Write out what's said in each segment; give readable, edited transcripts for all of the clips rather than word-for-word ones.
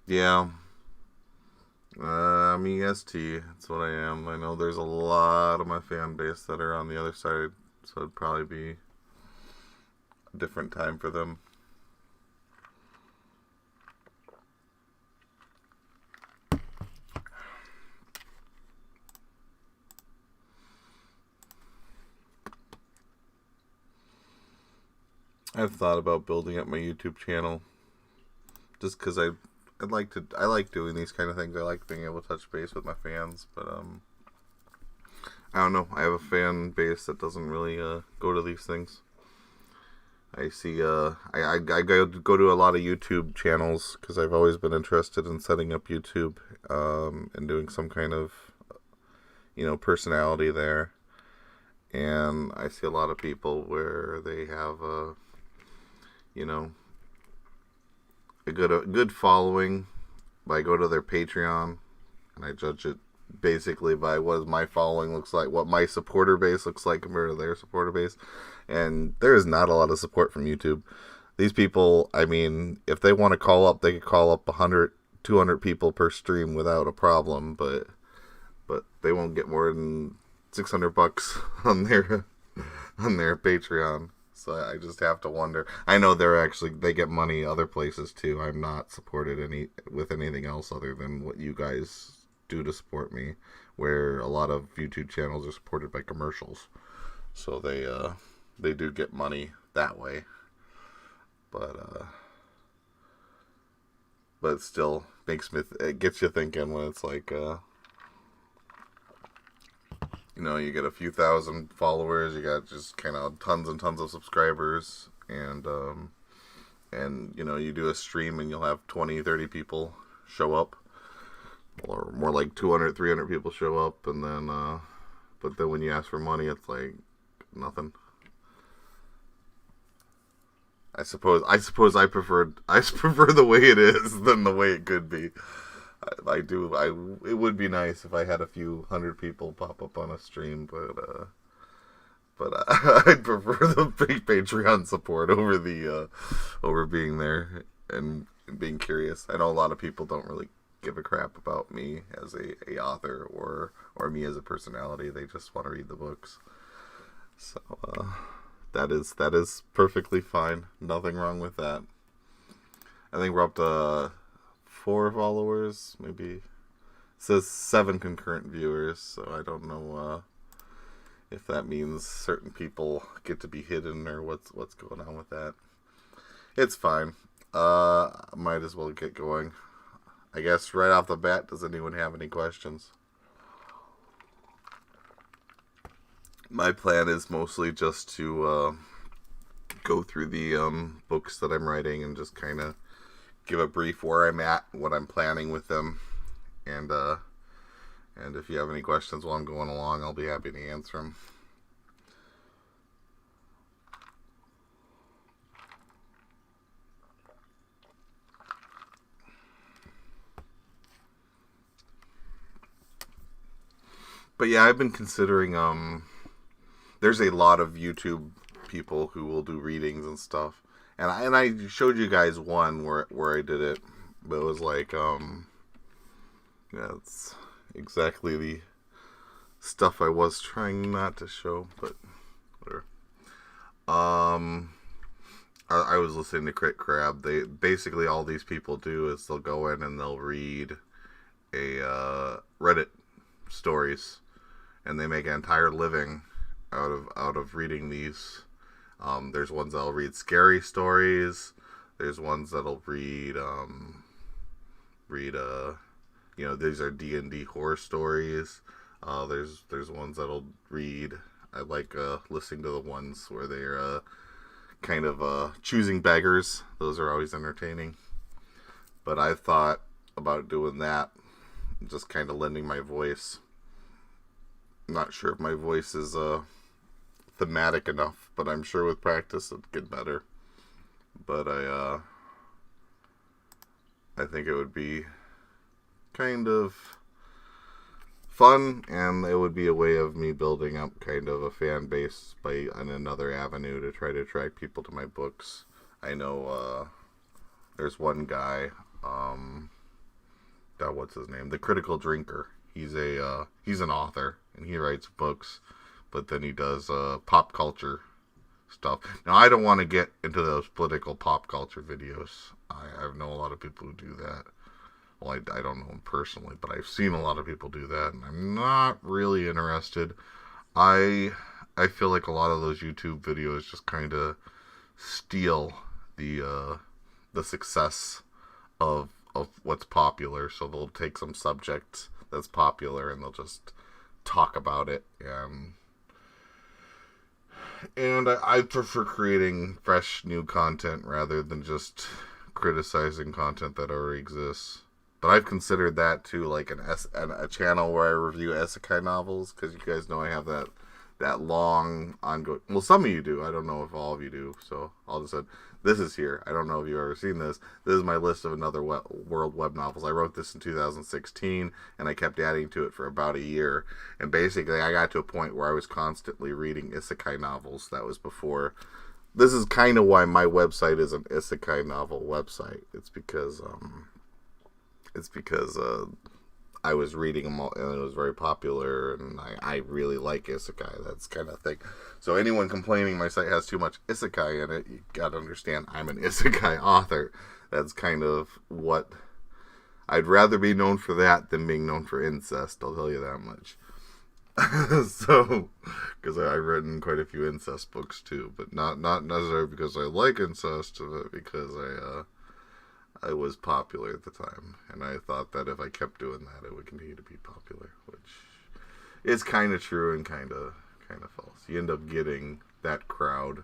Yeah. I'm EST. That's what I am. I know there's a lot of my fan base that are on the other side, so it'd probably be a different time for them. I've thought about building up my YouTube channel just because I like doing these kind of things. I like being able to touch base with my fans, but I don't know. I have a fan base that doesn't really go to these things. I see. I go to a lot of YouTube channels because I've always been interested in setting up YouTube and doing some kind of personality there. And I see a lot of people where they have you know a good following. I go to their Patreon and I judge it basically by what my following looks like, what my supporter base looks like compared to their supporter base. And there is not a lot of support from YouTube. These people, I mean, if they want to call up, they could call up 100, 200 people per stream without a problem, but they won't get more than $600 on their Patreon. So I just have to wonder. I know they get money other places too. I'm not supported with anything else other than what you guys do to support me, where a lot of YouTube channels are supported by commercials. So they do get money that way. But it still it gets you thinking when it's like you get a few thousand followers, you got just kind of tons and tons of subscribers, and you do a stream and you'll have 20, 30 people show up, or more like 200, 300 people show up, and then but then when you ask for money, it's like nothing. I prefer the way it is than the way it could be. I do. It would be nice if I had a few hundred people pop up on a stream, but I'd prefer the big Patreon support over being there and being curious. I know a lot of people don't really give a crap about me as a author or me as a personality. They just want to read the books. So that is perfectly fine. Nothing wrong with that. I think we're up to 4 followers, maybe. It says 7 concurrent viewers, so I don't know if that means certain people get to be hidden or what's going on with that. It's fine. Might as well get going. I guess right off the bat, does anyone have any questions? My plan is mostly just to go through the books that I'm writing and just kind of give a brief where I'm at, what I'm planning with them, and if you have any questions while I'm going along, I'll be happy to answer them. But yeah, I've been considering there's a lot of YouTube people who will do readings and stuff. And I showed you guys one where I did it, but it was like yeah, it's exactly the stuff I was trying not to show, but whatever. I was listening to Crit Crab. They basically, all these people do is they'll go in and they'll read a Reddit stories, and they make an entire living out of reading these. There's ones that'll read scary stories. There's ones that'll read these are D&D horror stories. There's ones that'll read. I like listening to the ones where they're kind of choosing beggars. Those are always entertaining. But I've thought about doing that, just kind of lending my voice. I'm not sure if my voice is thematic enough, but I'm sure with practice it'd get better. But I think it would be kind of fun, and it would be a way of me building up kind of a fan base on another avenue to try to attract people to my books. I know there's one guy, what's his name? The Critical Drinker. He's an author, and he writes books, but then he does pop culture stuff. Now, I don't want to get into those political pop culture videos. I know a lot of people who do that. Well, I don't know them personally, but I've seen a lot of people do that, and I'm not really interested. I feel like a lot of those YouTube videos just kind of steal the success of what's popular. So they'll take some subject that's popular and they'll just talk about it. And I prefer creating fresh new content rather than just criticizing content that already exists. But I've considered that too, like a channel where I review isekai novels, because you guys know I have that long ongoing. Well, some of you do. I don't know if all of you do. So I'll just say, this is here. I don't know if you've ever seen this. This is my list of another world web novels. I wrote this in 2016, and I kept adding to it for about a year. And basically, I got to a point where I was constantly reading isekai novels. That was before. This is kind of why my website is an isekai novel website. It's because I was reading them all, and it was very popular, and I really like isekai. That's kind of thing. So anyone complaining my site has too much isekai in it, you gotta understand I'm an isekai author. That's kind of what I'd rather be known for that than being known for incest. I'll tell you that much. So, because I've written quite a few incest books too, but not necessarily because I like incest, but because I was popular at the time, and I thought that if I kept doing that, it would continue to be popular, which is kind of true and kind of false. You end up getting that crowd,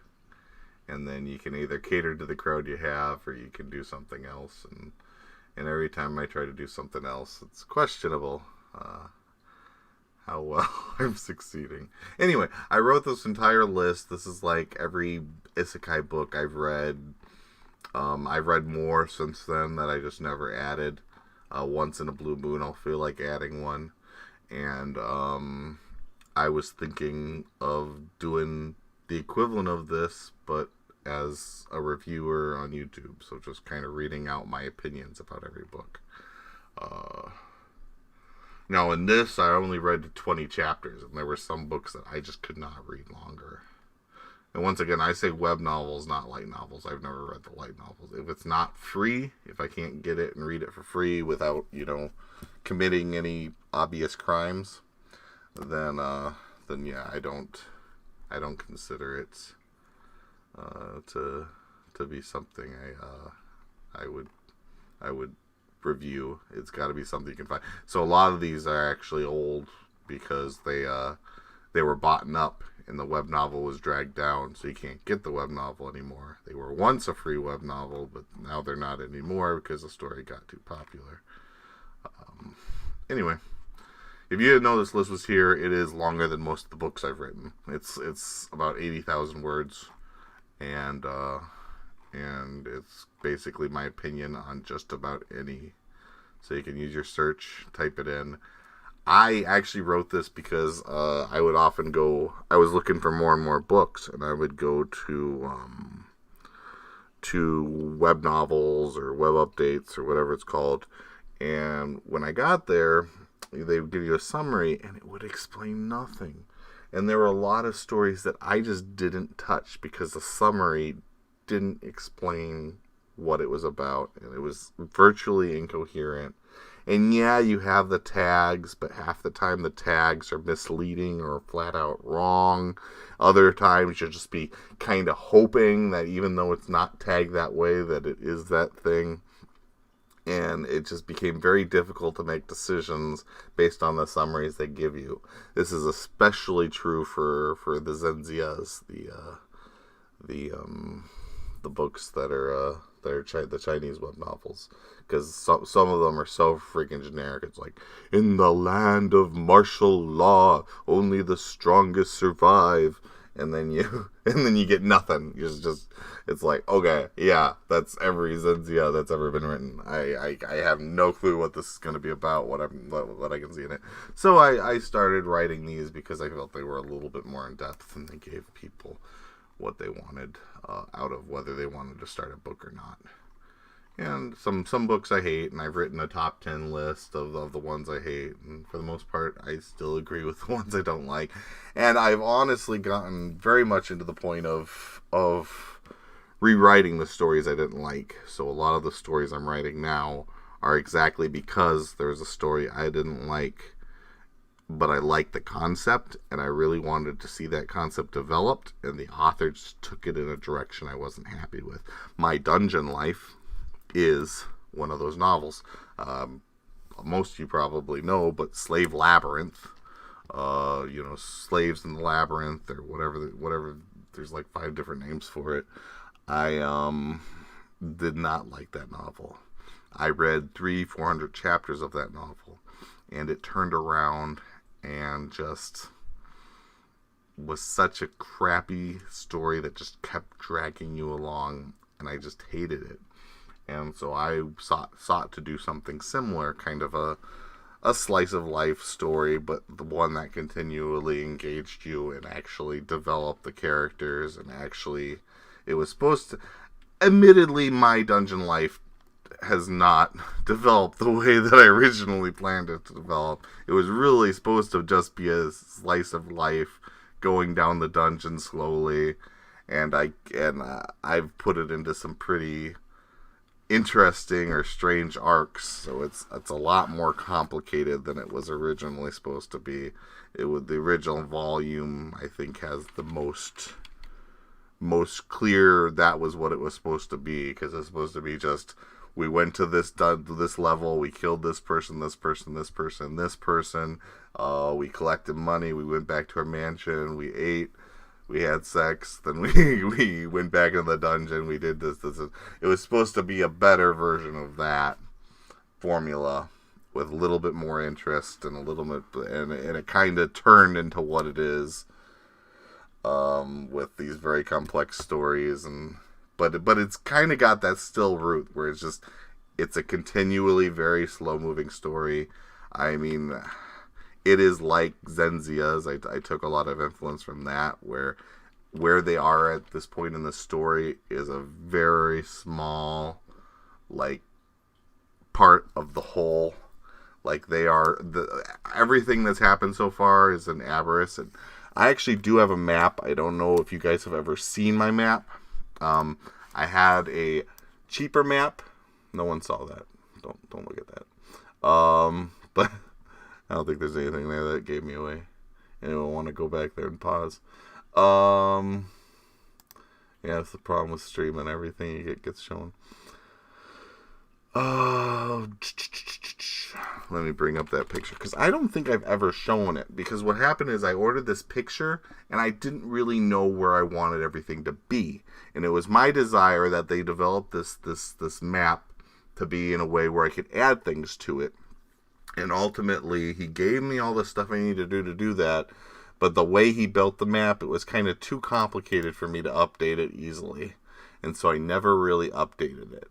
and then you can either cater to the crowd you have, or you can do something else, and every time I try to do something else, it's questionable how well I'm succeeding. Anyway, I wrote this entire list. This is like every isekai book I've read. I've read more since then that I just never added. Once in a blue moon, I'll feel like adding one. And I was thinking of doing the equivalent of this, but as a reviewer on YouTube. So just kind of reading out my opinions about every book. Now, in this, I only read 20 chapters, and there were some books that I just could not read longer. And once again, I say web novels, not light novels. I've never read the light novels. If it's not free, if I can't get it and read it for free without, committing any obvious crimes, then yeah, I don't consider it to be something I would review. It's got to be something you can find. So a lot of these are actually old because they were bought up and the web novel was dragged down, so you can't get the web novel anymore. They were once a free web novel, but now they're not anymore because the story got too popular. Anyway, if you didn't know this list was here, it is longer than most of the books I've written. It's about 80,000 words, and it's basically my opinion on just about any. So you can use your search, type it in. I actually wrote this because I would often I was looking for more and more books, and I would go to web novels or web updates or whatever it's called. And when I got there, they would give you a summary, and it would explain nothing. And there were a lot of stories that I just didn't touch because the summary didn't explain what it was about, and it was virtually incoherent. And yeah, you have the tags, but half the time the tags are misleading or flat out wrong. Other times you'll just be kind of hoping that even though it's not tagged that way, that it is that thing. And it just became very difficult to make decisions based on the summaries they give you. This is especially true for the Zenzias, the books that are the Chinese web novels, because some of them are so freaking generic. It's like, in the land of martial law, only the strongest survive, and then you get nothing. It's like, okay, yeah, that's every Zenzia that's ever been written. I have no clue what this is going to be about, what I can see in it. So I started writing these because I felt they were a little bit more in depth, and they gave people what they wanted out of whether they wanted to start a book or not. And some books I hate, and I've written a top 10 list of the ones I hate, and for the most part, I still agree with the ones I don't like. And I've honestly gotten very much into the point of rewriting the stories I didn't like. So a lot of the stories I'm writing now are exactly because there's a story I didn't like, but I liked the concept, and I really wanted to see that concept developed, and the author just took it in a direction I wasn't happy with. My Dungeon Life is one of those novels. Most of you probably know, but Slave Labyrinth, Slaves in the Labyrinth, or whatever. There's like 5 different names for it. I did not like that novel. I read 300-400 chapters of that novel, and it turned around and just was such a crappy story that just kept dragging you along, and I just hated it. And so I sought to do something similar, kind of a slice of life story, but the one that continually engaged you and actually developed the characters, and actually it was supposed to... Admittedly, My Dungeon Life has not developed the way that I originally planned it to develop. It was really supposed to just be a slice of life, going down the dungeon slowly, and I've put it into some pretty interesting or strange arcs, so it's a lot more complicated than it was originally supposed to be. The original volume, I think, has the most clear that was what it was supposed to be, because it's supposed to be just, we went to this level, we killed this person, we collected money, we went back to our mansion, we ate, we had sex, then we went back in the dungeon, we did this. It was supposed to be a better version of that formula with a little bit more interest and a little bit, and it kind of turned into what it is, with these very complex stories, but it's kind of got that still root where it's a continually very slow moving story. I mean, it is like Zenzia's. I took a lot of influence from that, where they are at this point in the story is a very small, like, part of the whole. Like, everything that's happened so far is an aberration. And I actually do have a map. I don't know if you guys have ever seen my map. I had a cheaper map. No one saw that. Don't look at that. But I don't think there's anything there that gave me away. Anyone want to go back there and pause? Yeah, that's the problem with streaming. Everything you get gets shown. Let me bring up that picture, because I don't think I've ever shown it. Because what happened is I ordered this picture, and I didn't really know where I wanted everything to be. And it was my desire that they develop this map to be in a way where I could add things to it. And ultimately, he gave me all the stuff I needed to do that. But the way he built the map, it was kind of too complicated for me to update it easily. And so I never really updated it.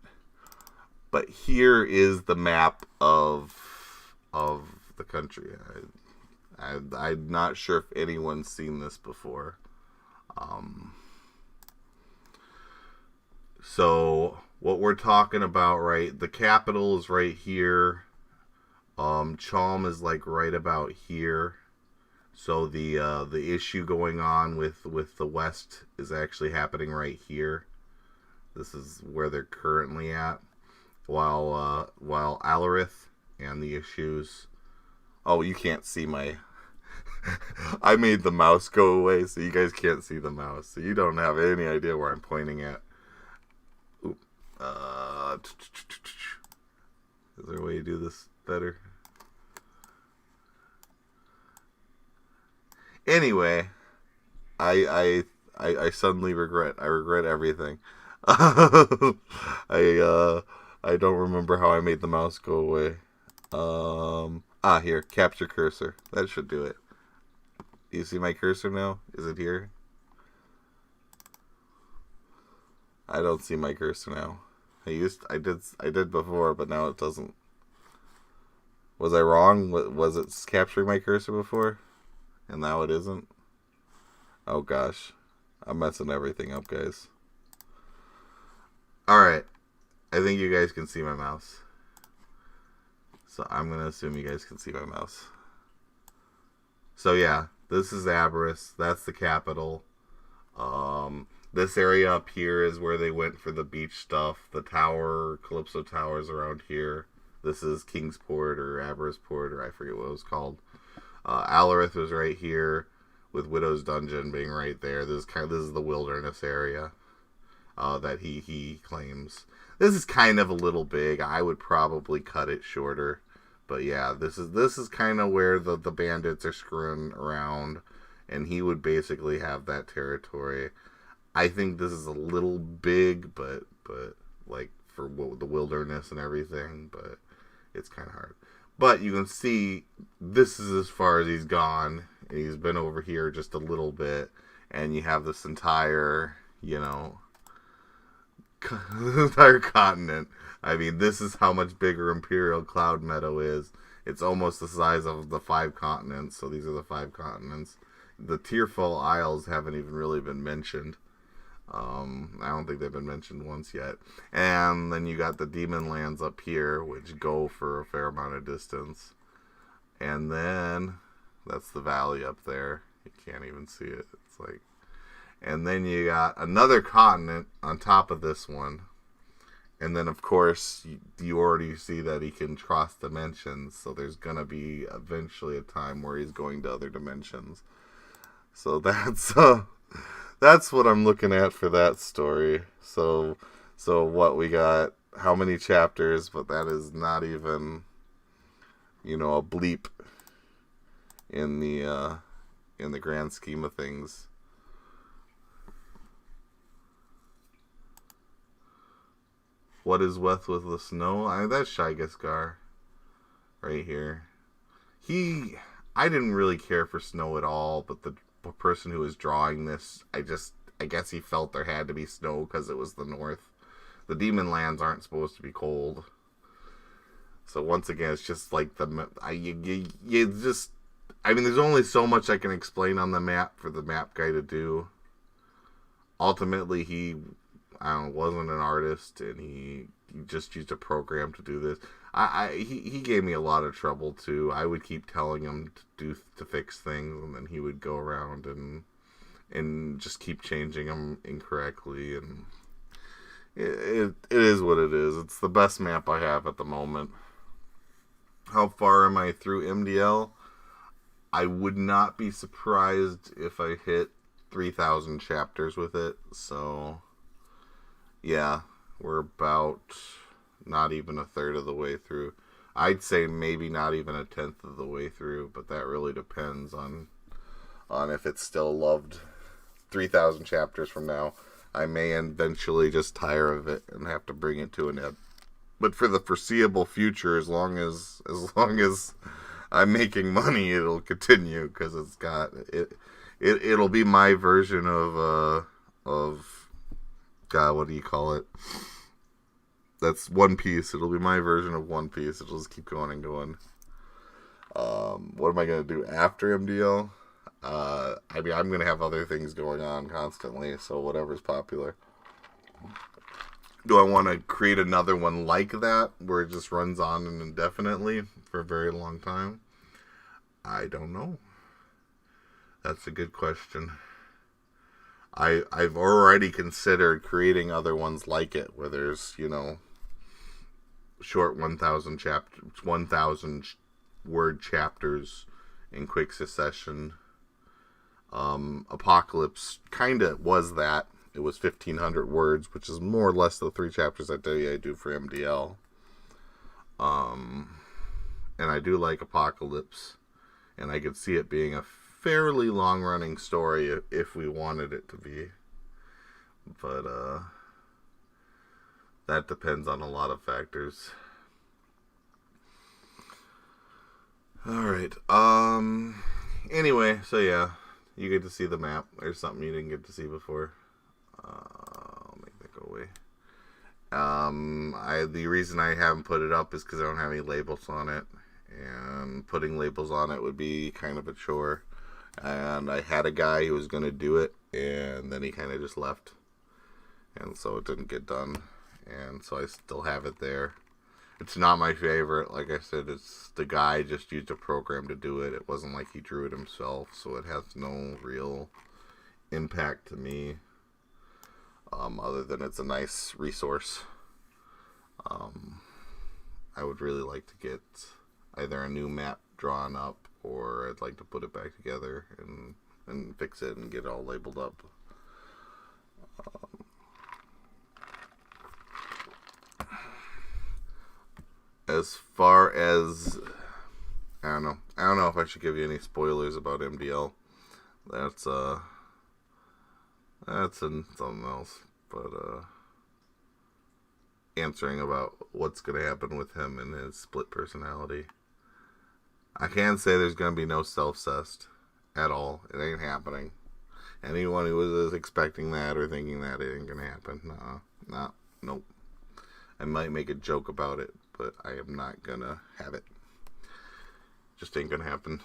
But here is the map of the country. I'm not sure if anyone's seen this before. So what we're talking about, right? The capital is right here. Chalm is like right about here. So the issue going on with the West is actually happening right here. This is where they're currently at. While Alarith and the issues... Oh, you can't see my... I made the mouse go away, so you guys can't see the mouse. So you don't have any idea where I'm pointing at. Oop. Is there a way to do this better? Anyway, I suddenly regret everything. I don't remember how I made the mouse go away. Here, capture cursor. That should do it. Do you see my cursor now? Is it here? I don't see my cursor now. I did before, but now it doesn't. Was I wrong? Was it capturing my cursor before? And now it isn't? Oh gosh. I'm messing everything up, guys. Alright. I think you guys can see my mouse. So I'm going to assume you guys can see my mouse. So yeah, this is Aberystwyth. That's the capital. This area up here is where they went for the beach stuff. The tower, Calypso Tower's around here. This is Kingsport or Aberystwyth, or I forget what it was called. Alarith was right here, with Widow's Dungeon being right there. This is the wilderness area that he claims. This is kind of a little big. I would probably cut it shorter. But yeah, this is kind of where the bandits are screwing around, and he would basically have that territory. I think this is a little big, but like for the wilderness and everything, but it's kind of hard. But you can see this is as far as he's gone. He's been over here just a little bit, and you have this entire, entire continent. I mean, this is how much bigger Imperial Cloud Meadow is. It's almost the size of the 5 continents, so these are the 5 continents. The Tearful Isles haven't even really been mentioned. I don't think they've been mentioned once yet. And then you got the Demon Lands up here, which go for a fair amount of distance. And then that's the valley up there. You can't even see it. It's like, and then you got another continent on top of this one. And then, of course, you already see that he can cross dimensions. So there's going to be eventually a time where he's going to other dimensions. So that's what I'm looking at for that story. So what we got, how many chapters, but that is not even, a bleep in the grand scheme of things. What is Weth with the snow? That's Shigaskar right here. I didn't really care for snow at all, but the person who was drawing this, I guess he felt there had to be snow because it was the north. The Demon Lands aren't supposed to be cold. So once again, it's just like there's only so much I can explain on the map for the map guy to do. Ultimately, he wasn't an artist, and he just used a program to do this. He gave me a lot of trouble too. I would keep telling him to fix things, and then he would go around and just keep changing them incorrectly. And it is what it is. It's the best map I have at the moment. How far am I through MDL? I would not be surprised if I hit 3,000 chapters with it. So yeah, we're about not even a third of the way through. I'd say maybe not even a tenth of the way through, but that really depends on if it's still loved 3,000 chapters from now. I may eventually just tire of it and have to bring it to an end. But for the foreseeable future, as long as I'm making money, it'll continue, because it's got it'll be my version of God, what do you call it? That's One Piece. It'll be my version of One Piece. It'll just keep going and going. What am I going to do after MDL? I'm going to have other things going on constantly, so whatever's popular. Do I want to create another one like that, where it just runs on indefinitely for a very long time? I don't know. That's a good question. I've already considered creating other ones like it, where there's, short 1,000 word chapters in quick succession. Apocalypse kind of was that. It was 1,500 words, which is more or less the 3 chapters I do for MDL. And I do like Apocalypse, and I could see it being a fairly long-running story if we wanted it to be. But that depends on a lot of factors. Alright. Anyway, so yeah, you get to see the map. There's something you didn't get to see before. I'll make that go away. The reason I haven't put it up is because I don't have any labels on it. And putting labels on it would be kind of a chore. And I had a guy who was going to do it, and then he kind of just left. And so it didn't get done. and so I still have it there. It's not my favorite. Like I said, it's the guy just used a program to do it. It wasn't like he drew it himself, so it has no real impact to me, other than it's a nice resource. I would really like to get either a new map drawn up, or I'd like to put it back together and fix it and get it all labeled up. As far as, I don't know if I should give you any spoilers about MDL. That's something else. But answering about what's going to happen with him and his split personality, I can say there's going to be no self-cest at all. It ain't happening. Anyone who was expecting that or thinking that, it ain't going to happen. Nope. I might make a joke about it, but I am not going to have it. Just ain't going to happen.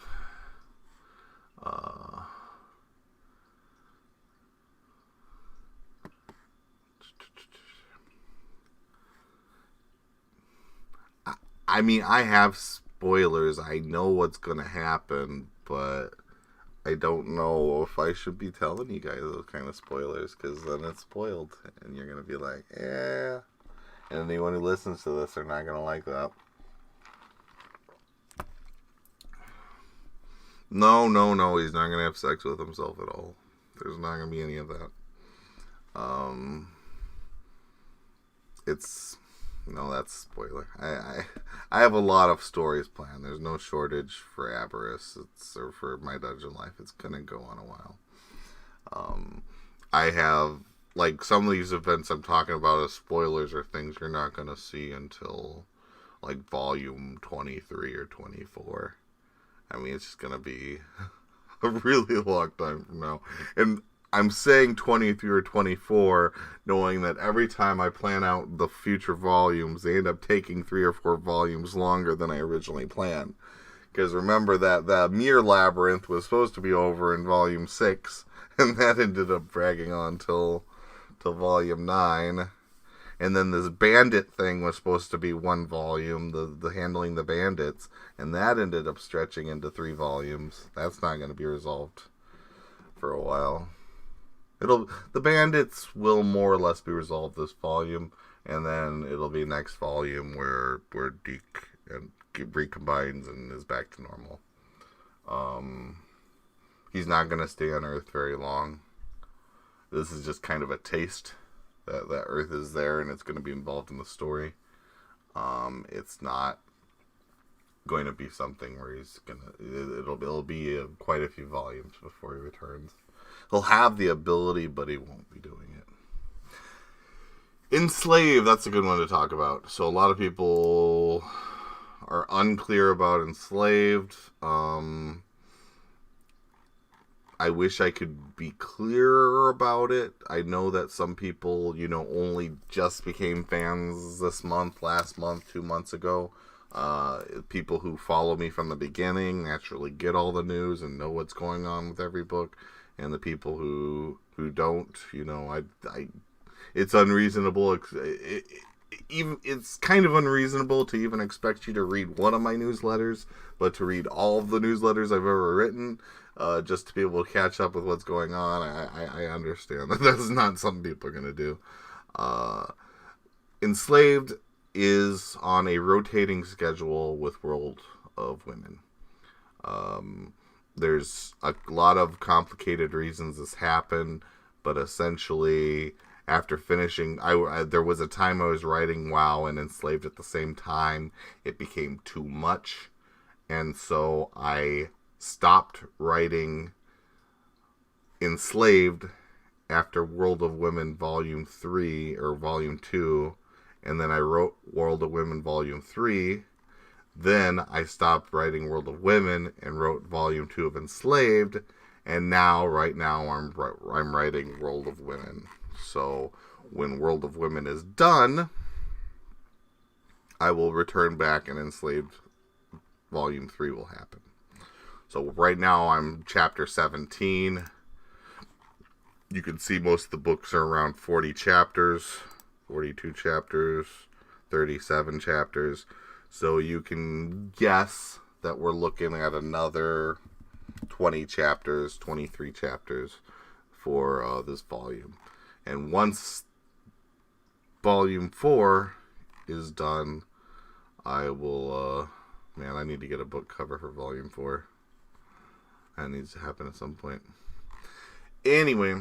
I mean, I have spoilers. I know what's going to happen, but I don't know if I should be telling you guys those kind of spoilers, because then it's spoiled, and you're going to be like, yeah. And anyone who listens to this are not going to like that. No, he's not going to have sex with himself at all. There's not going to be any of that. That's a spoiler. I have a lot of stories planned. There's no shortage for Avarice. Or for my dungeon life. It's going to go on a while. I have, like, some of these events I'm talking about as spoilers are things you're not going to see until, like, volume 23 or 24. I mean, it's just going to be a really long time from now. And I'm saying 23 or 24, knowing that every time I plan out the future volumes, they end up taking 3 or 4 volumes longer than I originally planned. Because remember that the Mirror Labyrinth was supposed to be over in volume 6, and that ended up dragging on till volume 9. And then this bandit thing was supposed to be 1 volume, the handling the bandits, and that ended up stretching into 3 volumes. That's not going to be resolved for a while. The bandits will more or less be resolved this volume, and then it'll be next volume where Deke and recombines and is back to normal. He's not going to stay on Earth very long. This is just kind of a taste that Earth is there and it's going to be involved in the story. It's not going to be something where it'll be quite a few volumes before he returns. He'll have the ability, but he won't be doing it. Enslaved, that's a good one to talk about. So a lot of people are unclear about Enslaved. I wish I could be clearer about it. I know that some people, only just became fans this month, last month, 2 months ago. People who follow me from the beginning naturally get all the news and know what's going on with every book. And the people who don't, it's unreasonable. It's kind of unreasonable to even expect you to read one of my newsletters, but to read all of the newsletters I've ever written, just to be able to catch up with what's going on. I understand that that's not something people are going to do. Enslaved is on a rotating schedule with World of Women. There's a lot of complicated reasons this happened, but essentially, after finishing, there was a time I was writing WoW and Enslaved at the same time. It became too much, and so I stopped writing Enslaved after World of Women Volume 3, or Volume 2, and then I wrote World of Women Volume 3. Then I stopped writing World of Women and wrote Volume 2 of Enslaved, and right now I'm writing World of Women. So when World of Women is done, I will return back and Enslaved Volume 3 will happen. So right now I'm chapter 17. You can see most of the books are around 40 chapters. 42 chapters, 37 chapters. So you can guess that we're looking at another 20 chapters, 23 chapters for this volume. And once volume 4 is done, I will, man, I need to get a book cover for volume 4. That needs to happen at some point. Anyway,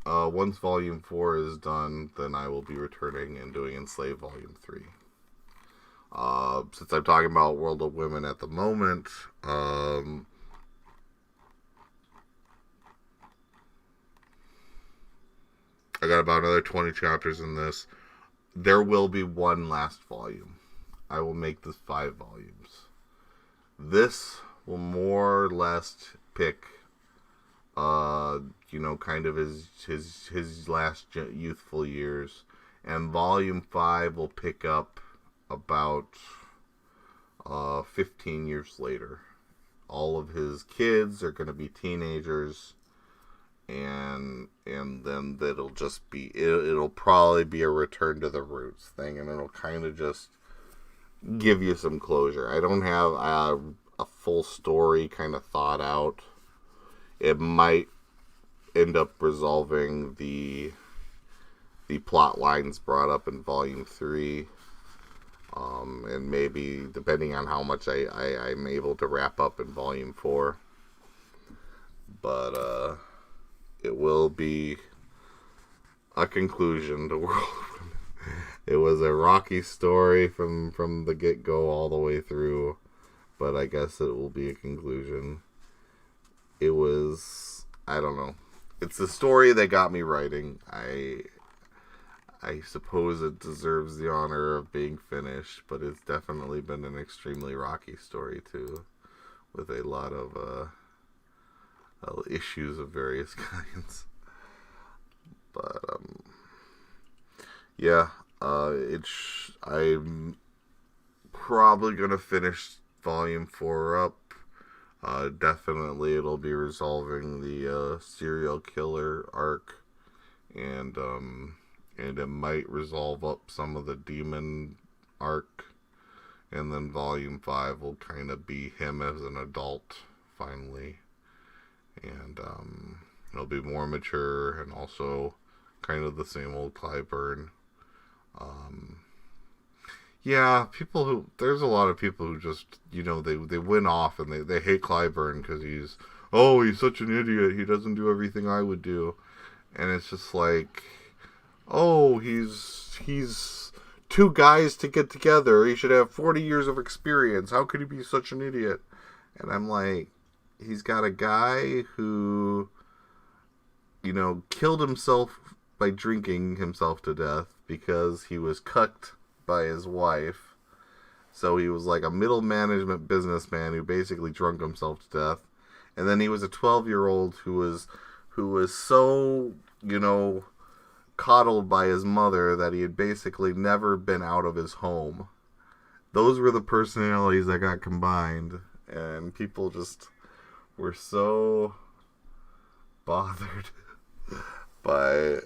once volume 4 is done, then I will be returning and doing Enslaved volume 3. Since I'm talking about World of Women at the moment, I got about another 20 chapters in this. There will be one last volume. I will make this 5 volumes. This will more or less pick, kind of his last youthful years. And volume 5 will pick up about 15 years later. All of his kids are going to be teenagers, and then it'll just be it'll probably be a return to the roots thing, and it'll kind of just give you some closure. I don't have a full story kind of thought out. It might end up resolving the plot lines brought up in volume 3. And maybe, depending on how much I'm able to wrap up in volume 4. But, it will be a conclusion to World of Women. It was a rocky story from the get-go all the way through. But I guess it will be a conclusion. It was, I don't know. It's the story that got me writing. I suppose it deserves the honor of being finished, but it's definitely been an extremely rocky story too, with a lot of issues of various kinds. But I'm probably gonna finish volume 4 up. Definitely, it'll be resolving the serial killer arc, and it might resolve up some of the demon arc, and then volume 5 will kind of be him as an adult finally, and it'll be more mature and also kind of the same old Clyburn. There's a lot of people who just, they went off and they hate Clyburn because he's such an idiot, he doesn't do everything I would do, and it's just like, he's 2 guys to get together. He should have 40 years of experience. How could he be such an idiot? And I'm like, he's got a guy who, killed himself by drinking himself to death because he was cucked by his wife. So he was like a middle management businessman who basically drunk himself to death. And then he was a 12-year-old who was so, coddled by his mother that he had basically never been out of his home. Those were the personalities that got combined, and people just were so bothered by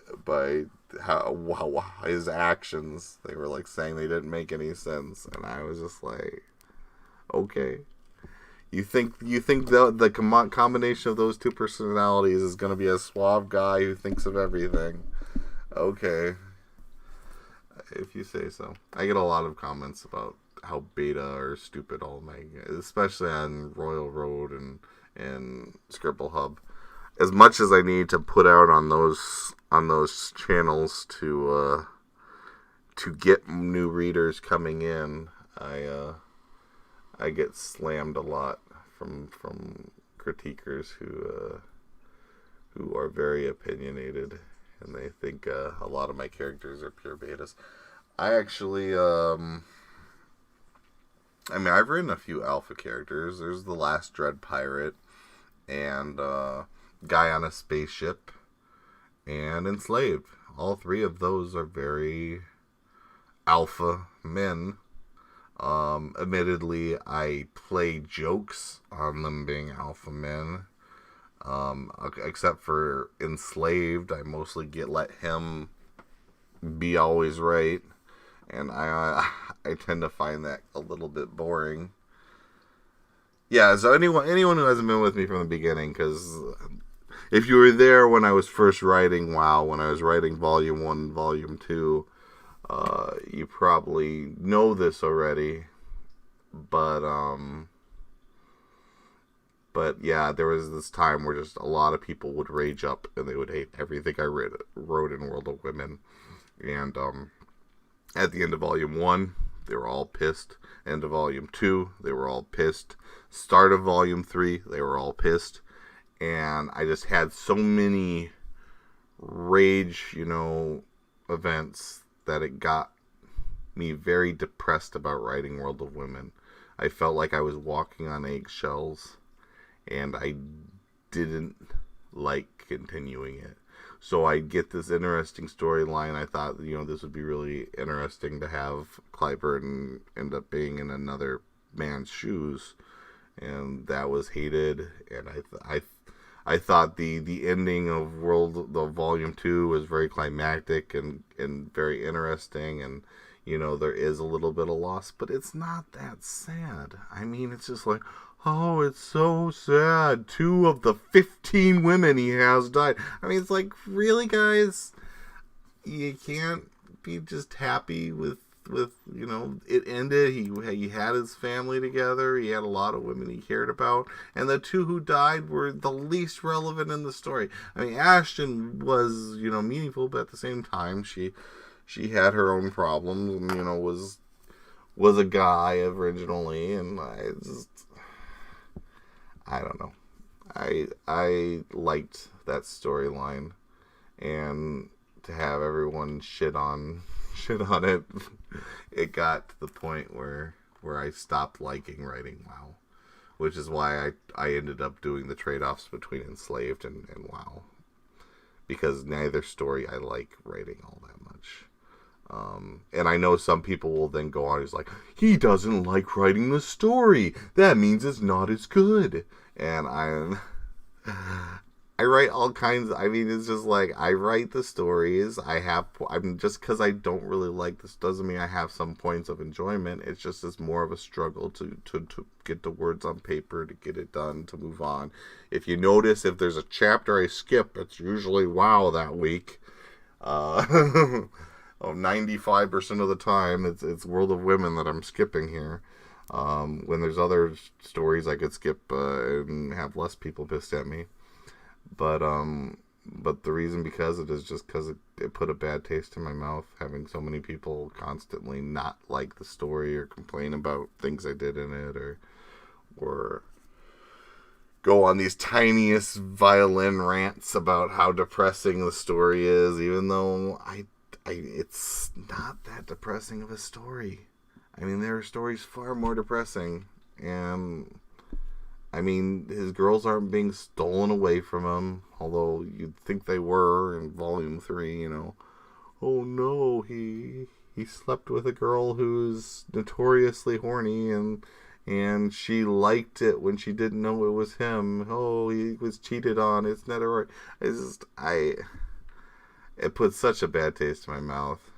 how his actions. They were like saying they didn't make any sense, and I was just like, okay. You think the combination of those 2 personalities is going to be a suave guy who thinks of everything? Okay, if you say so. I get a lot of comments about how beta or stupid all my, especially on Royal Road and Scribble Hub. As much as I need to put out on those channels to get new readers coming in, I get slammed a lot from critiquers who are very opinionated. And they think a lot of my characters are pure betas. I actually, I've written a few alpha characters. There's the Last Dread Pirate, and Guy on a Spaceship, and Enslaved. All 3 of those are very alpha men. Admittedly, I play jokes on them being alpha men. Except for Enslaved, I mostly let him be always right, and I tend to find that a little bit boring. Yeah, so anyone who hasn't been with me from the beginning, because if you were there when I was first writing WoW, when I was writing Volume 1 and Volume 2, you probably know this already, but yeah, there was this time where just a lot of people would rage up and they would hate everything I wrote in World of Women. And at the end of Volume 1, they were all pissed. End of Volume 2, they were all pissed. Start of Volume 3, they were all pissed. And I just had so many rage, events that it got me very depressed about writing World of Women. I felt like I was walking on eggshells, and I didn't like continuing it. So I get this interesting storyline. I thought, this would be really interesting to have Clyburn end up being in another man's shoes, and that was hated. And I thought the ending of Volume 2 was very climactic and very interesting, and there is a little bit of loss, but it's not that sad. I mean, it's just like, oh, it's so sad. 2 of the 15 women he has died. I mean, it's like, really, guys? You can't be just happy with it ended. He had his family together. He had a lot of women he cared about. And the 2 who died were the least relevant in the story. I mean, Ashton was, meaningful, but at the same time, she had her own problems and, was a guy originally. And I don't know. I liked that storyline, and to have everyone shit on it, it got to the point where I stopped liking writing WoW, which is why I ended up doing the trade-offs between Enslaved and WoW, because neither story I like writing all that much. And I know some people will then go on, he's like, he doesn't like writing the story. That means it's not as good. And I write all kinds I mean, it's just like, I write the stories. I'm just, because I don't really like this doesn't mean I have some points of enjoyment. It's just, it's more of a struggle to get the words on paper, to get it done, to move on. If you notice, if there's a chapter I skip, it's usually WoW that week. 95% of the time, it's World of Women that I'm skipping here. When there's other stories I could skip and have less people pissed at me. But the reason because it is just because it put a bad taste in my mouth, having so many people constantly not like the story or complain about things I did in it, or go on these tiniest violin rants about how depressing the story is, even though it's not that depressing of a story. I mean, there are stories far more depressing, and I mean, his girls aren't being stolen away from him, although you'd think they were in Volume 3, Oh no, he slept with a girl who's notoriously horny, and she liked it when she didn't know it was him. Oh, he was cheated on. It's not right. It put such a bad taste in my mouth.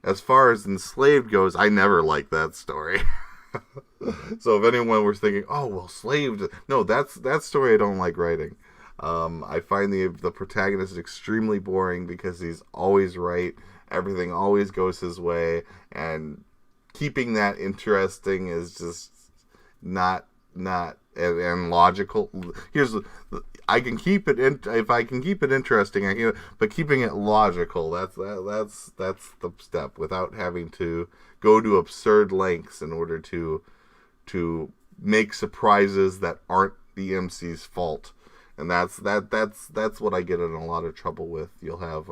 As far as Enslaved goes, I never liked that story. So if anyone was thinking, oh, well, Slaved... No, that story I don't like writing. I find the protagonist extremely boring because he's always right. Everything always goes his way. And keeping that interesting is just not and logical. I can keep it if I can keep it interesting, but keeping it logical, that's the step, without having to go to absurd lengths in order to make surprises that aren't the MC's fault. And that's what I get in a lot of trouble with. You'll have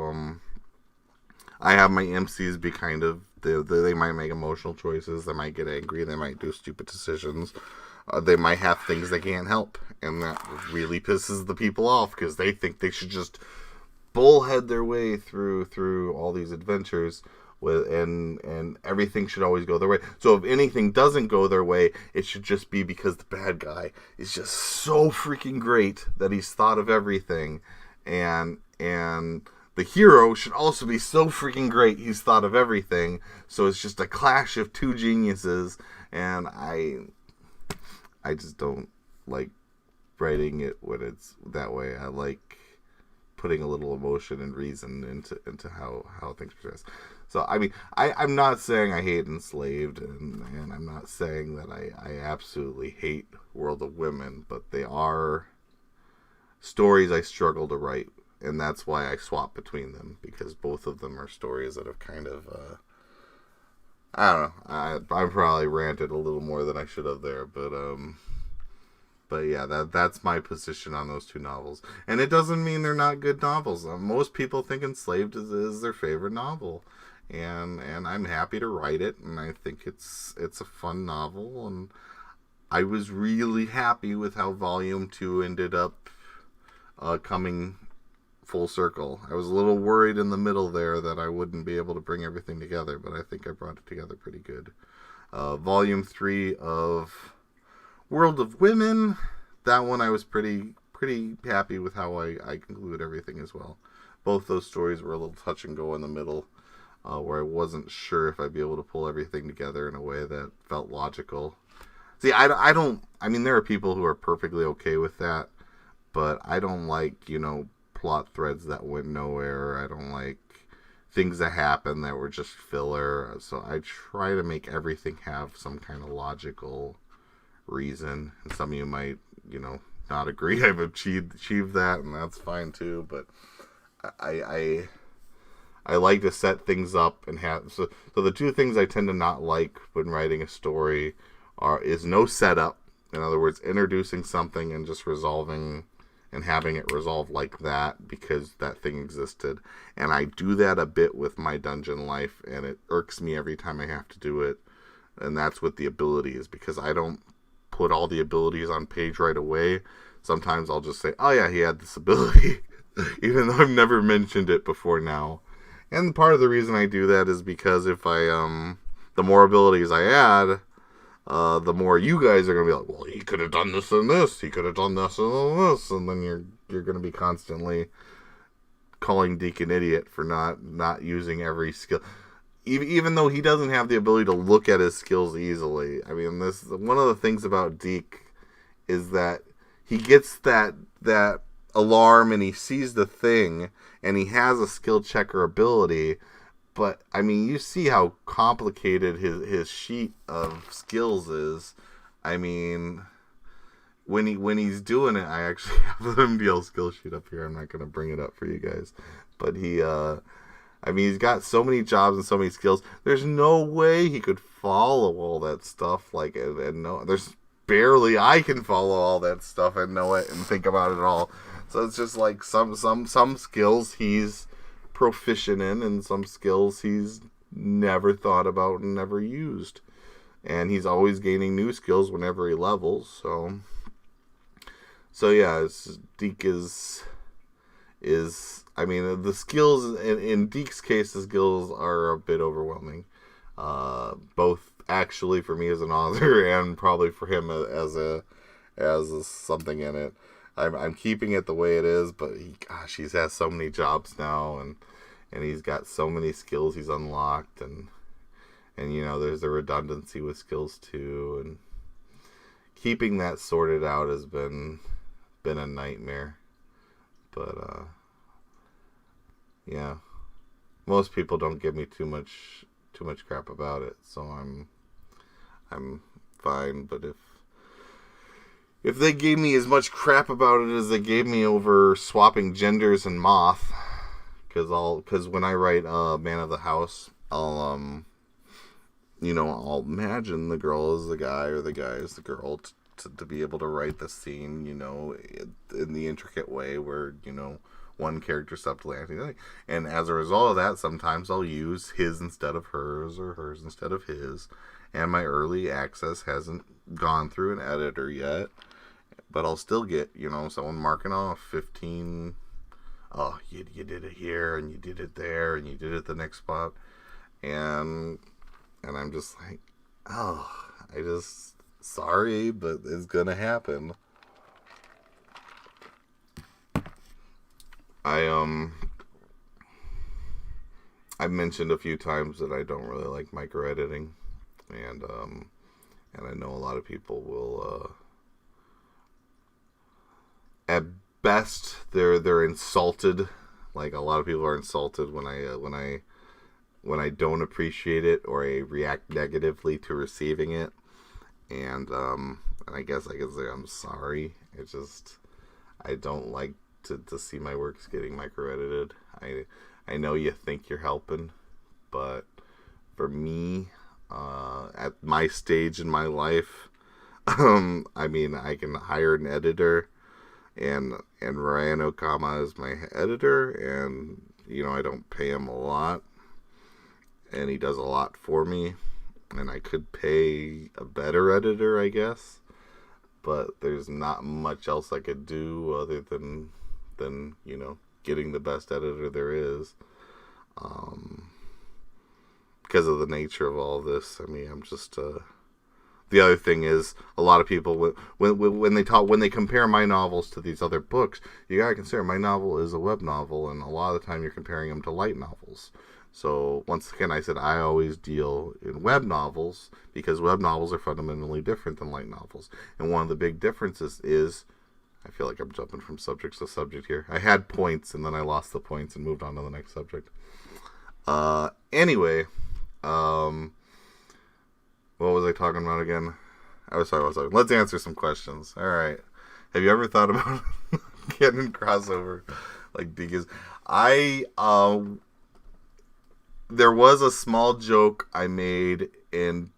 I have my MCs be kind of, they might make emotional choices, they might get angry, they might do stupid decisions. They might have things they can't help, and that really pisses the people off because they think they should just bullhead their way through all these adventures, and everything should always go their way. So if anything doesn't go their way, it should just be because the bad guy is just so freaking great that he's thought of everything, and the the hero should also be so freaking great he's thought of everything. So it's just a clash of two geniuses, and I just don't like writing it when it's that way. I like putting a little emotion and reason into how things progress. So, I mean, I'm not saying I hate Enslaved, and I'm not saying that I absolutely hate World of Women, but they are stories I struggle to write, and that's why I swap between them, because both of them are stories that have kind of, I don't know, I probably ranted a little more than I should have there, but yeah, that's my position on those two novels. And it doesn't mean they're not good novels. Most people think Enslaved is their favorite novel. And I'm happy to write it, and I think it's a fun novel, and I was really happy with how Volume 2 ended up coming full circle. I was a little worried in the middle there that I wouldn't be able to bring everything together, but I think I brought it together pretty good. Volume 3 of World of Women, that one I was pretty happy with how I concluded everything as well. Both those stories were a little touch and go in the middle, where I wasn't sure if I'd be able to pull everything together in a way that felt logical. See, I mean, there are people who are perfectly okay with that, but I don't like, plot threads that went nowhere. I don't like things that happened that were just filler. So I try to make everything have some kind of logical reason. And some of you might, not agree. I've achieved that, and that's fine too, but I like to set things up and have so the two things I tend to not like when writing a story is no setup. In other words, introducing something and just resolving and having it resolve like that because that thing existed. And I do that a bit with my dungeon life, and it irks me every time I have to do it. And that's with the abilities, because I don't put all the abilities on page right away. Sometimes I'll just say, oh yeah, he had this ability, even though I've never mentioned it before now. And part of the reason I do that is because if the more abilities I add, the more you guys are going to be like, well, he could have done this and this, he could have done this and this, and then you're going to be constantly calling Deke an idiot for not using every skill. Even though he doesn't have the ability to look at his skills easily. I mean, this one of the things about Deke is that he gets that alarm and he sees the thing and he has a skill checker ability, but I mean, you see how complicated his sheet of skills is. I mean, when he's doing it, I actually have the MDL skill sheet up here. I'm not going to bring it up for you guys, but I mean, he's got so many jobs and so many skills. There's no way he could follow all that stuff. There's barely I can follow all that stuff and know it and think about it all. So it's just like some skills he's proficient in, and some skills he's never thought about and never used. And he's always gaining new skills whenever he levels. So yeah, Deke is. I mean, the skills in Deke's case, the skills are a bit overwhelming. Both actually for me as an author and probably for him as something in it. I'm keeping it the way it is, but he has so many jobs now, and he's got so many skills he's unlocked, and there's a redundancy with skills too, and keeping that sorted out has been a nightmare. But yeah, most people don't give me too much crap about it, so I'm fine. But if they gave me as much crap about it as they gave me over swapping genders and Moth, because when I write Man of the House, I'll imagine the girl is the guy or the guy is the girl to be able to write the scene, in the intricate way where, one character subtly acting. And as a result of that, sometimes I'll use his instead of hers or hers instead of his. And my early access hasn't gone through an editor yet, but I'll still get, someone marking off 15. Oh, you did it here, and you did it there, and you did it the next spot. And I'm just like, sorry, but it's gonna happen. I've mentioned a few times that I don't really like micro editing, and I know a lot of people will. At best, they're insulted. Like, a lot of people are insulted when I don't appreciate it or I react negatively to receiving it, and I guess I can say I'm sorry. It's just I don't like to see my works getting micro edited. I know you think you're helping, but for me, at my stage in my life, I mean, I can hire an editor, and Ryan Okama is my editor, and I don't pay him a lot, and he does a lot for me, and I could pay a better editor, I guess, but there's not much else I could do other than getting the best editor there is. Because of the nature of all of this, I mean, I'm just the other thing is, a lot of people, when they compare my novels to these other books, you gotta consider my novel is a web novel, and a lot of the time you're comparing them to light novels. So once again, I said I always deal in web novels because web novels are fundamentally different than light novels, and one of the big differences is, I feel like I'm jumping from subject to subject here. I had points and then I lost the points and moved on to the next subject. Anyway, what was I talking about again? Sorry. Let's answer some questions. All right. Have you ever thought about getting crossover? Because there was a small joke I made in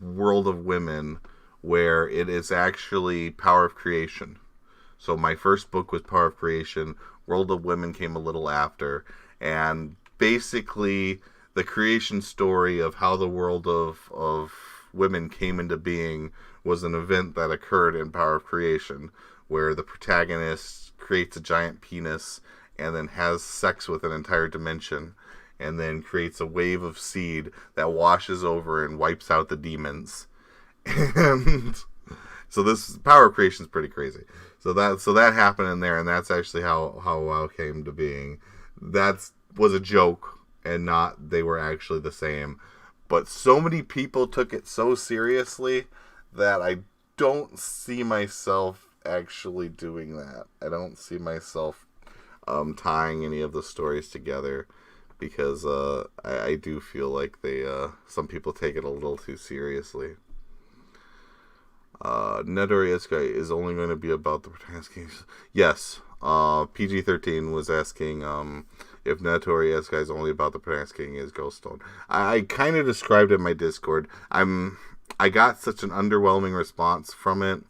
World of Women where it is actually Power of Creation. So my first book was Power of Creation. World of Women came a little after. And basically, the creation story of how the world of women came into being was an event that occurred in Power of Creation, where the protagonist creates a giant penis and then has sex with an entire dimension, and then creates a wave of seed that washes over and wipes out the demons. And so this Power of Creation is pretty crazy. So that happened in there, and that's actually how WoW came to being. That was a joke, and not they were actually the same. But so many people took it so seriously that I don't see myself actually doing that. I don't see myself tying any of the stories together, because I do feel like some people take it a little too seriously. Nettori Isekai is only going to be about the protagonist games. Yes, PG-13 was asking if Nettori Isekai is only about the protagonist king is Ghoststone. I kind of described it in my Discord. I got such an underwhelming response from it.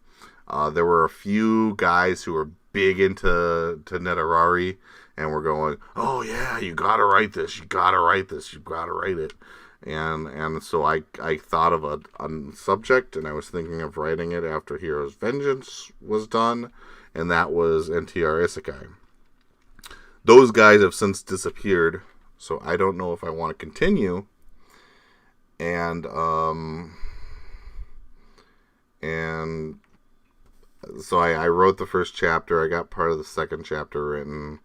There were a few guys who were big into Netterari and were going, "Oh yeah, you gotta write this. You gotta write this. You gotta write it." And so I thought of a subject, and I was thinking of writing it after Hero's Vengeance was done, and that was NTR Isekai. Those guys have since disappeared, so I don't know if I want to continue. And so I wrote the first chapter. I got part of the second chapter written.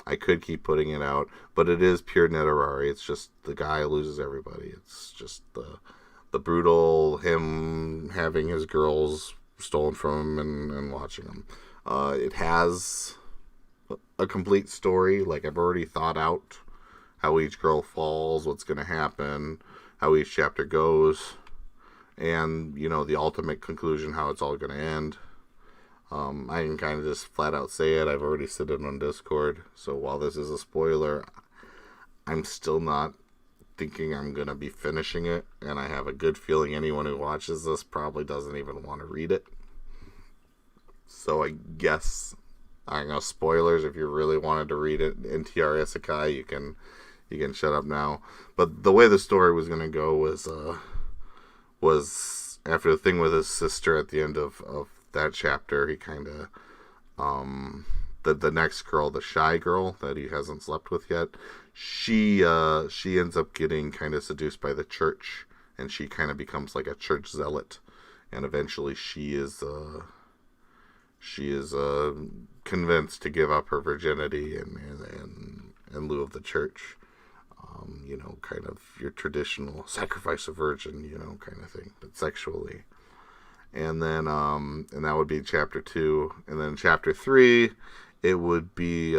I could keep putting it out, but it is pure Netterari. It's just the guy loses everybody. It's just the brutal, him having his girls stolen from him and watching them. It has a complete story. Like, I've already thought out how each girl falls, what's going to happen, how each chapter goes, and, the ultimate conclusion, how it's all going to end. I can kind of just flat out say it. I've already said it on Discord. So while this is a spoiler, I'm still not thinking I'm going to be finishing it. And I have a good feeling anyone who watches this probably doesn't even want to read it. So I guess, I don't know, spoilers. If you really wanted to read it, NTR Isekai, you can shut up now. But the way the story was going to go was after the thing with his sister at the end of that chapter, he kind of the next girl, the shy girl that he hasn't slept with yet, she ends up getting kind of seduced by the church, and she kind of becomes like a church zealot, and eventually she is convinced to give up her virginity in lieu of the church. Kind of your traditional sacrifice a virgin, kind of thing, but sexually. And then, and that would be chapter 2. And then chapter 3, it would be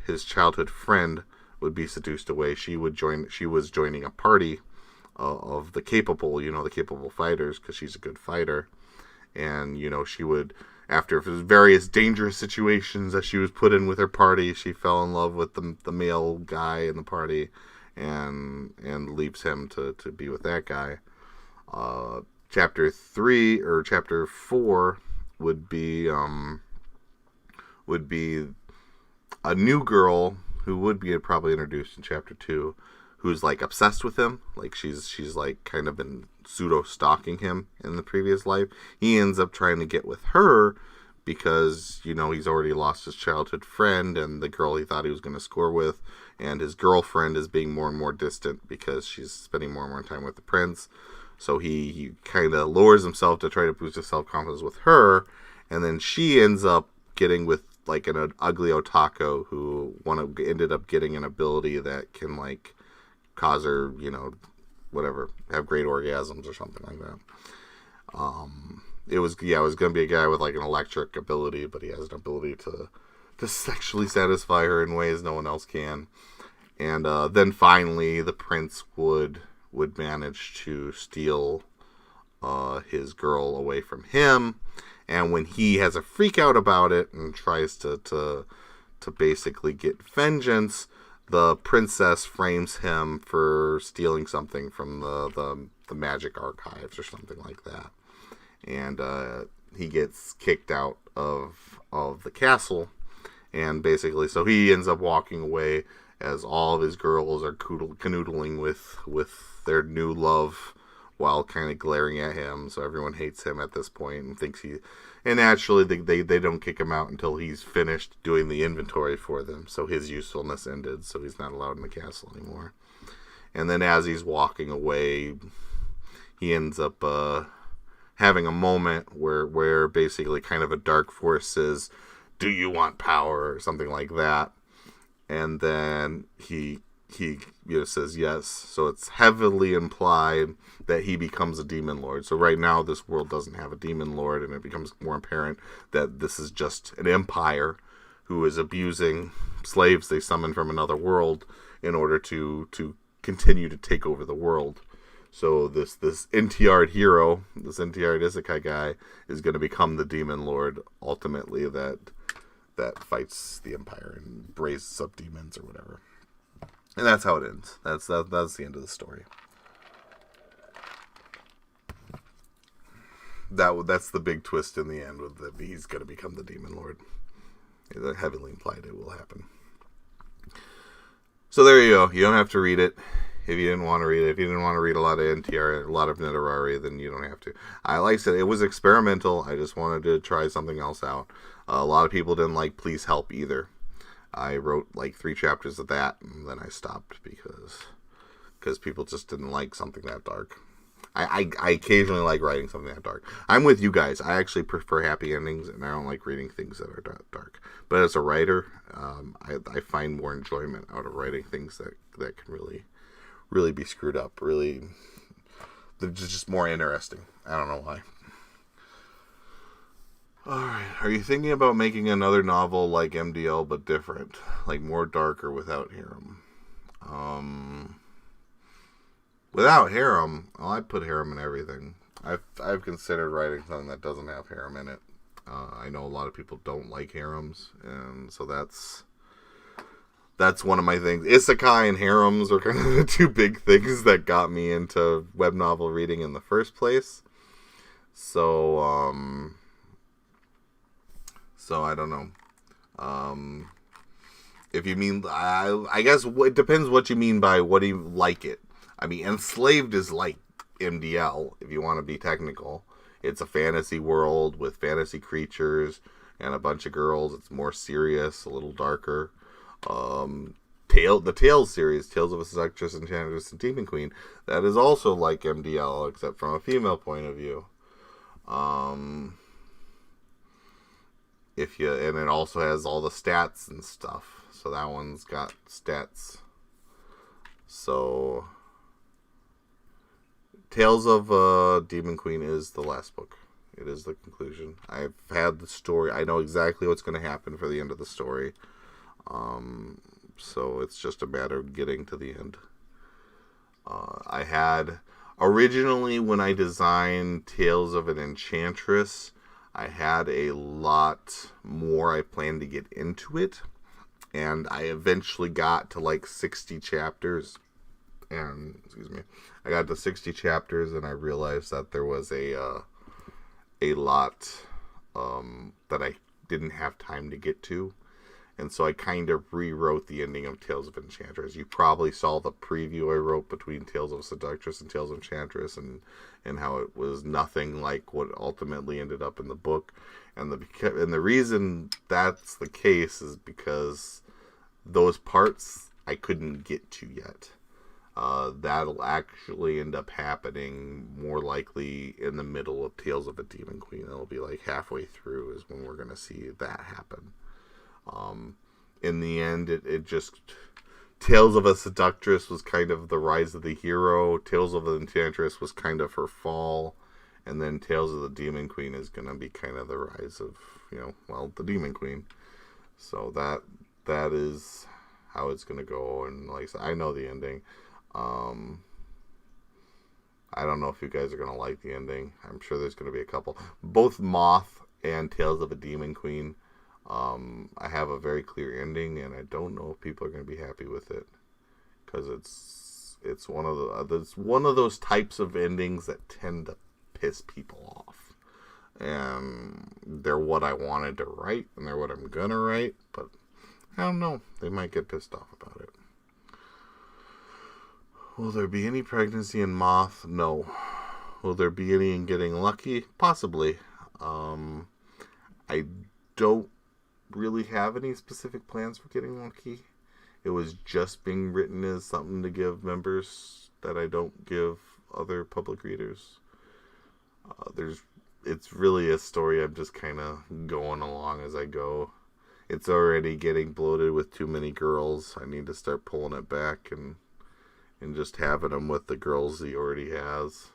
his childhood friend would be seduced away. She was joining a party of the capable, the capable fighters, because she's a good fighter. And, she would, after various dangerous situations that she was put in with her party, she fell in love with the male guy in the party, and leaves him to be with that guy. Chapter 3 or chapter 4 would be a new girl who would be probably introduced in chapter 2, who's like obsessed with him. Like she's like kind of been pseudo stalking him in the previous life. He ends up trying to get with her because, he's already lost his childhood friend and the girl he thought he was going to score with, and his girlfriend is being more and more distant because she's spending more and more time with the prince. So he kind of lowers himself to try to boost his self-confidence with her, and then she ends up getting with like an ugly otaku who ended up getting an ability that can like cause her, whatever, have great orgasms or something like that. It was going to be a guy with like an electric ability, but he has an ability to sexually satisfy her in ways no one else can. And then finally, the prince would manage to steal his girl away from him. And when he has a freak out about it and tries to basically get vengeance, the princess frames him for stealing something from the magic archives or something like that. And he gets kicked out of the castle. And basically, so he ends up walking away as all of his girls are canoodling with their new love while kind of glaring at him. So everyone hates him at this point and thinks and naturally they don't kick him out until he's finished doing the inventory for them. So his usefulness ended, so he's not allowed in the castle anymore. And then as he's walking away, he ends up having a moment where basically kind of a dark force says, "Do you want power?" or something like that. And then he says yes. So it's heavily implied that he becomes a demon lord. So right now this world doesn't have a demon lord, and it becomes more apparent that this is just an empire who is abusing slaves they summon from another world in order to continue to take over the world. So this NTR hero, this NTR Isekai guy, is going to become the demon lord ultimately that fights the empire and raises up demons or whatever. And that's how it ends. That's the end of the story. That's the big twist in the end, with that he's going to become the demon lord. It's heavily implied it will happen. So there you go. You don't have to read it if you didn't want to read it. If you didn't want to read a lot of NTR, a lot of Netterari, then you don't have to. Like I said, it was experimental. I just wanted to try something else out. A lot of people didn't like Please Help either. I wrote like 3 chapters of that, and then I stopped because people just didn't like something that dark. I occasionally like writing something that dark. I'm with you guys. I actually prefer happy endings, and I don't like reading things that are dark. But as a writer, I find more enjoyment out of writing things that can really be screwed up. Really, they're just more interesting. I don't know why. Alright, are you thinking about making another novel like MDL but different? Like more dark or without harem? Without harem, well, I'd put harem in everything. I've considered writing something that doesn't have harem in it. I know a lot of people don't like harems, and so that's one of my things. Isekai and harems are kind of the 2 big things that got me into web novel reading in the first place. So I don't know. If you mean, I guess it depends what you mean by what do you like it. I mean, Enslaved is like MDL, if you want to be technical. It's a fantasy world with fantasy creatures and a bunch of girls. It's more serious, a little darker. The Tales series, Tales of a Seductress, Enchantress, and Demon Queen, that is also like MDL, except from a female point of view. And it also has all the stats and stuff. So that one's got stats So, Tales of Demon Queen is the last book. It is the conclusion. I've had the story. I know exactly what's going to happen for the end of the story. So it's just a matter of getting to the end. I had originally, when I designed Tales of an Enchantress, I had a lot more I planned to get into it, and I eventually got to like 60 chapters, and I got to 60 chapters, and I realized that there was a lot that I didn't have time to get to. And so I kind of rewrote the ending of Tales of Enchantress. You probably saw the preview I wrote between Tales of Seductress and Tales of Enchantress, and how it was nothing like what ultimately ended up in the book. And the reason that's the case is because those parts I couldn't get to yet. That'll actually end up happening more likely in the middle of Tales of a Demon Queen. It'll be like halfway through is when we're going to see that happen. In the end, it just... Tales of a Seductress was kind of the rise of the hero. Tales of the Enchantress was kind of her fall. And then Tales of the Demon Queen is going to be kind of the rise of, the Demon Queen. So that is how it's going to go. And like I said, I know the ending. I don't know if you guys are going to like the ending. I'm sure there's going to be a couple. Both Moth and Tales of a Demon Queen, I have a very clear ending, and I don't know if people are going to be happy with it, because it's one of those types of endings that tend to piss people off, and they're what I wanted to write, and they're what I'm gonna write, but I don't know, they might get pissed off about it. Will there be any pregnancy in Moth? No. Will there be any in Getting Lucky? Possibly. I don't really have any specific plans for Getting Lucky. It was just being written as something to give members that I don't give other public readers. It's really a story I'm just kind of going along as I go. It's already getting bloated with too many girls. I need to start pulling it back and just having him with the girls he already has.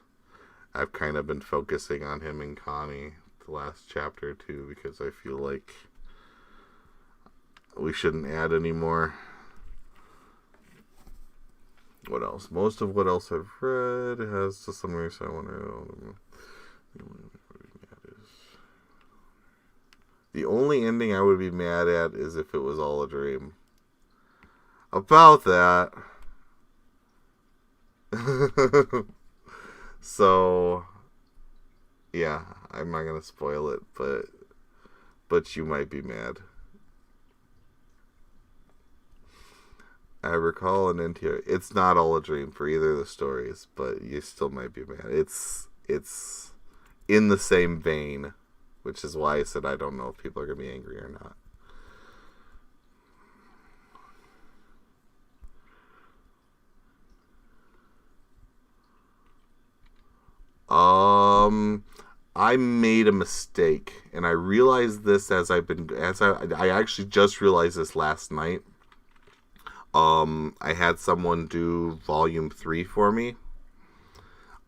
I've kind of been focusing on him and Connie the last chapter too, because I feel like we shouldn't add any more. What else? Most of what else I've read has to summary, so I want to... The only ending I would be mad at is if it was all a dream. About that... So, yeah, I'm not gonna spoil it, but you might be mad. I recall an NTR. It's not all a dream for either of the stories, but you still might be mad. It's in the same vein, which is why I said I don't know if people are gonna be angry or not. I made a mistake, and I realized this I actually just realized this last night. I had someone do volume 3 for me,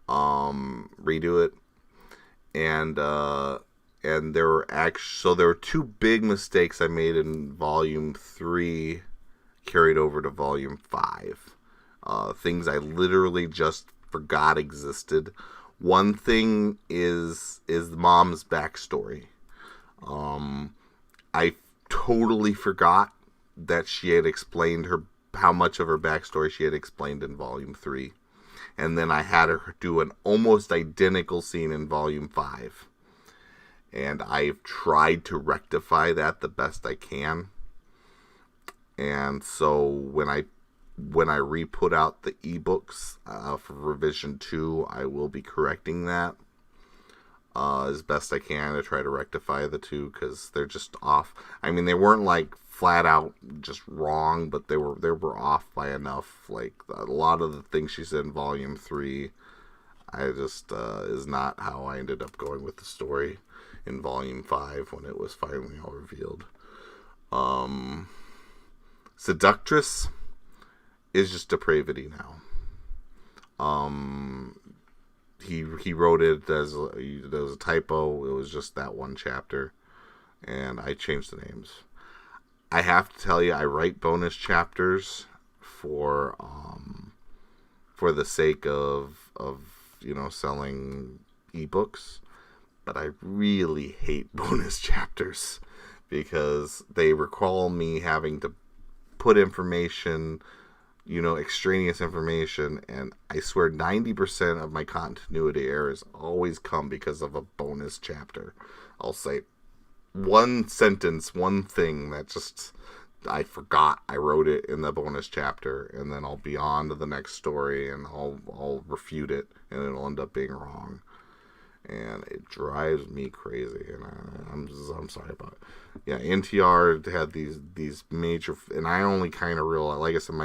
redo it, and there were two big mistakes I made in volume 3 carried over to volume 5. Things I literally just forgot existed. One thing is Mom's backstory. I totally forgot that she had explained how much of her backstory she had explained in volume 3. And then I had her do an almost identical scene in volume 5. And I've tried to rectify that the best I can. And so when I re-put out the ebooks for revision 2, I will be correcting that as best I can to try to rectify the two, because they're just off. I mean, they weren't like flat out just wrong, but they were off by enough. Like a lot of the things she said in volume 3, I just is not how I ended up going with the story in volume 5 when it was finally all revealed. Seductress is just depravity now. He wrote it as a typo. It was just that one chapter, and I changed the names. I have to tell you, I write bonus chapters for the sake of selling ebooks, but I really hate bonus chapters because they recall me having to put information, extraneous information, and I swear 90% of my continuity errors always come because of a bonus chapter. I'll say one sentence, one thing that just I forgot I wrote it in the bonus chapter, and then I'll be on to the next story and I'll refute it, and it'll end up being wrong, and it drives me crazy. And I'm sorry about it. Yeah, NTR had these major, and I only kind of realized, like I said,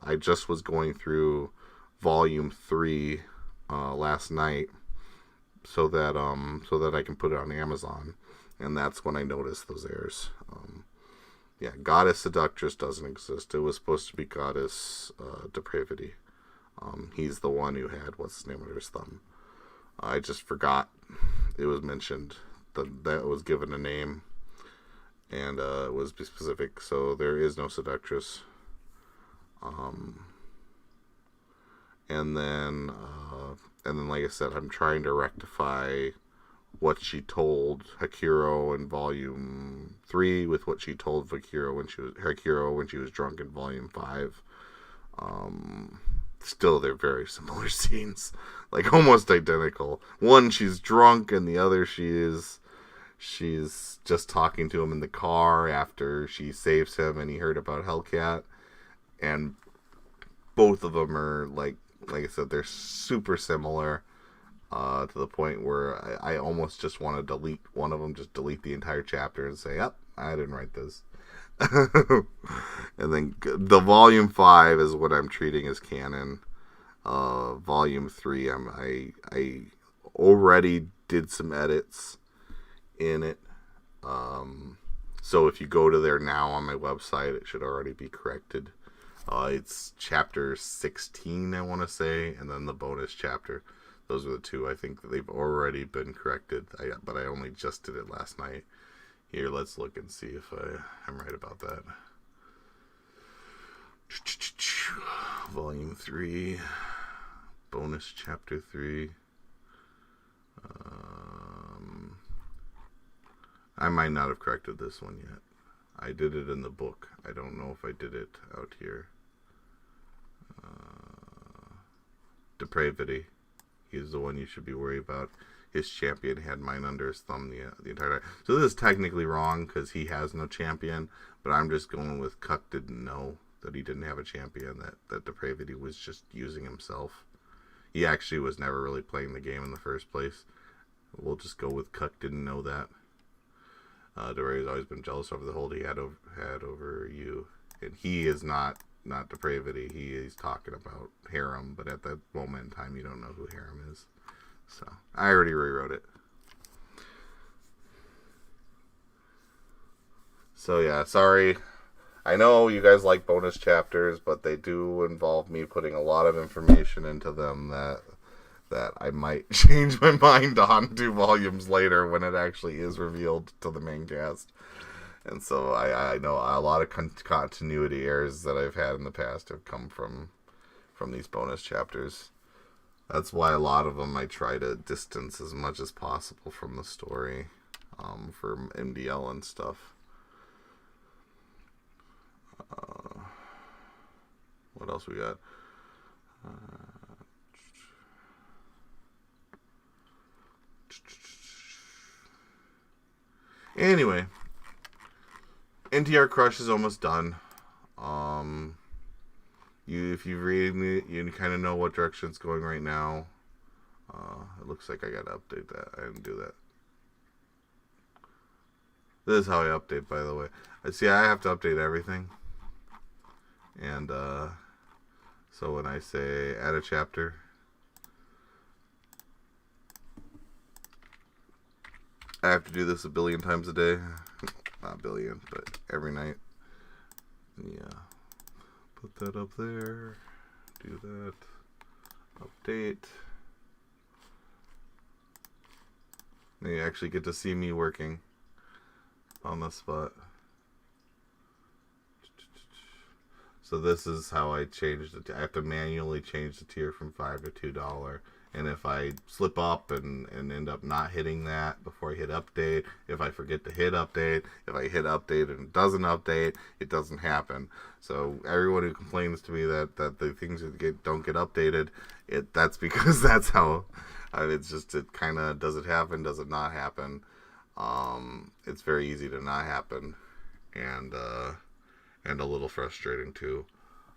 I just was going through volume 3 last night so that I can put it on Amazon, and that's when I noticed those errors. Yeah, Goddess Seductress doesn't exist. It was supposed to be Goddess Depravity. He's the one who had what's his name under his thumb. I just forgot it was mentioned that was given a name, and it was specific. So there is no Seductress. And then like I said, I'm trying to rectify what she told Hakiro in volume 3 with what she told Hakiro when she was drunk in volume 5. Still, they're very similar scenes, like almost identical. One, she's drunk, and the other, she's just talking to him in the car after she saves him and he heard about Hellcat. And both of them are like I said, they're super similar. To the point where I almost just want to delete one of them, just delete the entire chapter and say, "Yep, I didn't write this." And then the volume 5 is what I'm treating as canon. Volume 3, I already did some edits in it. So if you go to there now on my website, it should already be corrected. It's chapter 16, I want to say, and then the bonus chapter. Those are the two. I think that they've already been corrected, but I only just did it last night. Here, let's look and see if I'm right about that. Volume 3, bonus chapter 3. I might not have corrected this one yet. I did it in the book. I don't know if I did it out here. Depravity. He's the one you should be worried about. His champion had mine under his thumb the entire time. So this is technically wrong because he has no champion, but I'm just going with Cuck didn't know that he didn't have a champion, that Depravity was just using himself. He actually was never really playing the game in the first place. We'll just go with Cuck didn't know that. Depravity's always been jealous over the hold he had over you. And he is not Depravity. He is talking about Harem, but at that moment in time, you don't know who Harem is. So, I already rewrote it. So, yeah, sorry. I know you guys like bonus chapters, but they do involve me putting a lot of information into them that I might change my mind on 2 volumes later when it actually is revealed to the main cast. And so I know a lot of continuity errors that I've had in the past have come from these bonus chapters. That's why a lot of them I try to distance as much as possible from the story, for MDL and stuff. What else we got? Anyway, NTR Crush is almost done. If you read it, you kind of know what direction it's going right now. It looks like I gotta update that. I didn't do that. This is how I update, by the way. See, I have to update everything. And, so when I say add a chapter, I have to do this 1 billion times a day. Not 1 billion, but every night. Yeah. Put that up there. Do that. Update. And you actually get to see me working on the spot. So this is how I changed it. I have to manually change the tier from $5 to $2. And if I slip up and end up not hitting that before I hit update, if I forget to hit update, if I hit update and it doesn't update, it doesn't happen. So everyone who complains to me that the things don't get updated, that's because that's how it's just, it kind of, does it happen, does it not happen? It's very easy to not happen, and a little frustrating too.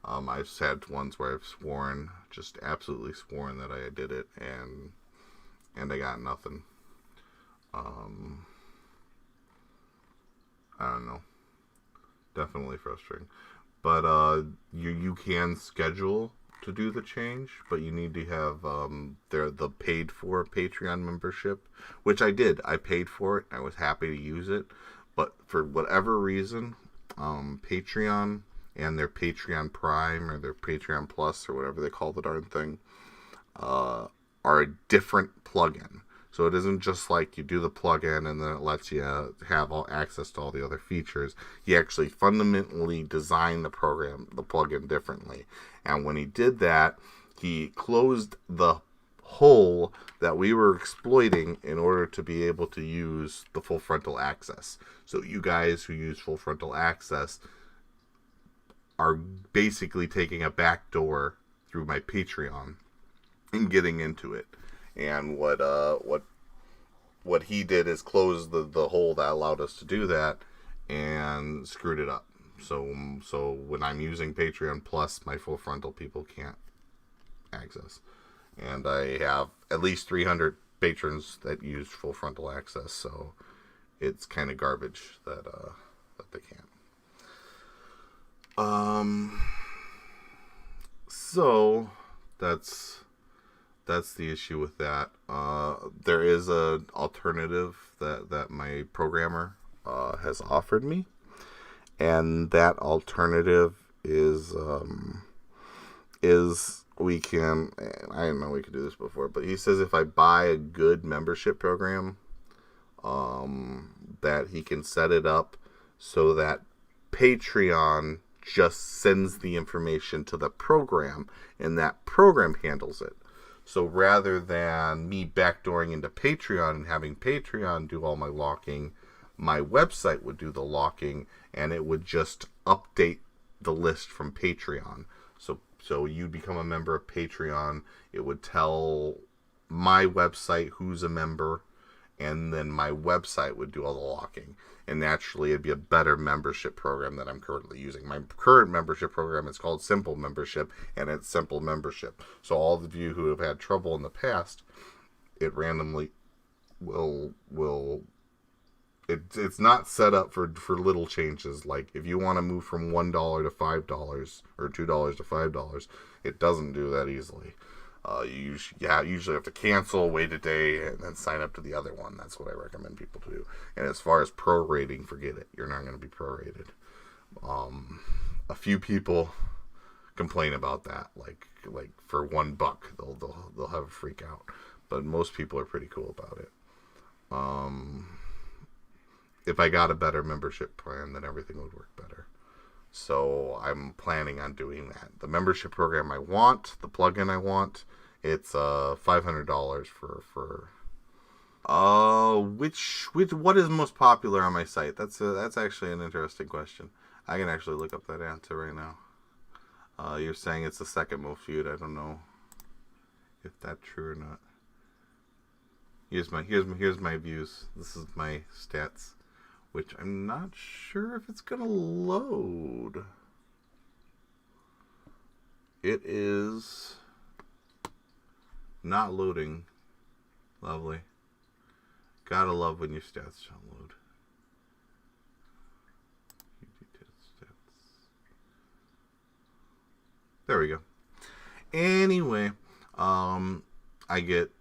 I've had ones where I've sworn, just absolutely sworn that I did it, and I got nothing. I don't know. Definitely frustrating. But you can schedule to do the change, but you need to have the paid for Patreon membership, which I did. I paid for it. I was happy to use it, but for whatever reason, Patreon and their Patreon Prime or their Patreon Plus or whatever they call the darn thing are a different plugin. So it isn't just like you do the plugin and then it lets you have all access to all the other features. He actually fundamentally designed the plugin differently. And when he did that, he closed the hole that we were exploiting in order to be able to use the full frontal access. So you guys who use full frontal access are basically taking a back door through my Patreon and getting into it. And what he did is close the hole that allowed us to do that and screwed it up. So when I'm using Patreon Plus, my full frontal people can't access. And I have at least 300 patrons that use full frontal access, so it's kind of garbage that they can't. So that's the issue with that. There is an alternative that my programmer has offered me, and that alternative is we can, I didn't know we could do this before, but he says if I buy a good membership program, that he can set it up so that Patreon just sends the information to the program and that program handles it. So rather than me backdooring into Patreon and having Patreon do all my locking, my website would do the locking and it would just update the list from Patreon. So you become a member of Patreon, it would tell my website who's a member, and then my website would do all the locking. And naturally, it'd be a better membership program that I'm currently using. My current membership program is called Simple Membership, and it's Simple Membership. So all of you who have had trouble in the past, it randomly will it's not set up for little changes. Like if you want to move from $1 to $5 or $2 to $5, it doesn't do that easily. You usually have to cancel, wait a day, and then sign up to the other one. That's what I recommend people to do. And as far as prorating, forget it. You're not going to be prorated. A few people complain about that. Like for $1, they'll have a freak out. But most people are pretty cool about it. If I got a better membership plan, then everything would work better. So I'm planning on doing that. The membership program I want, the plugin I want, it's $500 for what is most popular on my site? That's actually an interesting question. I can actually look up that answer right now. You're saying it's the second most viewed. I don't know if that's true or not. Here's my views. This is my stats, which I'm not sure if it's gonna load. It is not loading. Lovely. Gotta love when your stats don't load. There we go. Anyway, I get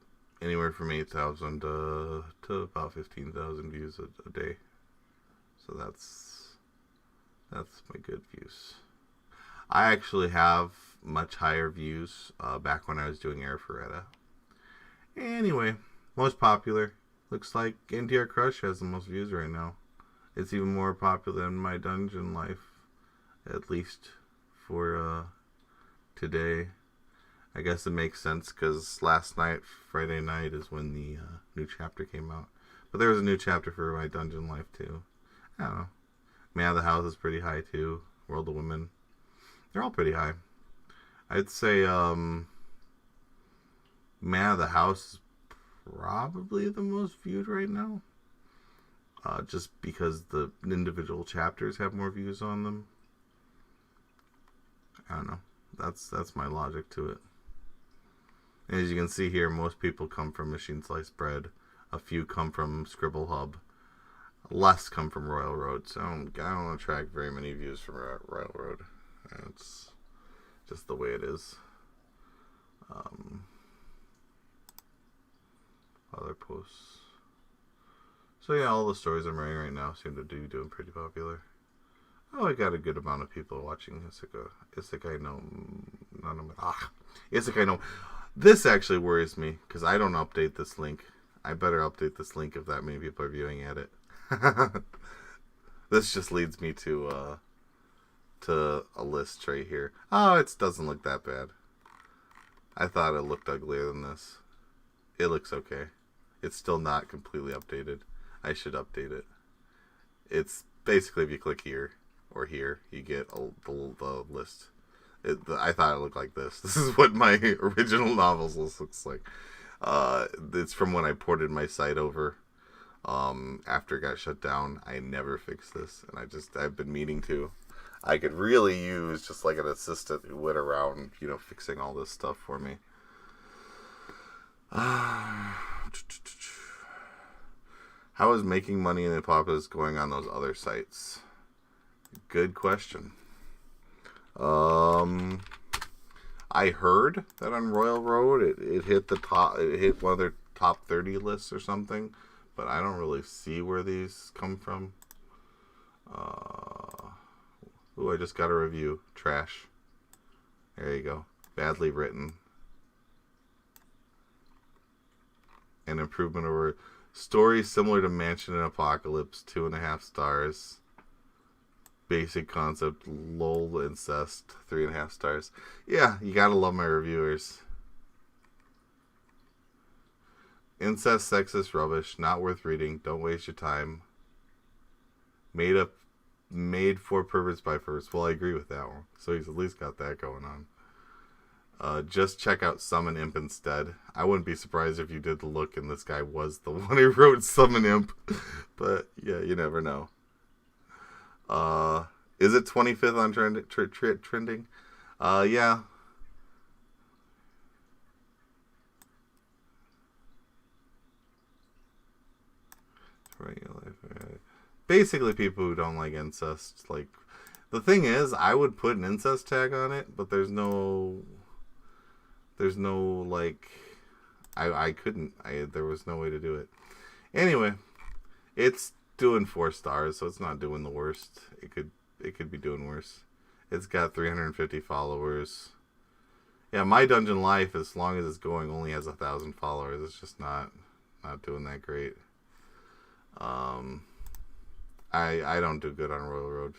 anywhere from 8,000 to about 15,000 views a day. So that's my good views. I actually have much higher views back when I was doing Airfaretta. Anyway, most popular. Looks like NTR Crush has the most views right now. It's even more popular than My Dungeon Life, at least for today. I guess it makes sense because last night, Friday night, is when the new chapter came out. But there was a new chapter for My Dungeon Life too. I don't know. Man of the House is pretty high too. World of Women. They're all pretty high. I'd say Man of the House is probably the most viewed right now. Just because the individual chapters have more views on them. I don't know. That's my logic to it. And as you can see here, most people come from Machine Sliced Bread. A few come from Scribble Hub. Less come from Royal Road. So I don't attract very many views from Royal Road. It's just the way it is. Other posts. So yeah, all the stories I'm writing right now seem to be doing pretty popular. Oh, I got a good amount of people watching Isekai no... Isekai no... This actually worries me, because I don't update this link. I better update this link if that many people are viewing at it. This just leads me to a list right here. Oh, it doesn't look that bad. I thought it looked uglier than this. It looks okay. It's still not completely updated. I should update it. It's basically if you click here or here, you get the list. I thought it looked like this. This is what my original novels list looks like. It's from when I ported my site over. After it got shut down, I never fixed this, and I've been meaning to. I could really use just like an assistant who went around, fixing all this stuff for me. How is making money in the Apocalypse going on those other sites? Good question. I heard that on Royal Road it hit the top. It hit one of their top 30 lists or something, but I don't really see where these come from. Ooh, I just got a review. Trash. There you go. Badly written. An improvement over story similar to Mansion in Apocalypse. 2.5 stars. Basic concept, lol, incest, 3.5 stars. Yeah, you gotta love my reviewers. Incest, sexist, rubbish, not worth reading, don't waste your time. Made for perverts by perverts. Well, I agree with that one. So he's at least got that going on. Just check out Summon Imp instead. I wouldn't be surprised if you did the look and this guy was the one who wrote Summon Imp. But, yeah, you never know. Is it 25th on trending? Yeah. Basically, people who don't like incest. Like, the thing is, I would put an incest tag on it, but there's no like, I couldn't. There was no way to do it. Anyway, it's doing 4 stars, so it's not doing the worst. It could be doing worse. It's got 350 followers. Yeah, My Dungeon Life, as long as it's going, only has 1,000 followers. It's just not doing that great. I don't do good on Royal Road.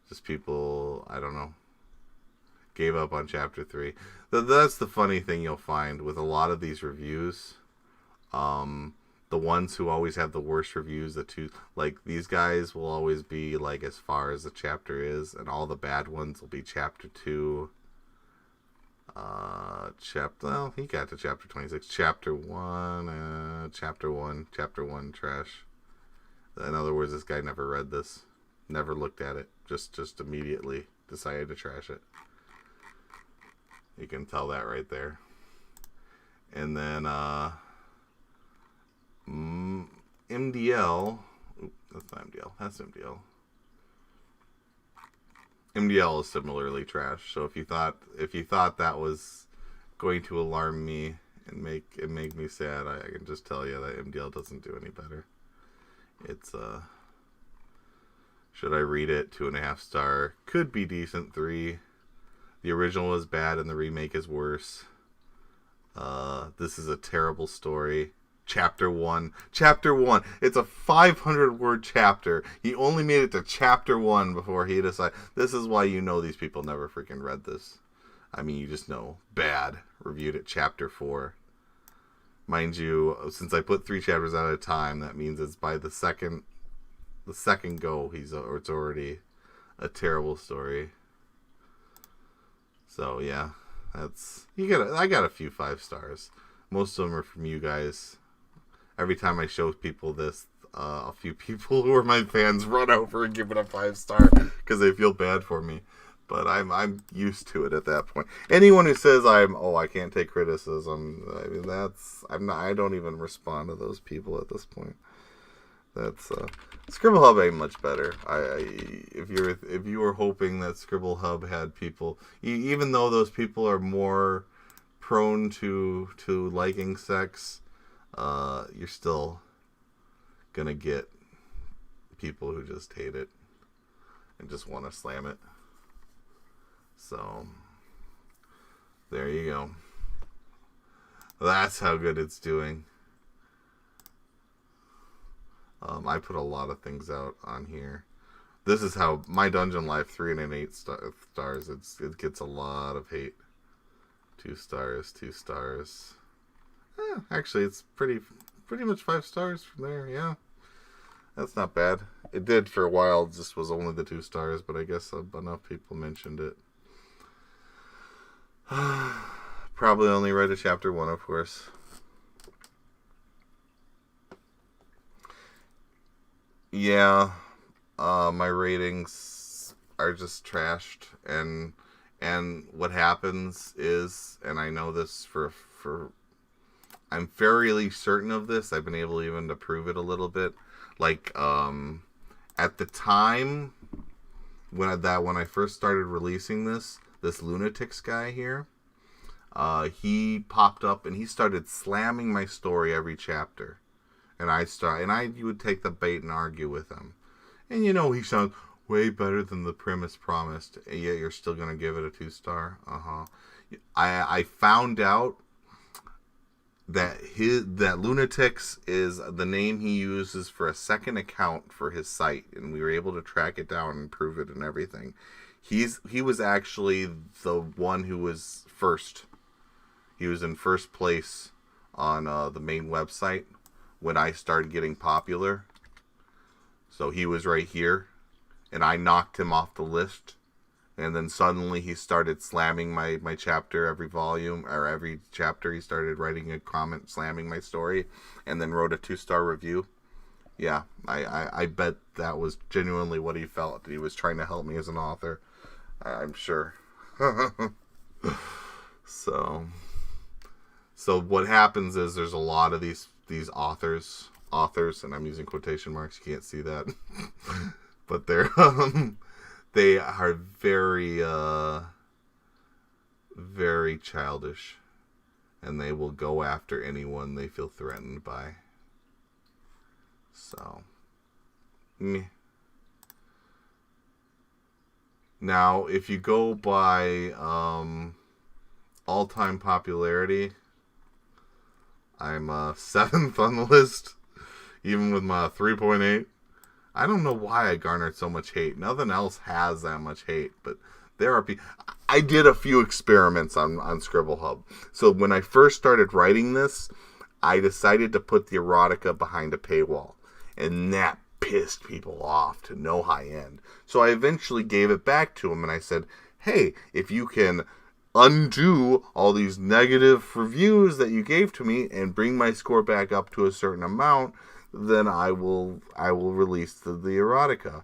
Just people, I don't know, gave up on chapter 3. That's the funny thing you'll find with a lot of these reviews. The ones who always have the worst reviews, like these guys will always be like as far as the chapter is, and all the bad ones will be chapter 2. Well, he got to chapter 26. Chapter 1, chapter 1, trash. In other words, this guy never read this, never looked at it, just immediately decided to trash it. You can tell that right there. And then, MDL. Oop, that's not MDL. That's MDL. MDL is similarly trash. So if you thought that was going to alarm me and make me sad, I can just tell you that MDL doesn't do any better. It's Should I read it? 2.5 star. Could be decent. 3. The original is bad and the remake is worse. This is a terrible story. Chapter 1. Chapter 1. It's a 500-word chapter. He only made it to Chapter 1 before he decided. This is why you know these people never freaking read this. I mean, you just know. Bad. Reviewed at Chapter 4. Mind you, since I put 3 chapters at a time, that means it's by the second go, it's already a terrible story. So yeah, I got a few 5 stars. Most of them are from you guys. Every time I show people this, a few people who are my fans run over and give it a 5 star because they feel bad for me. But I'm used to it at that point. Anyone who says I can't take criticism, I mean I don't even respond to those people at this point. That's Scribble Hub ain't much better. If you were hoping that Scribble Hub had people, even though those people are more prone to liking sex, you're still gonna get people who just hate it and just want to slam it. So there you go. That's how good it's doing. I put a lot of things out on here. This is how my Dungeon Life 3 and 8 stars. It gets a lot of hate. 2 stars, 2 stars. Actually, it's pretty much 5 stars from there. Yeah, that's not bad. It did for a while. Just was only the 2 stars, but I guess enough people mentioned it. Probably only read a Chapter 1, of course. Yeah, my ratings are just trashed, and what happens is, and I know this for I'm fairly certain of this. I've been able even to prove it a little bit. Like at the time when I first started releasing this Lunatics guy here, he popped up and he started slamming my story every chapter. And you would take the bait and argue with him. And he sounds way better than the premise promised, and yet you're still going to give it a 2 star? I found out that Lunatics is the name he uses for a second account for his site, and we were able to track it down and prove it and everything. He was actually the one who was first. He was in first place on the main website when I started getting popular. So he was right here, and I knocked him off the list, and then suddenly he started slamming my chapter every volume, or every chapter he started writing a comment slamming my story, and then wrote a 2-star review. Yeah, I bet that was genuinely what he felt. He was trying to help me as an author, I'm sure. So what happens is there's a lot of these authors, and I'm using quotation marks, you can't see that, but they are very very childish, and they will go after anyone they feel threatened by. So meh. Now if you go by all-time popularity, I'm 7th on the list, even with my 3.8. I don't know why I garnered so much hate. Nothing else has that much hate, but there are people. I did a few experiments on Scribble Hub. So when I first started writing this, I decided to put the erotica behind a paywall, and that pissed people off to no high end. So I eventually gave it back to them, and I said, hey, if you can undo all these negative reviews that you gave to me and bring my score back up to a certain amount, then I will release the erotica.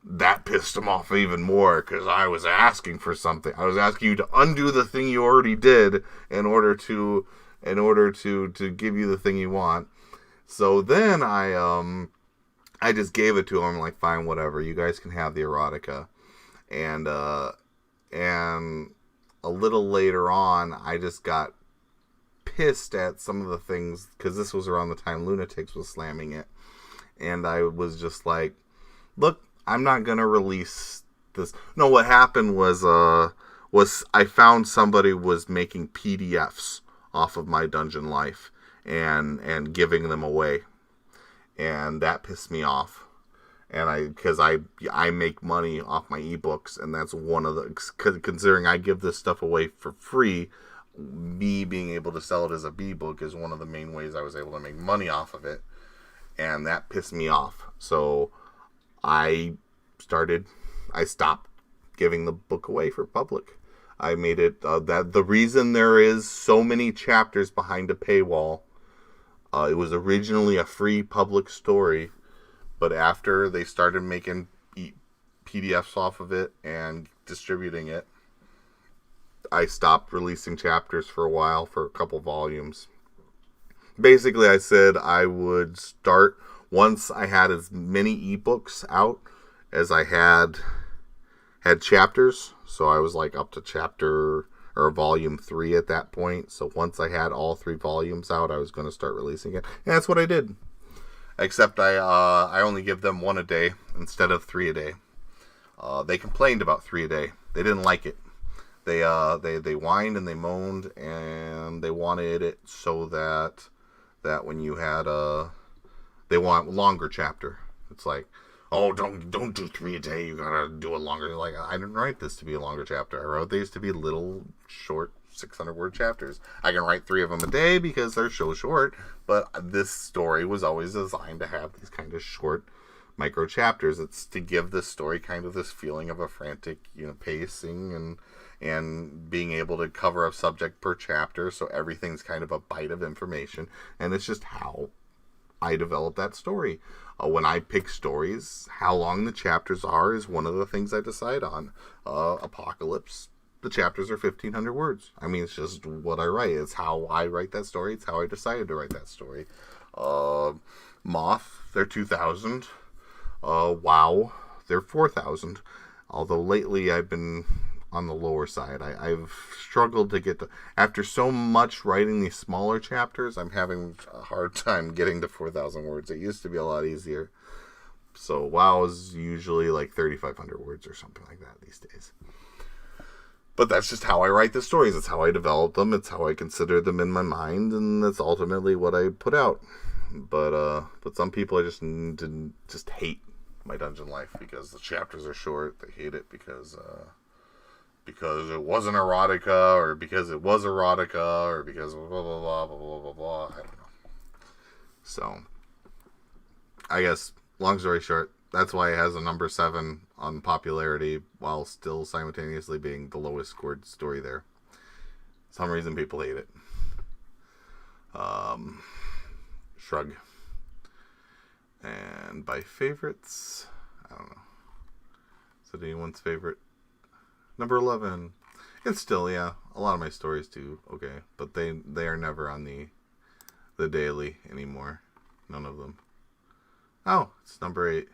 That pissed them off even more, because I was asking for something. I was asking you to undo the thing you already did in order to give you the thing you want. So then I just gave it to them, like, fine, whatever, you guys can have the erotica. And a little later on, I just got pissed at some of the things, because this was around the time Lunatics was slamming it, and I was just like, look, I'm not going to release this. No, what happened was I found somebody was making PDFs off of my Dungeon Life and giving them away. And that pissed me off. And because I make money off my ebooks, and that's one of the, considering I give this stuff away for free, me being able to sell it as a b-book is one of the main ways I was able to make money off of it. And that pissed me off. So I stopped giving the book away for public. I made it that the reason there is so many chapters behind a paywall, it was originally a free public story, but after they started making PDFs off of it and distributing it, I stopped releasing chapters for a while, for a couple volumes. Basically, I said I would start once I had as many ebooks out as I had chapters. So I was like up to chapter or volume 3 at that point. So once I had all 3 volumes out, I was going to start releasing it. And that's what I did. Except I only give them 1 a day instead of 3 a day. They complained about 3 a day. They didn't like it. They whined and they moaned, and they wanted it so that when you had they want longer chapter. It's like, oh, don't do 3 a day. You gotta do a longer. Like, I didn't write this to be a longer chapter. I wrote these to be little short 600-word chapters. I can write 3 of them a day because they're so short. But this story was always designed to have these kind of short micro chapters. It's to give this story kind of this feeling of a frantic, pacing and being able to cover a subject per chapter, so everything's kind of a bite of information. And it's just how I develop that story. When I pick stories, how long the chapters are is one of the things I decide on. Apocalypse, the chapters are 1,500 words. I mean, it's just what I write. It's how I write that story. It's how I decided to write that story. Moth, they're 2,000. WoW, they're 4,000. Although lately I've been on the lower side. I've struggled to get to, after so much writing these smaller chapters, I'm having a hard time getting to 4,000 words. It used to be a lot easier. So WoW is usually like 3,500 words or something like that these days. But that's just how I write the stories. It's how I develop them. It's how I consider them in my mind, and that's ultimately what I put out. But some people just hate my Dungeon Life because the chapters are short. They hate it because it wasn't erotica, or because it was erotica, or because blah, blah, blah, blah, blah, blah, blah. I don't know. So, I guess, long story short, that's why it has a number 7 on popularity, while still simultaneously being the lowest scored story there. For some reason people hate it. Shrug. And by favorites, I don't know. Is it anyone's favorite? Number 11. It's still, yeah, a lot of my stories do okay, but they are never on the daily anymore. None of them. Oh, it's number 8.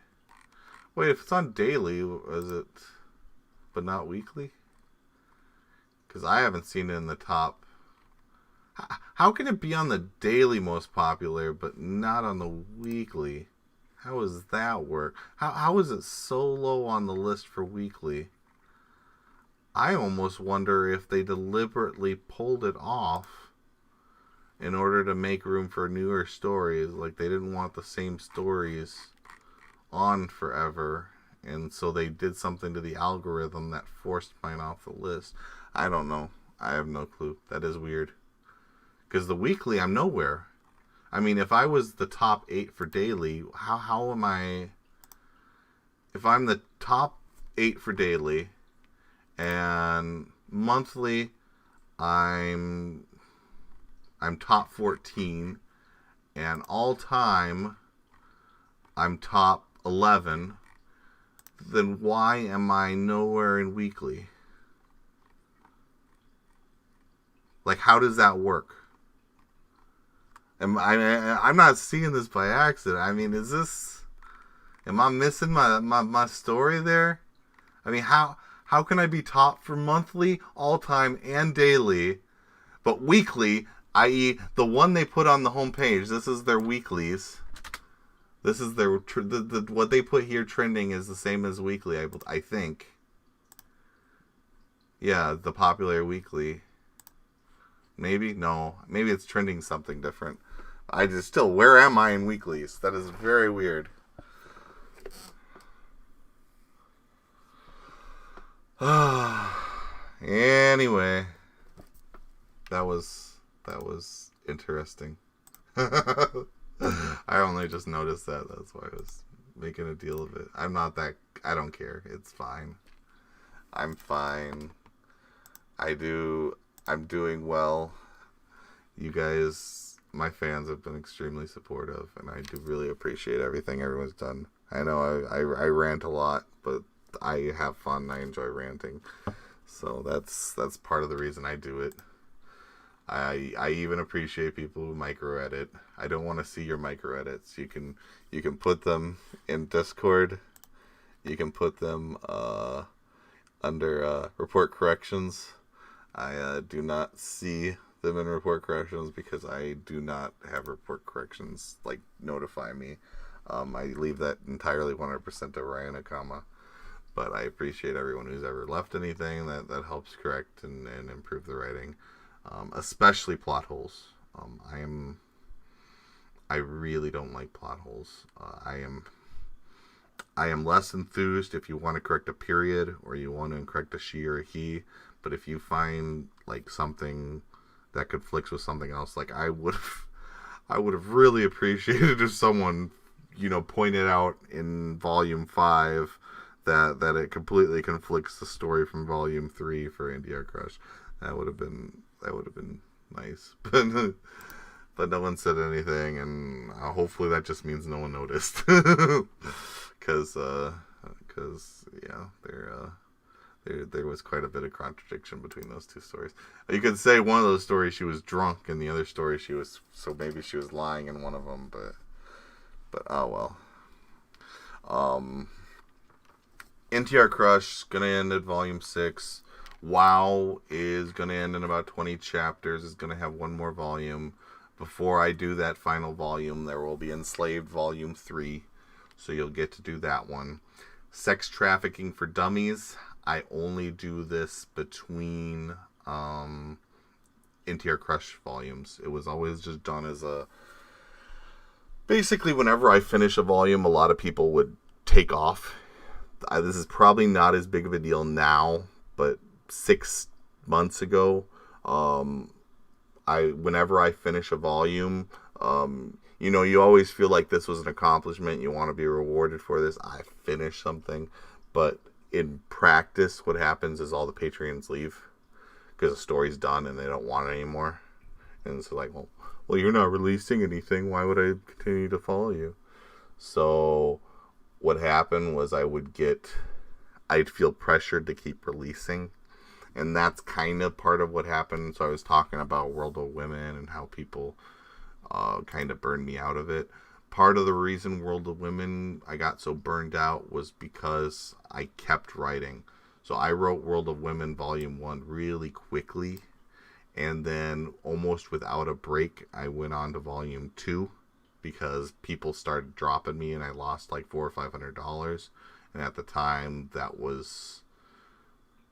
Wait, if it's on daily, is it, but not weekly? Because I haven't seen it in the top. How can it be on the daily most popular, but not on the weekly? How does that work? How is it so low on the list for weekly? I almost wonder if they deliberately pulled it off in order to make room for newer stories. Like, they didn't want the same stories on forever, and so they did something to the algorithm that forced mine off the list. I don't know. I have no clue. That is weird. Because the weekly, I'm nowhere. I mean, if I was the top 8 for daily, how am I... If I'm the top 8 for daily... And monthly, I'm top 14, and all time, I'm top 11. Then why am I nowhere in weekly? Like, how does that work? I'm not seeing this by accident. I mean, am I missing my story there? I mean, how can I be top for monthly, all-time, and daily, but weekly, i.e. the one they put on the homepage, this is their weeklies, This is their what they put here trending is the same as weekly. I think. Yeah, the popular weekly. Maybe no. Maybe it's trending something different. I just still. Where am I in weeklies? That is very weird. Anyway, that was interesting. I only just noticed that. That's why I was making a deal of it. I'm not that. I don't care. It's fine. I'm fine. I'm doing well. You guys, my fans, have been extremely supportive, and I do really appreciate everything everyone's done. I know I rant a lot, but I have fun. I enjoy ranting. So that's part of the reason I do it. I even appreciate people who micro edit. I don't want to see your micro edits. You can put them in Discord. You can put them under report corrections. I do not see them in report corrections because I do not have report corrections like notify me. I leave that entirely 100% to Ryan Akama. But I appreciate everyone who's ever left anything that helps correct and improve the writing. Especially plot holes. I really don't like plot holes. I am less enthused if you want to correct a period or you want to correct a she or a he. But if you find like something that conflicts with something else, like I would have really appreciated if someone, pointed out in volume 5 that it completely conflicts the story from volume 3 for NDR Crush. That would have been nice. But no one said anything, and hopefully that just means no one noticed. Because yeah, there was quite a bit of contradiction between those two stories. You could say one of those stories she was drunk, and the other story maybe she was lying in one of them. But oh well. NTR Crush is gonna end at volume 6. WoW is gonna end in about 20 chapters. It's gonna have one more volume. Before I do that final volume, there will be Enslaved Volume 3. So you'll get to do that one. Sex Trafficking for Dummies. I only do this between NTR Crush volumes. It was always just done as a... Basically, whenever I finish a volume, a lot of people would take off. This is probably not as big of a deal now, but 6 months ago, whenever I finish a volume, you always feel like this was an accomplishment. You want to be rewarded for this. I finished something, but in practice, what happens is all the Patreons leave because the story's done and they don't want it anymore. And it's like, well, you're not releasing anything. Why would I continue to follow you? So what happened was I'd feel pressured to keep releasing. And that's kind of part of what happened. So I was talking about World of Women and how people kind of burned me out of it. Part of the reason World of Women I got so burned out was because I kept writing. So I wrote World of Women Volume 1 really quickly. And then almost without a break, I went on to Volume 2. Because people started dropping me and I lost like $400 or $500. And at the time, that was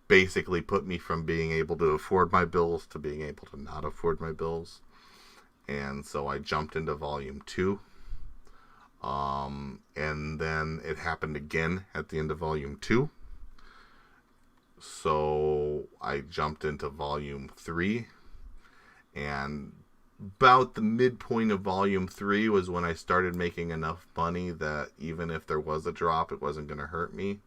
basically put me from being able to afford my bills to being able to not afford my bills. And so I jumped into Volume 2. And then it happened again at the end of Volume 2. So I jumped into Volume 3. And about the midpoint of Volume 3 was when I started making enough money that even if there was a drop, it wasn't going to hurt me.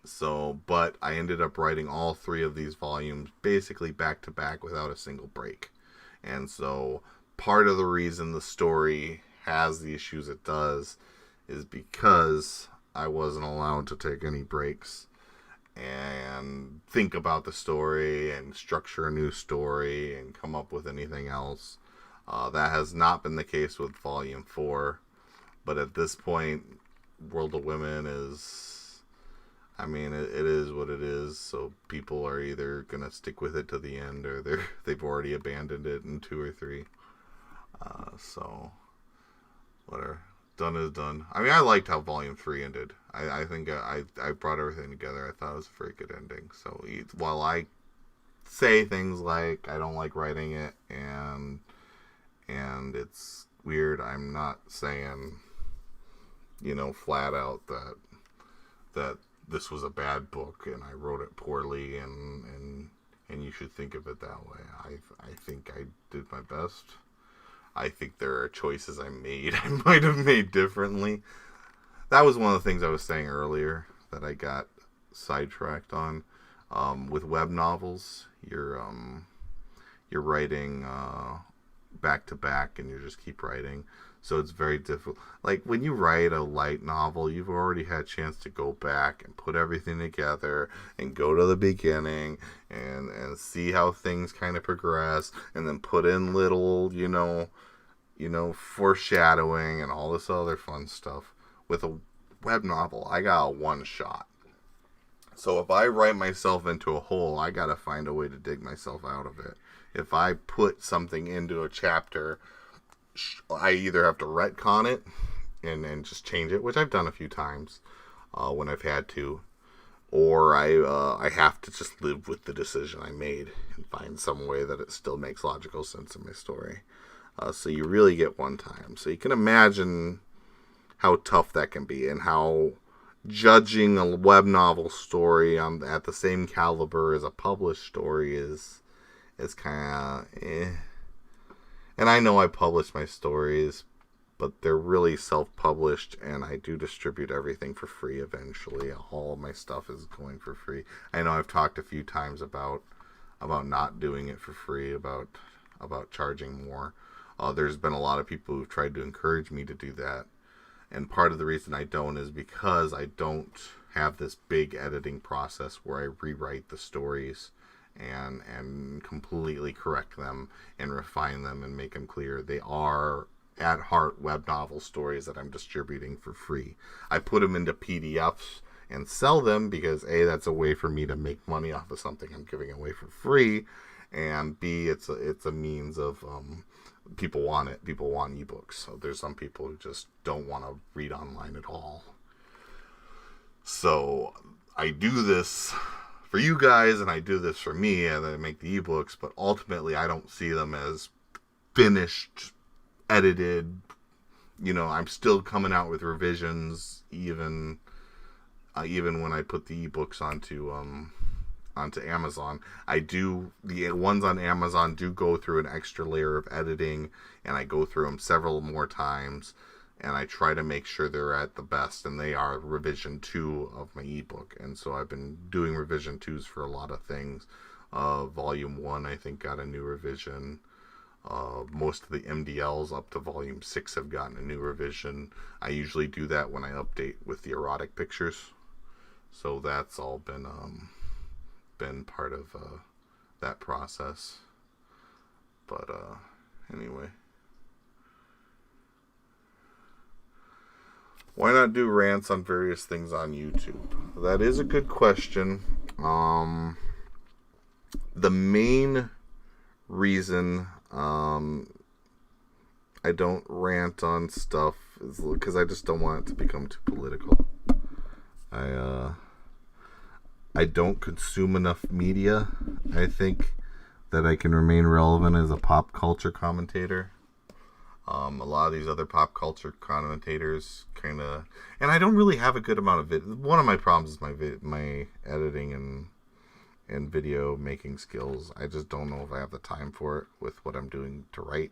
So, but I ended up writing all 3 of these volumes basically back to back without a single break. And so part of the reason the story has the issues it does is because I wasn't allowed to take any breaks and think about the story and structure a new story and come up with anything else. That has not been the case with Volume 4. But at this point, World of Women is... it is what it is. So people are either going to stick with it to the end or they've already abandoned it in 2 or 3. So, whatever. Done is done. I mean, I liked how Volume 3 ended. I think I brought everything together. I thought it was a very good ending. So while I say things like I don't like writing it and it's weird, I'm not saying, flat out that this was a bad book and I wrote it poorly and you should think of it that way. I think I did my best. I think there are choices I might have made differently. That was one of the things I was saying earlier that I got sidetracked on. With web novels, you're writing back to back, and you just keep writing. So it's very difficult. Like when you write a light novel, you've already had a chance to go back and put everything together and go to the beginning and see how things kind of progress, and then put in little, foreshadowing and all this other fun stuff. With a web novel, I got a one shot. So if I write myself into a hole, I gotta find a way to dig myself out of it. If I put something into a chapter, I either have to retcon it and just change it, which I've done a few times when I've had to, or I have to just live with the decision I made and find some way that it still makes logical sense in my story. So you really get one time. So you can imagine how tough that can be, and how judging a web novel story at the same caliber as a published story is kind of eh. And I know I publish my stories, but they're really self-published, and I do distribute everything for free eventually. All of my stuff is going for free. I know I've talked a few times about not doing it for free, about charging more. There's been a lot of people who've tried to encourage me to do that. And part of the reason I don't is because I don't have this big editing process where I rewrite the stories and completely correct them and refine them and make them clear. They are, at heart, web novel stories that I'm distributing for free. I put them into PDFs and sell them because A, that's a way for me to make money off of something I'm giving away for free, and B, it's a means of people want it. People want ebooks. So there's some people who just don't want to read online at all. So I do this for you guys, and I do this for me, and I make the ebooks, but ultimately I don't see them as finished, edited. I'm still coming out with revisions, even when I put the ebooks onto Amazon. The ones on Amazon do go through an extra layer of editing, and I go through them several more times, and I try to make sure they're at the best, and they are revision 2 of my ebook. And so I've been doing revision 2s for a lot of things. Volume 1, I think, got a new revision. Most of the MDLs up to volume 6 have gotten a new revision. I usually do that when I update with the erotic pictures. So that's all been part of that process. But anyway, why not do rants on various things on YouTube? That is a good question. The main reason I don't rant on stuff is because I just don't want it to become too political. I don't consume enough media. I think that I can remain relevant as a pop culture commentator. A lot of these other pop culture commentators kind of... And I don't really have a good amount of video. One of my problems is my editing and video making skills. I just don't know if I have the time for it with what I'm doing to write.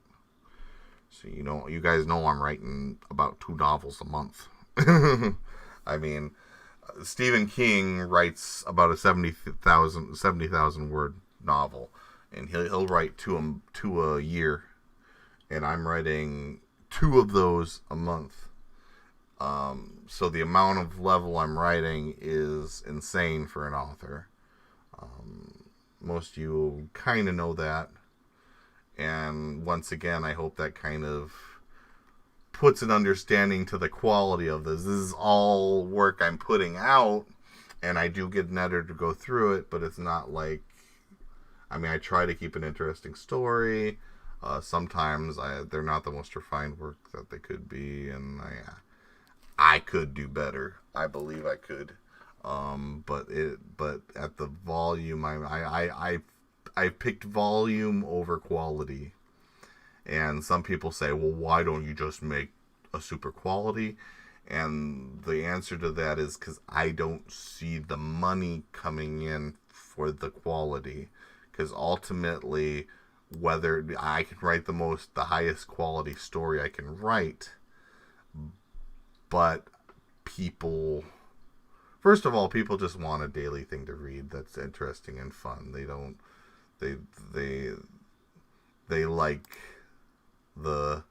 So, you guys know I'm writing about 2 novels a month. I mean... Stephen King writes about a 70,000 word novel, and he'll write two a year, and I'm writing 2 of those a month. So the amount of level I'm writing is insane for an author. Most of you kind of know that, and once again, I hope that kind of puts an understanding to the quality of this. This is all work I'm putting out, and I do get an editor to go through it, but it's not like... I mean, I try to keep an interesting story. Sometimes they're not the most refined work that they could be, and I could do better. I believe I could. But at the volume, I picked volume over quality. And some people say, well, why don't you just make a super quality? And the answer to that is because I don't see the money coming in for the quality. Because ultimately, whether I can write the highest quality story I can write, but people, first of all, people just want a daily thing to read that's interesting and fun. They like the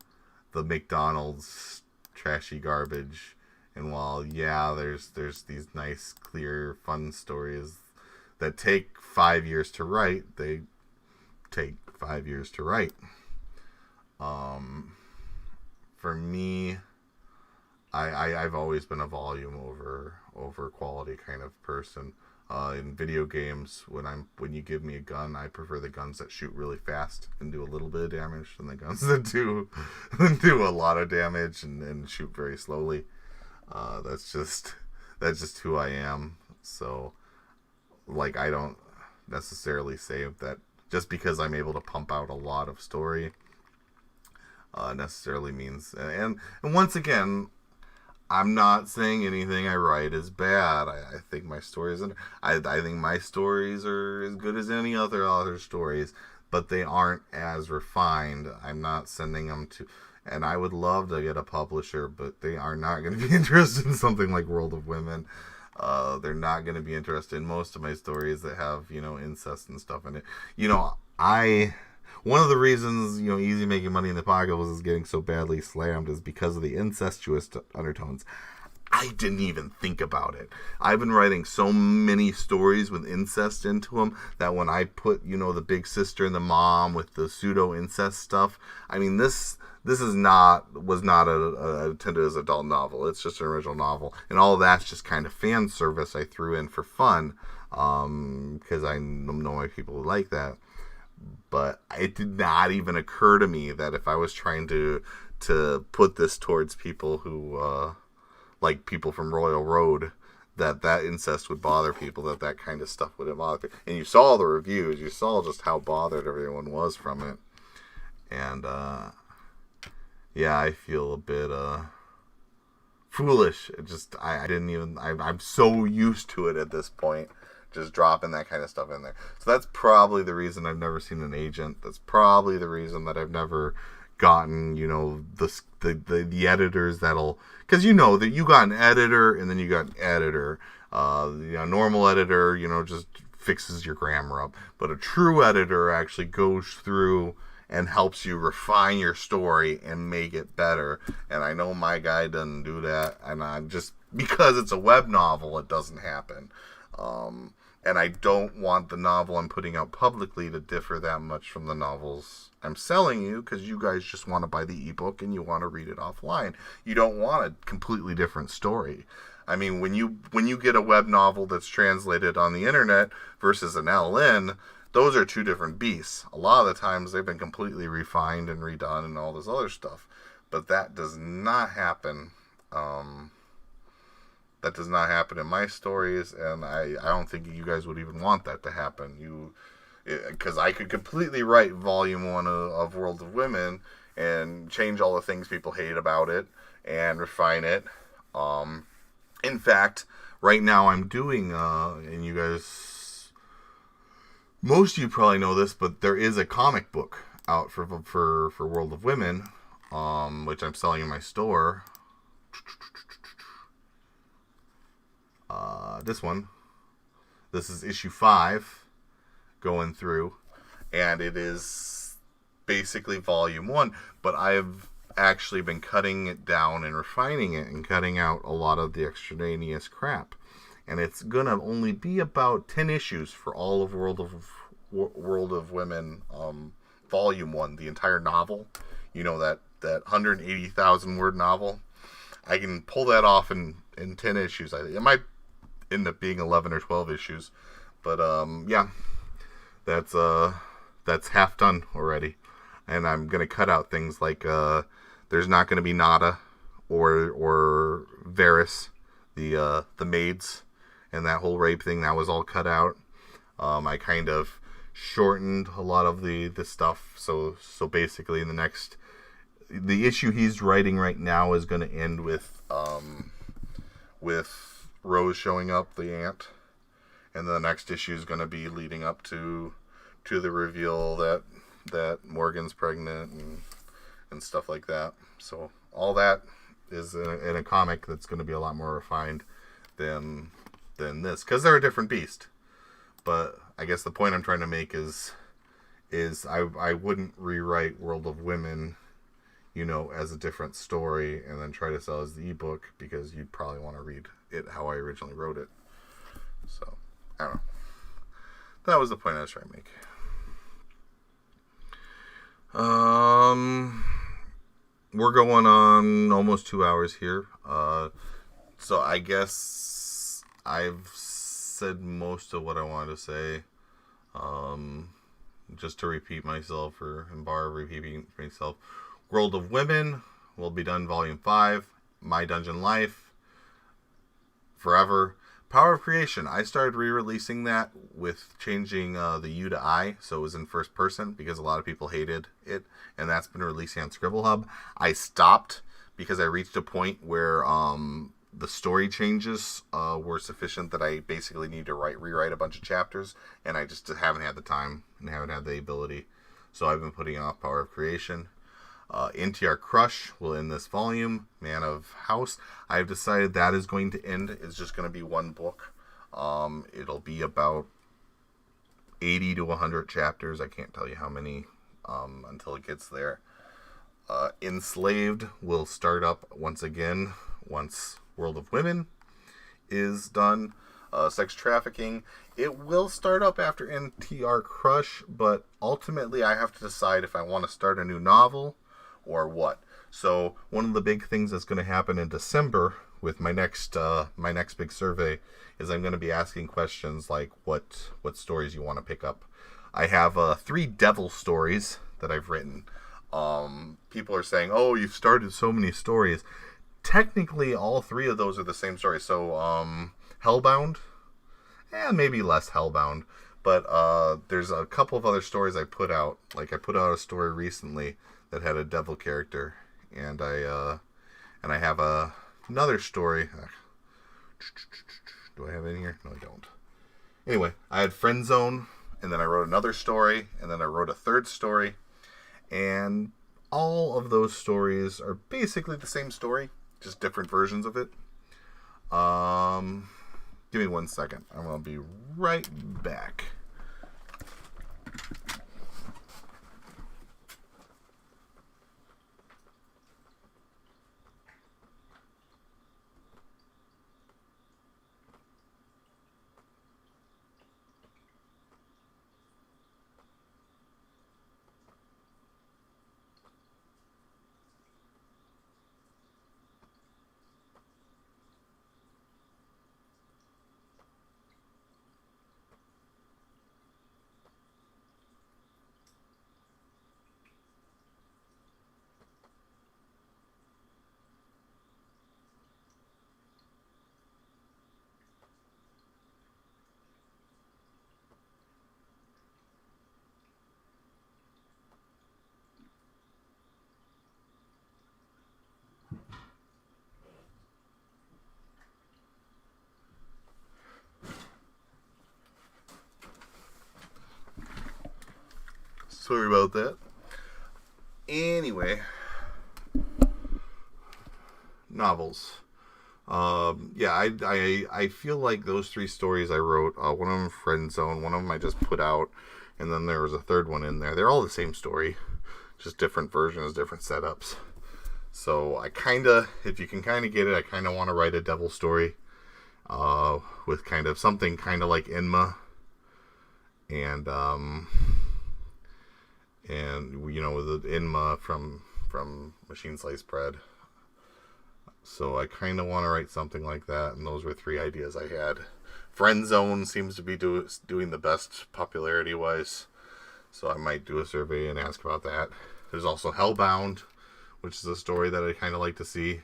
McDonald's trashy garbage, and while there's these nice, clear, fun stories that take 5 years to write, they take 5 years to write. For me, I've always been a volume over quality kind of person. In video games, when you give me a gun, I prefer the guns that shoot really fast and do a little bit of damage than the guns that do a lot of damage and shoot very slowly. That's just who I am. So, like, I don't necessarily say that just because I'm able to pump out a lot of story necessarily means, and once again, I'm not saying anything I write is bad. I think my stories, I think my stories are as good as any other author stories, but they aren't as refined. I'm not sending them to, and I would love to get a publisher, but they are not going to be interested in something like World of Women. They're not going to be interested in most of my stories that have, incest and stuff in it. One of the reasons, Easy Making Money in the Pocket was getting so badly slammed is because of the incestuous undertones. I didn't even think about it. I've been writing so many stories with incest into them that when I put, the big sister and the mom with the pseudo incest stuff, I mean, this was not intended as an adult novel. It's just an original novel, and all of that's just kind of fan service I threw in for fun, because I know my people who like that. But it did not even occur to me that if I was trying to put this towards people who, like people from Royal Road, that incest would bother people, that kind of stuff would bother people. And you saw the reviews, you saw just how bothered everyone was from it. And, I feel a bit, foolish. I'm so used to it at this point. Just dropping that kind of stuff in there. So that's probably the reason I've never seen an agent. That's probably the reason that I've never gotten, the editors that'll... Because that you got an editor and then you got an editor. Normal editor, just fixes your grammar up. But a true editor actually goes through and helps you refine your story and make it better. And I know my guy doesn't do that. And I'm just... Because it's a web novel, it doesn't happen. And I don't want the novel I'm putting out publicly to differ that much from the novels I'm selling you, because you guys just want to buy the ebook and you want to read it offline. You don't want a completely different story. I mean, when you get a web novel that's translated on the internet versus an LN, those are two different beasts. A lot of the times they've been completely refined and redone and all this other stuff. But that does not happen. That does not happen in my stories, and I don't think you guys would even want that to happen. Because I could completely write volume 1 of World of Women and change all the things people hate about it and refine it. In fact, right now I'm doing, and you guys, most of you probably know this, but there is a comic book out for World of Women, which I'm selling in my store. This one. This is issue 5 going through, and it is basically volume 1, but I've actually been cutting it down and refining it and cutting out a lot of the extraneous crap. And it's gonna only be about 10 issues for all of World of Women volume 1, the entire novel. That 180,000 word novel. I can pull that off in 10 issues. It might end up being 11 or 12 issues, but that's half done already. and I'm gonna cut out things like there's not gonna be Nada or Varys, the maids, and that whole rape thing. That was all cut out. I kind of shortened a lot of the stuff. So basically, the issue he's writing right now is going to end with Rose showing up, the aunt, and the next issue is going to be leading up to the reveal that Morgan's pregnant and stuff like that. So all that is in a comic that's going to be a lot more refined than this, because they're a different beast. But I guess the point I'm trying to make is I wouldn't rewrite World of Women, as a different story and then try to sell as the ebook, because you'd probably want to read it how I originally wrote it. So, I don't know. That was the point I was trying to make. We're going on almost 2 hours here. So I guess I've said most of what I wanted to say. Just to repeat myself, or bar repeating myself, World of Women will be done Volume 5. My Dungeon Life, forever. Power of Creation, I started re-releasing that with changing the U to I, so it was in first person, because a lot of people hated it, and that's been releasing on Scribble Hub. I stopped because I reached a point where the story changes were sufficient that I basically need to rewrite a bunch of chapters, and I just haven't had the time and haven't had the ability. So I've been putting off Power of Creation. NTR Crush will end this volume. Man of House, I've decided that is going to end. It's just going to be one book. It'll be about 80 to 100 chapters. I can't tell you how many until it gets there. Enslaved will start up once again once World of Women is done. Sex Trafficking, it will start up after NTR Crush, but ultimately I have to decide if I want to start a new novel or what. So one of the big things that's going to happen in December with my next big survey is I'm going to be asking questions like what stories you want to pick up. I have 3 devil stories that I've written. People are saying, oh, you've started so many stories. Technically, all 3 of those are the same story. So, Hellbound, maybe less Hellbound, but there's a couple of other stories I put out. Like I put out a story recently that had a devil character, and I have another story. Do I have it in here? No, I don't. Anyway, I had Friend Zone, and then I wrote another story, and then I wrote a third story, and all of those stories are basically the same story, just different versions of it. Give me 1 second. I'm going to be right back. Sorry about that. Anyway, novels. I feel like those 3 stories I wrote, one of them Friend Zone, one of them I just put out, and then there was a third one in there. They're all the same story, just different versions, different setups. So I if you can kind of get it, I kind of want to write a devil story with kind of something kind of like Enma, and with the Enma from Machine Sliced Bread. So I kind of want to write something like that, and those were 3 ideas I had. Friend Zone seems to be doing the best popularity-wise. So I might do a survey and ask about that. There's also Hellbound, which is a story that I kind of like to see.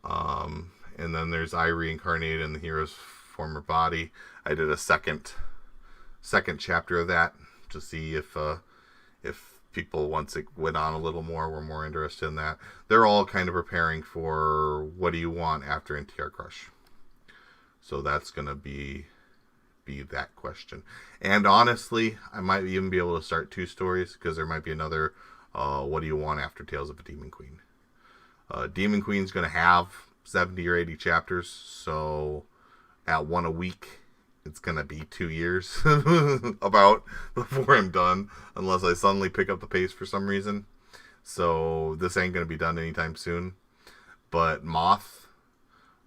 And then there's I Reincarnated in the Hero's Former Body. I did a second chapter of that to see if people, once it went on a little more, were more interested in that. They're all kind of preparing for what do you want after NTR Crush. So that's going to be that question. And honestly, I might even be able to start 2 stories, because there might be another what do you want after Tales of a Demon Queen. Demon Queen's going to have 70 or 80 chapters, so at 1 a week, it's going to be 2 years about before I'm done, unless I suddenly pick up the pace for some reason. So this ain't going to be done anytime soon. But Moth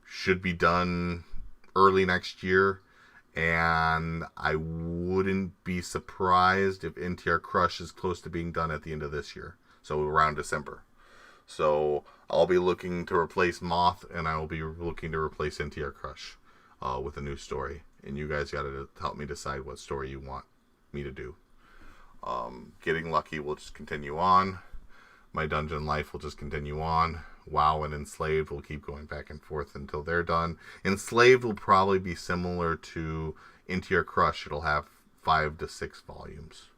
should be done early next year, and I wouldn't be surprised if NTR Crush is close to being done at the end of this year, so around December. So I'll be looking to replace Moth, and I will be looking to replace NTR Crush with a new story. And you guys got to help me decide what story you want me to do. Getting Lucky will just continue on. My Dungeon Life will just continue on. WoW and Enslaved will keep going back and forth until they're done. Enslaved will probably be similar to NTR Crush. It'll have 5 to 6 volumes.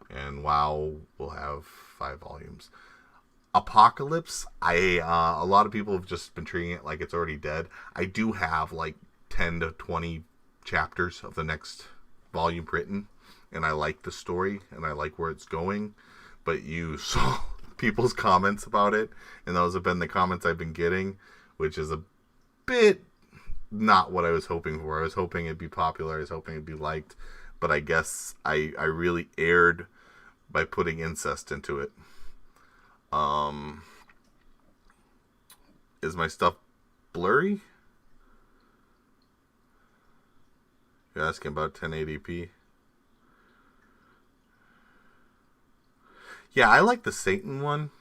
And WoW will have 5 volumes. Apocalypse, a lot of people have just been treating it like it's already dead. I do have like 10 to 20 chapters of the next volume written, and I like the story and I like where it's going. But you saw people's comments about it, and those have been the comments I've been getting, which is a bit not what I was hoping for. I was hoping it'd be popular, I was hoping it'd be liked, but I guess I really erred by putting incest into it. Is my stuff blurry? You're asking about 1080p? Yeah, I like the Satan one.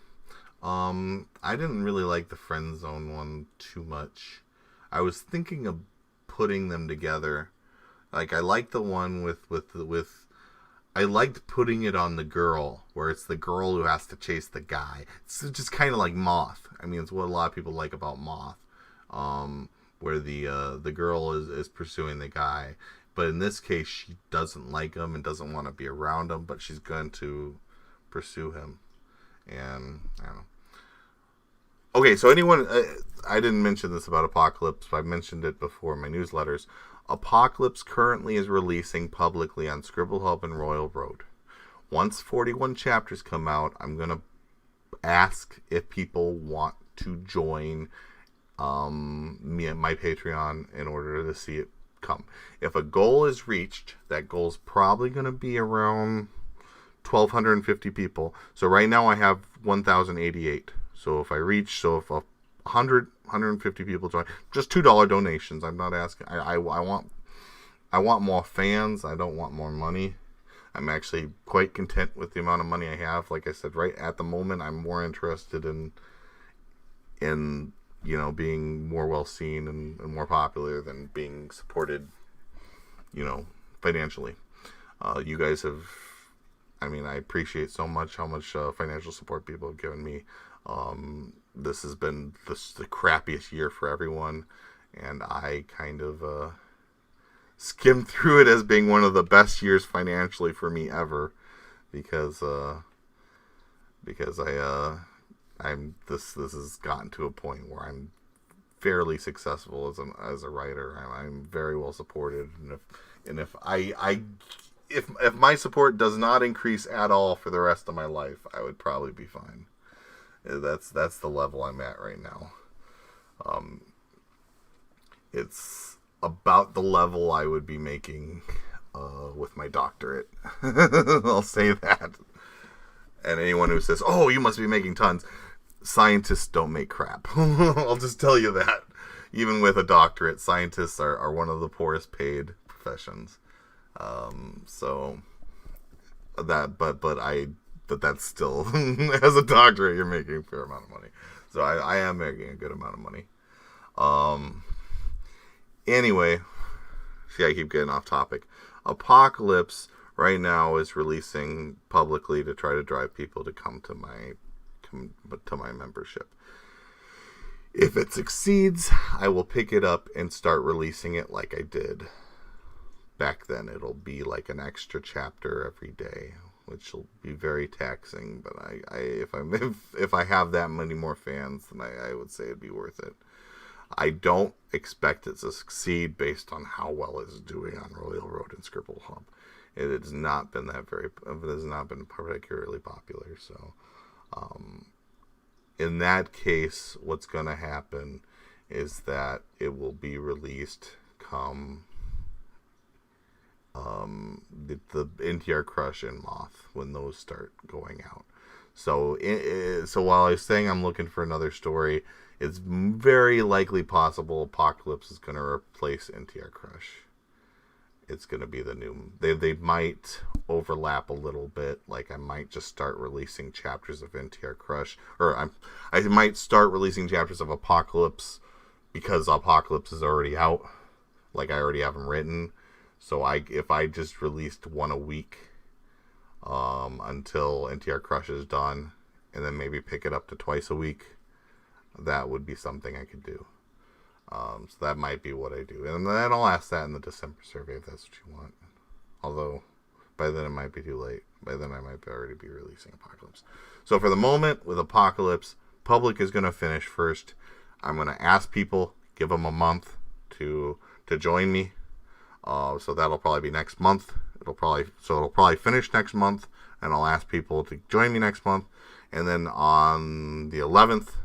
I didn't really like the Friend Zone one too much. I was thinking of putting them together. Like, I like the one with I liked putting it on the girl, where it's the girl who has to chase the guy. It's just kind of like Moth. I mean, it's what a lot of people like about Moth, where the girl is pursuing the guy. But in this case, she doesn't like him and doesn't want to be around him, but she's going to pursue him. And, I don't know. Okay, so anyone... I didn't mention this about Apocalypse, but I mentioned it before in my newsletters. Apocalypse currently is releasing publicly on Scribble Hub and Royal Road. Once 41 chapters come out, I'm going to ask if people want to join me at my Patreon in order to see it come. If a goal is reached, that goal is probably going to be around 1,250 people. So right now I have 1,088. So if 150 people join, just $2 donations. I'm not asking. I want more fans. I don't want more money. I'm actually quite content with the amount of money I have. Like I said, right at the moment, I'm more interested in being more well seen and more popular than being supported, financially. You guys have, I appreciate so much how much financial support people have given me. This has been the crappiest year for everyone, and I kind of skimmed through it as being one of the best years financially for me ever, because this has gotten to a point where I'm fairly successful as a writer. I'm very well supported, and if my support does not increase at all for the rest of my life, I would probably be fine. That's the level I'm at right now. It's about the level I would be making with my doctorate. I'll say that. And anyone who says, "Oh, you must be making tons," scientists don't make crap. I'll just tell you that. Even with a doctorate, scientists are one of the poorest paid professions. But that's still, as a doctorate, you're making a fair amount of money. So I am making a good amount of money. Anyway, see, I keep getting off topic. Apocalypse right now is releasing publicly to try to drive people to come to my membership. If it succeeds, I will pick it up and start releasing it like I did back then. It'll be like an extra chapter every day, which will be very taxing. But if I have that many more fans, then I would say it'd be worth it. I don't expect it to succeed based on how well it's doing on Royal Road and Scribble Hub. It has not been particularly popular. So, in that case, what's going to happen is that it will be released come the NTR Crush and Moth when those start going out. So while I was saying I'm looking for another story, it's very likely possible Apocalypse is going to replace NTR Crush. It's going to be the new... They might overlap a little bit. Like, I might just start releasing chapters of NTR Crush. Or I might start releasing chapters of Apocalypse because Apocalypse is already out. Like, I already have them written. So if I just released one a week until NTR Crush is done, and then maybe pick it up to twice a week, that would be something I could do. So that might be what I do. And then I'll ask that in the December survey if that's what you want. Although, by then it might be too late. By then I might already be releasing Apocalypse. So for the moment, with Apocalypse, Public is going to finish first. I'm going to ask people, give them a month to join me. So that'll probably be next month. It'll probably finish next month, and I'll ask people to join me next month. And then on the 11th,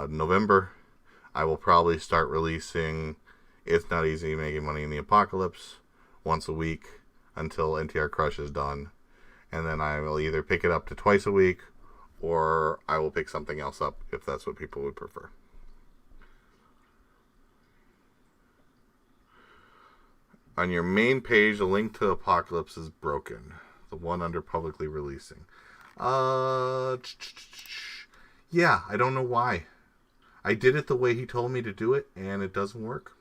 November, I will probably start releasing It's Not Easy Making Money in the Apocalypse once a week until NTR Crush is done. And then I will either pick it up to twice a week, or I will pick something else up if that's what people would prefer. On your main page, the link to Apocalypse is broken. The one under publicly releasing. Yeah, I don't know why. I did it the way he told me to do it, and it doesn't work.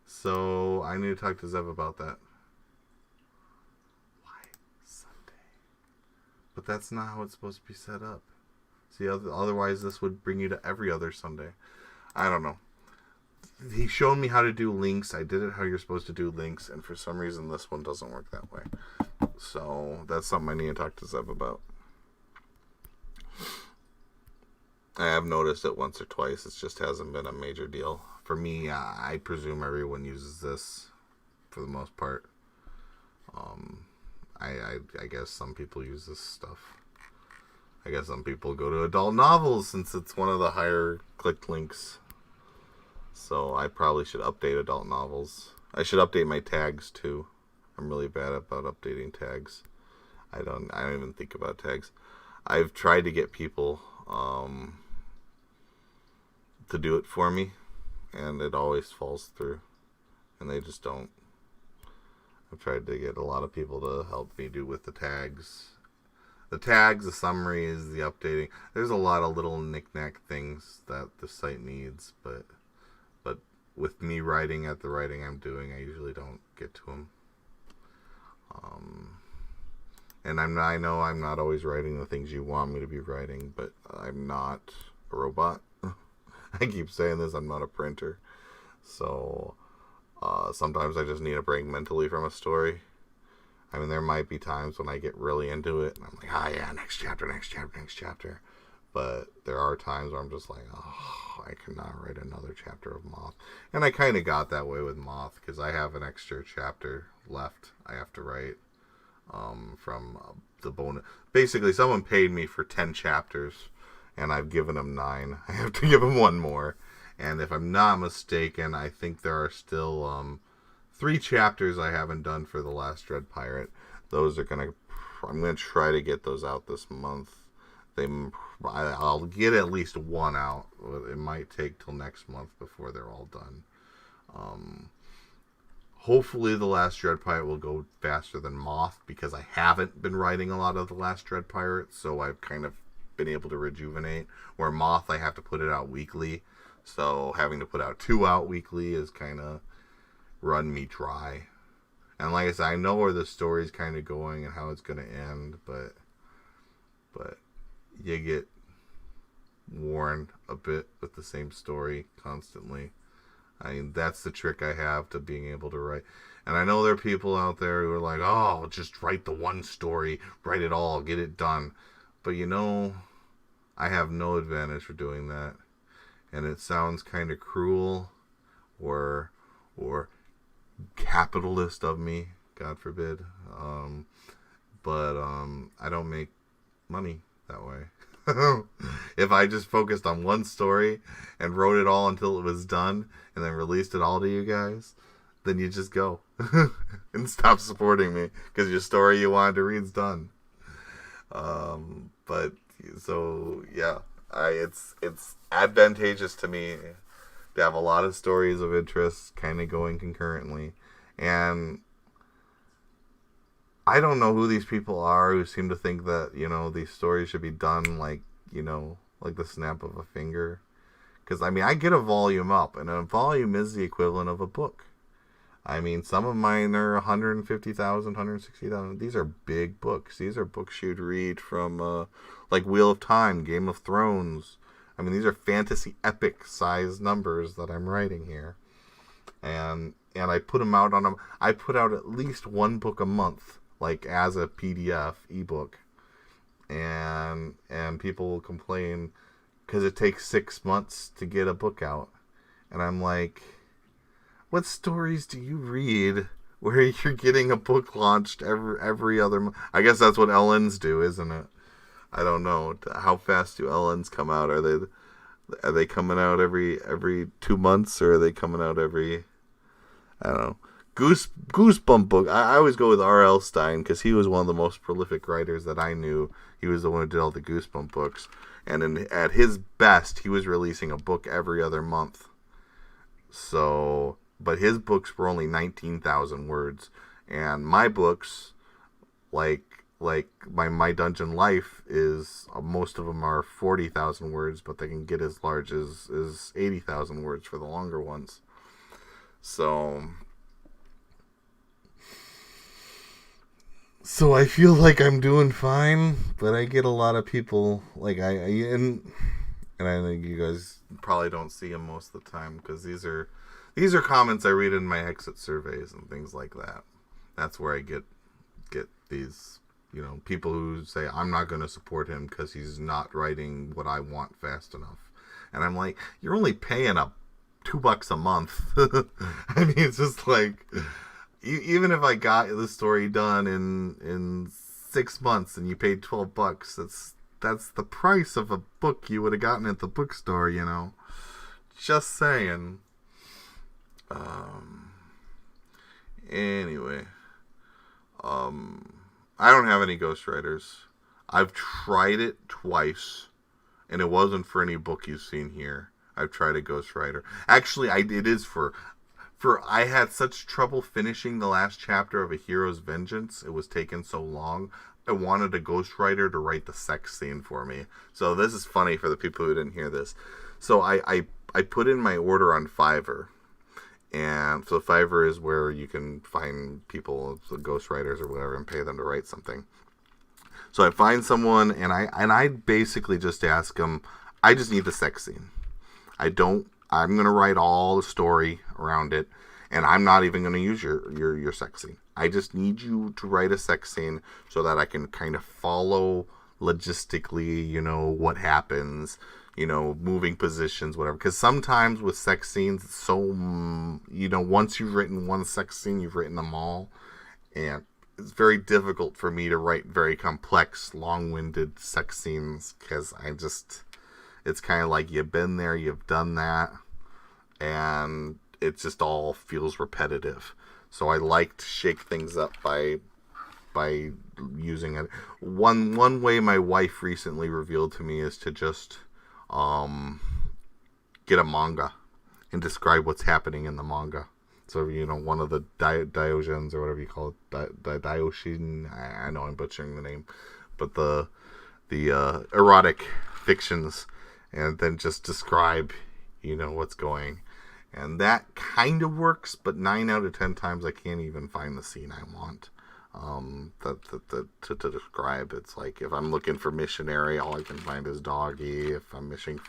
So I need to talk to Zev about that. Why Sunday? But that's not how it's supposed to be set up. See, otherwise this would bring you to every other Sunday. I don't know. He showed me how to do links. I did it how you're supposed to do links, and for some reason this one doesn't work that way. So that's something I need to talk to Zev about. I have noticed it once or twice. It just hasn't been a major deal. For me, I presume everyone uses this for the most part. I guess some people use this stuff. I guess some people go to adult novels since it's one of the higher clicked links. So I probably should update adult novels. I should update my tags too. I'm really bad about updating tags. I don't even think about tags. I've tried to get people to do it for me, and it always falls through, and they just don't. I've tried to get a lot of people to help me do with the tags. The tags, the summaries, the updating. There's a lot of little knick-knack things that the site needs, but with me writing at the writing I'm doing, I usually don't get to them. And I know I'm not always writing the things you want me to be writing, but I'm not a robot. I keep saying this, I'm not a printer. So sometimes I just need a break mentally from a story. I mean, there might be times when I get really into it, and I'm like, yeah, next chapter. But there are times where I'm just like, I cannot write another chapter of Moth. And I kind of got that way with Moth, because I have an extra chapter left I have to write from the bonus. Basically, someone paid me for 10 chapters, and I've given them 9. I have to give them one more. And if I'm not mistaken, I think there are still 3 chapters I haven't done for The Last Dread Pirate. I'm gonna try to get those out this month. I'll get at least one out. It might take till next month before they're all done. Hopefully The Last Dread Pirate will go faster than Moth, because I haven't been writing a lot of The Last Dread Pirate, so I've kind of been able to rejuvenate. Where Moth, I have to put it out weekly, so having to put out 2 out weekly is kind of run me dry. And like I said, I know where the story's kind of going and how it's going to end, but you get worn a bit with the same story constantly. I mean, that's the trick I have to being able to write. And I know there are people out there who are like, oh, just write the one story, write it all, get it done. But you know, I have no advantage for doing that. And it sounds kind of cruel or capitalist of me, God forbid. But I don't make money that way. If I just focused on one story and wrote it all until it was done and then released it all to you guys, then you just go and stop supporting me because your story you wanted to read's done. But so yeah, it's advantageous to me to have a lot of stories of interest kind of going concurrently. And I don't know who these people are who seem to think that, you know, these stories should be done like, you know, like the snap of a finger. Because, I mean, I get a volume up, and a volume is the equivalent of a book. I mean, some of mine are 150,000, 160,000. These are big books. These are books you'd read from, like Wheel of Time, Game of Thrones. I mean, these are fantasy epic size numbers that I'm writing here. And I put them out on them. I put out at least one book a month, like as a PDF ebook, and people will complain because it takes 6 months to get a book out, and I'm like, what stories do you read where you're getting a book launched every other month? I guess that's what LNs do, isn't it? I don't know. How fast do LNs come out? Are they coming out every 2 months, or are they coming out every, I don't know. Goosebump book. I always go with R.L. Stine because he was one of the most prolific writers that I knew. He was the one who did all the Goosebump books. And at his best, he was releasing a book every other month. So, but his books were only 19,000 words. And my books, like my Dungeon Life, is most of them are 40,000 words, but they can get as large as 80,000 words for the longer ones. So I feel like I'm doing fine, but I get a lot of people like and I think you guys probably don't see them most of the time because these are comments I read in my exit surveys and things like that. That's where I get these, you know, people who say I'm not going to support him because he's not writing what I want fast enough, and I'm like, you're only paying $2 a month. I mean, it's just like, even if I got the story done in 6 months and you paid $12, that's the price of a book you would have gotten at the bookstore, you know. Just saying. Anyway, I don't have any ghostwriters. I've tried it twice, and it wasn't for any book you've seen here. I've tried a ghostwriter. Actually, it is for I had such trouble finishing the last chapter of A Hero's Vengeance. It was taking so long. I wanted a ghostwriter to write the sex scene for me. So this is funny for the people who didn't hear this. So I put in my order on Fiverr. And so Fiverr is where you can find people, the ghostwriters or whatever, and pay them to write something. So I find someone, and I basically just ask them, I just need the sex scene. I'm going to write all the story around it, and I'm not even going to use your sex scene. I just need you to write a sex scene so that I can kind of follow logistically, you know, what happens, you know, moving positions, whatever. Because sometimes with sex scenes, it's so, you know, once you've written one sex scene, you've written them all. And it's very difficult for me to write very complex, long-winded sex scenes because it's kind of like you've been there, you've done that, and it just all feels repetitive. So I like to shake things up by using it. One way my wife recently revealed to me is to just get a manga and describe what's happening in the manga. So, you know, one of the Diojins or whatever you call it, Dioshin, I know I'm butchering the name, but the erotic fictions, and then just describe, you know, what's going. And that kind of works, but 9 out of 10 times I can't even find the scene I want to describe. It's like if I'm looking for missionary, all I can find is doggy. If I'm looking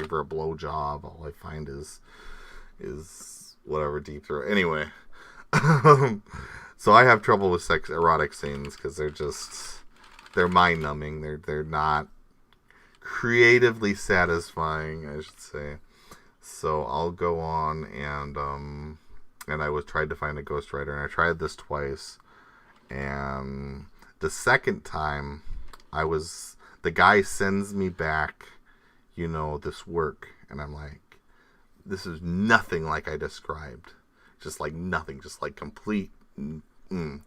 for a blowjob, all I find is whatever deep throat. Anyway, so I have trouble with erotic scenes because they're mind numbing. They're not creatively satisfying, I should say. So I'll go on and I was tried to find a ghostwriter, and I tried this twice. And the second time, the guy sends me back, this work, and I'm like, this is nothing like I described, just like nothing, just like complete. And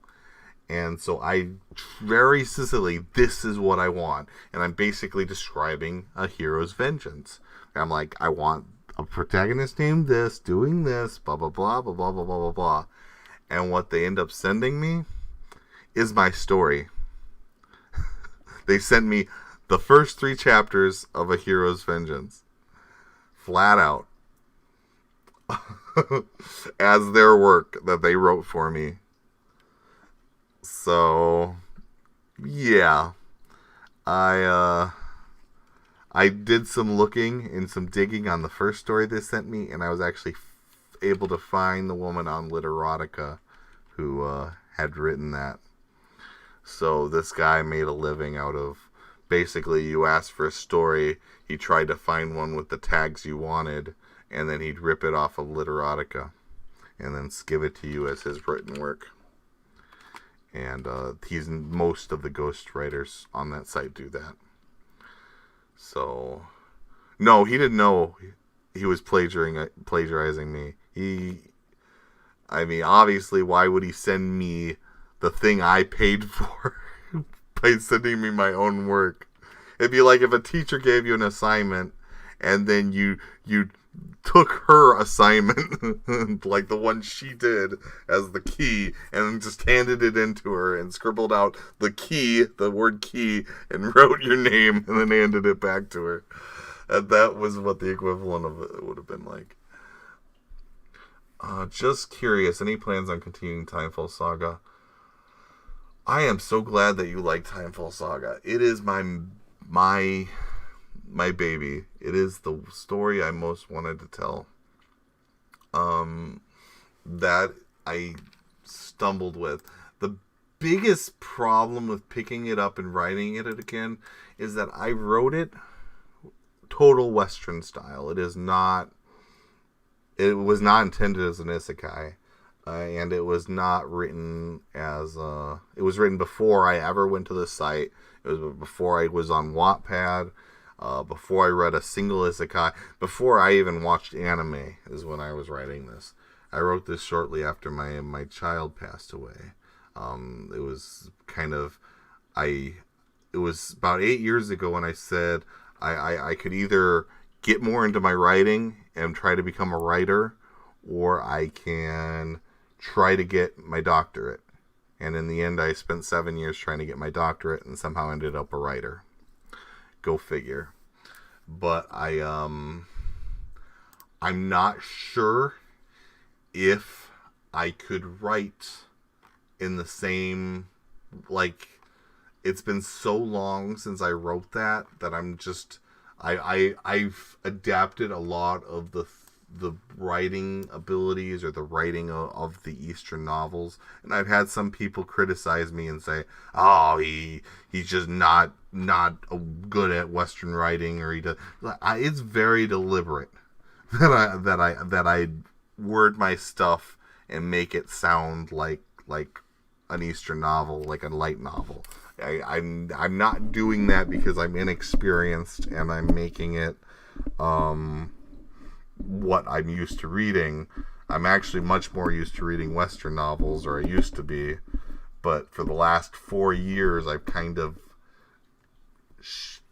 so I very sincerely, this is what I want, and I'm basically describing a hero's vengeance. And I'm like, I want a protagonist named this, doing this, blah blah blah blah blah blah blah blah blah. And what they end up sending me is my story. They sent me the first 3 chapters of A Hero's Vengeance. Flat out. As their work that they wrote for me. So, yeah. I did some looking and some digging on the first story they sent me, and I was actually able to find the woman on Literotica who had written that. So this guy made a living out of, basically, you asked for a story, he tried to find one with the tags you wanted, and then he'd rip it off of Literotica and then give it to you as his written work. And most of the ghostwriters on that site do that. So, no, he didn't know he was plagiarizing me. Obviously, why would he send me the thing I paid for by sending me my own work? It'd be like if a teacher gave you an assignment and then you took her assignment, like the one she did, as the key, and just handed it into her and scribbled out the word key, and wrote your name and then handed it back to her. And that was what the equivalent of it would have been like. Just curious, any plans on continuing Timefall Saga? I am so glad that you like Timefall Saga. It is my baby. It is the story I most wanted to tell. That I stumbled with. The biggest problem with picking it up and writing it again is that I wrote it total Western style. It was not intended as an isekai. And it was not written as it was written before I ever went to the site. It was before I was on Wattpad, before I read a single isekai, before I even watched anime is when I was writing this. I wrote this shortly after my child passed away. It was it was about 8 years ago when I said I could either get more into my writing and try to become a writer, or I can try to get my doctorate. And in the end, I spent 7 years trying to get my doctorate and somehow ended up a writer. Go figure. But I'm not sure if I could write in the same, it's been so long since I wrote that I've adapted a lot of the writing abilities or the writing of the Eastern novels, and I've had some people criticize me and say, "Oh, he's just not good at Western writing," or it's very deliberate that I word my stuff and make it sound like an Eastern novel, like a light novel. I'm not doing that because I'm inexperienced and I'm making it what I'm used to reading. I'm actually much more used to reading Western novels, or I used to be, but for the last 4 years I've kind of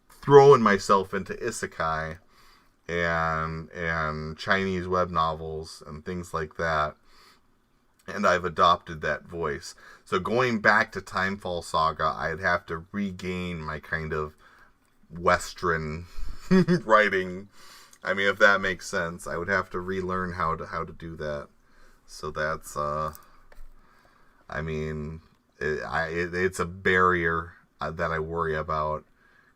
thrown myself into isekai and Chinese web novels and things like that, and I've adopted that voice. So going back to Timefall Saga, I'd have to regain my kind of Western writing. I mean, if that makes sense, I would have to relearn how to do that. So that's, I mean, it's a barrier that I worry about,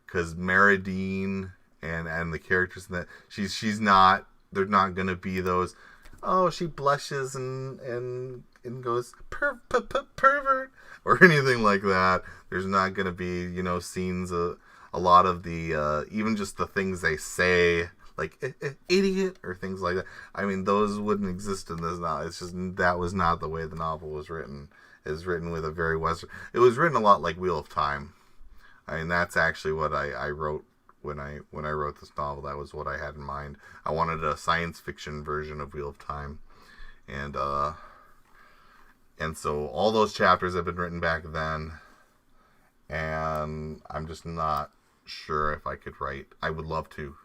because Meridine and the characters in that, she's not, they're not gonna be those, oh, she blushes and goes pervert or anything like that. There's not gonna be, you know, scenes of a lot of the even just the things they say, like idiot or things like that. I mean, those wouldn't exist in this. Not, it's just that was not the way the novel was written. It was written with a very Western. It was written a lot like Wheel of Time. I mean, that's actually what I wrote when I wrote this novel. That was what I had in mind. I wanted a science fiction version of Wheel of Time, and so all those chapters have been written back then, and I'm just not sure if I could write. I would love to,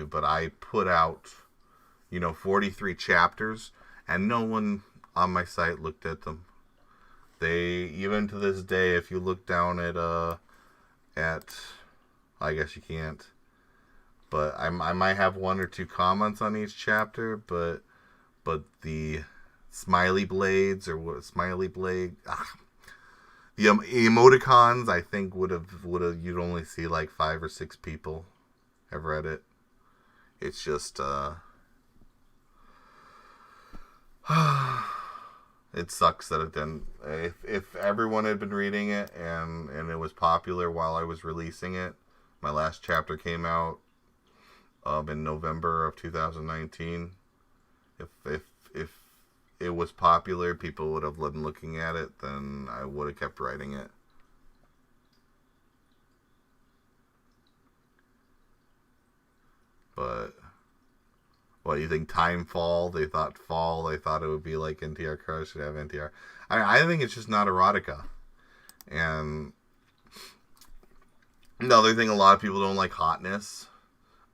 but I put out, 43 chapters, and no one on my site looked at them. They, even to this day, if you look down at I guess you can't, but I might have one or two comments on each chapter, but the smiley blades, or what, smiley blade, the emoticons, I think would have you'd only see like 5 or 6 people have read it. It's just it sucks that it didn't. If everyone had been reading it and it was popular while I was releasing it, my last chapter came out in November of 2019. If it was popular, people would have been looking at it, then I would have kept writing it. But what, you think Timefall? They thought it would be like NTR Crush, should have NTR. I think it's just not erotica. And another thing, a lot of people don't like Hotness.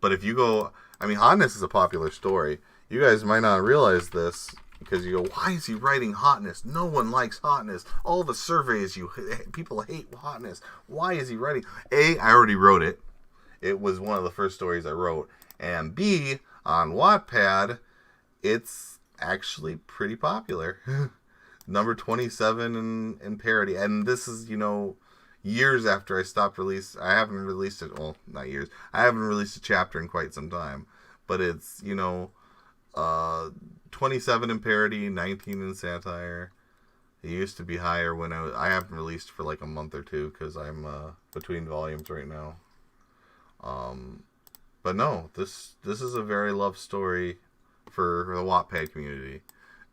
But if you go, I mean, Hotness is a popular story. You guys might not realize this, because you go, why is he writing Hotness? No one likes Hotness. All the surveys, people hate Hotness. Why is he writing? A, I already wrote it. It was one of the first stories I wrote. And B, on Wattpad, it's actually pretty popular. Number 27 in parody. And this is, years after I stopped release. I haven't released it, well, not years. I haven't released a chapter in quite some time. But it's, 27 in parody, 19 in satire. It used to be higher when I haven't released for like a month or two, because I'm between volumes right now. But no, this is a very loved story for the Wattpad community.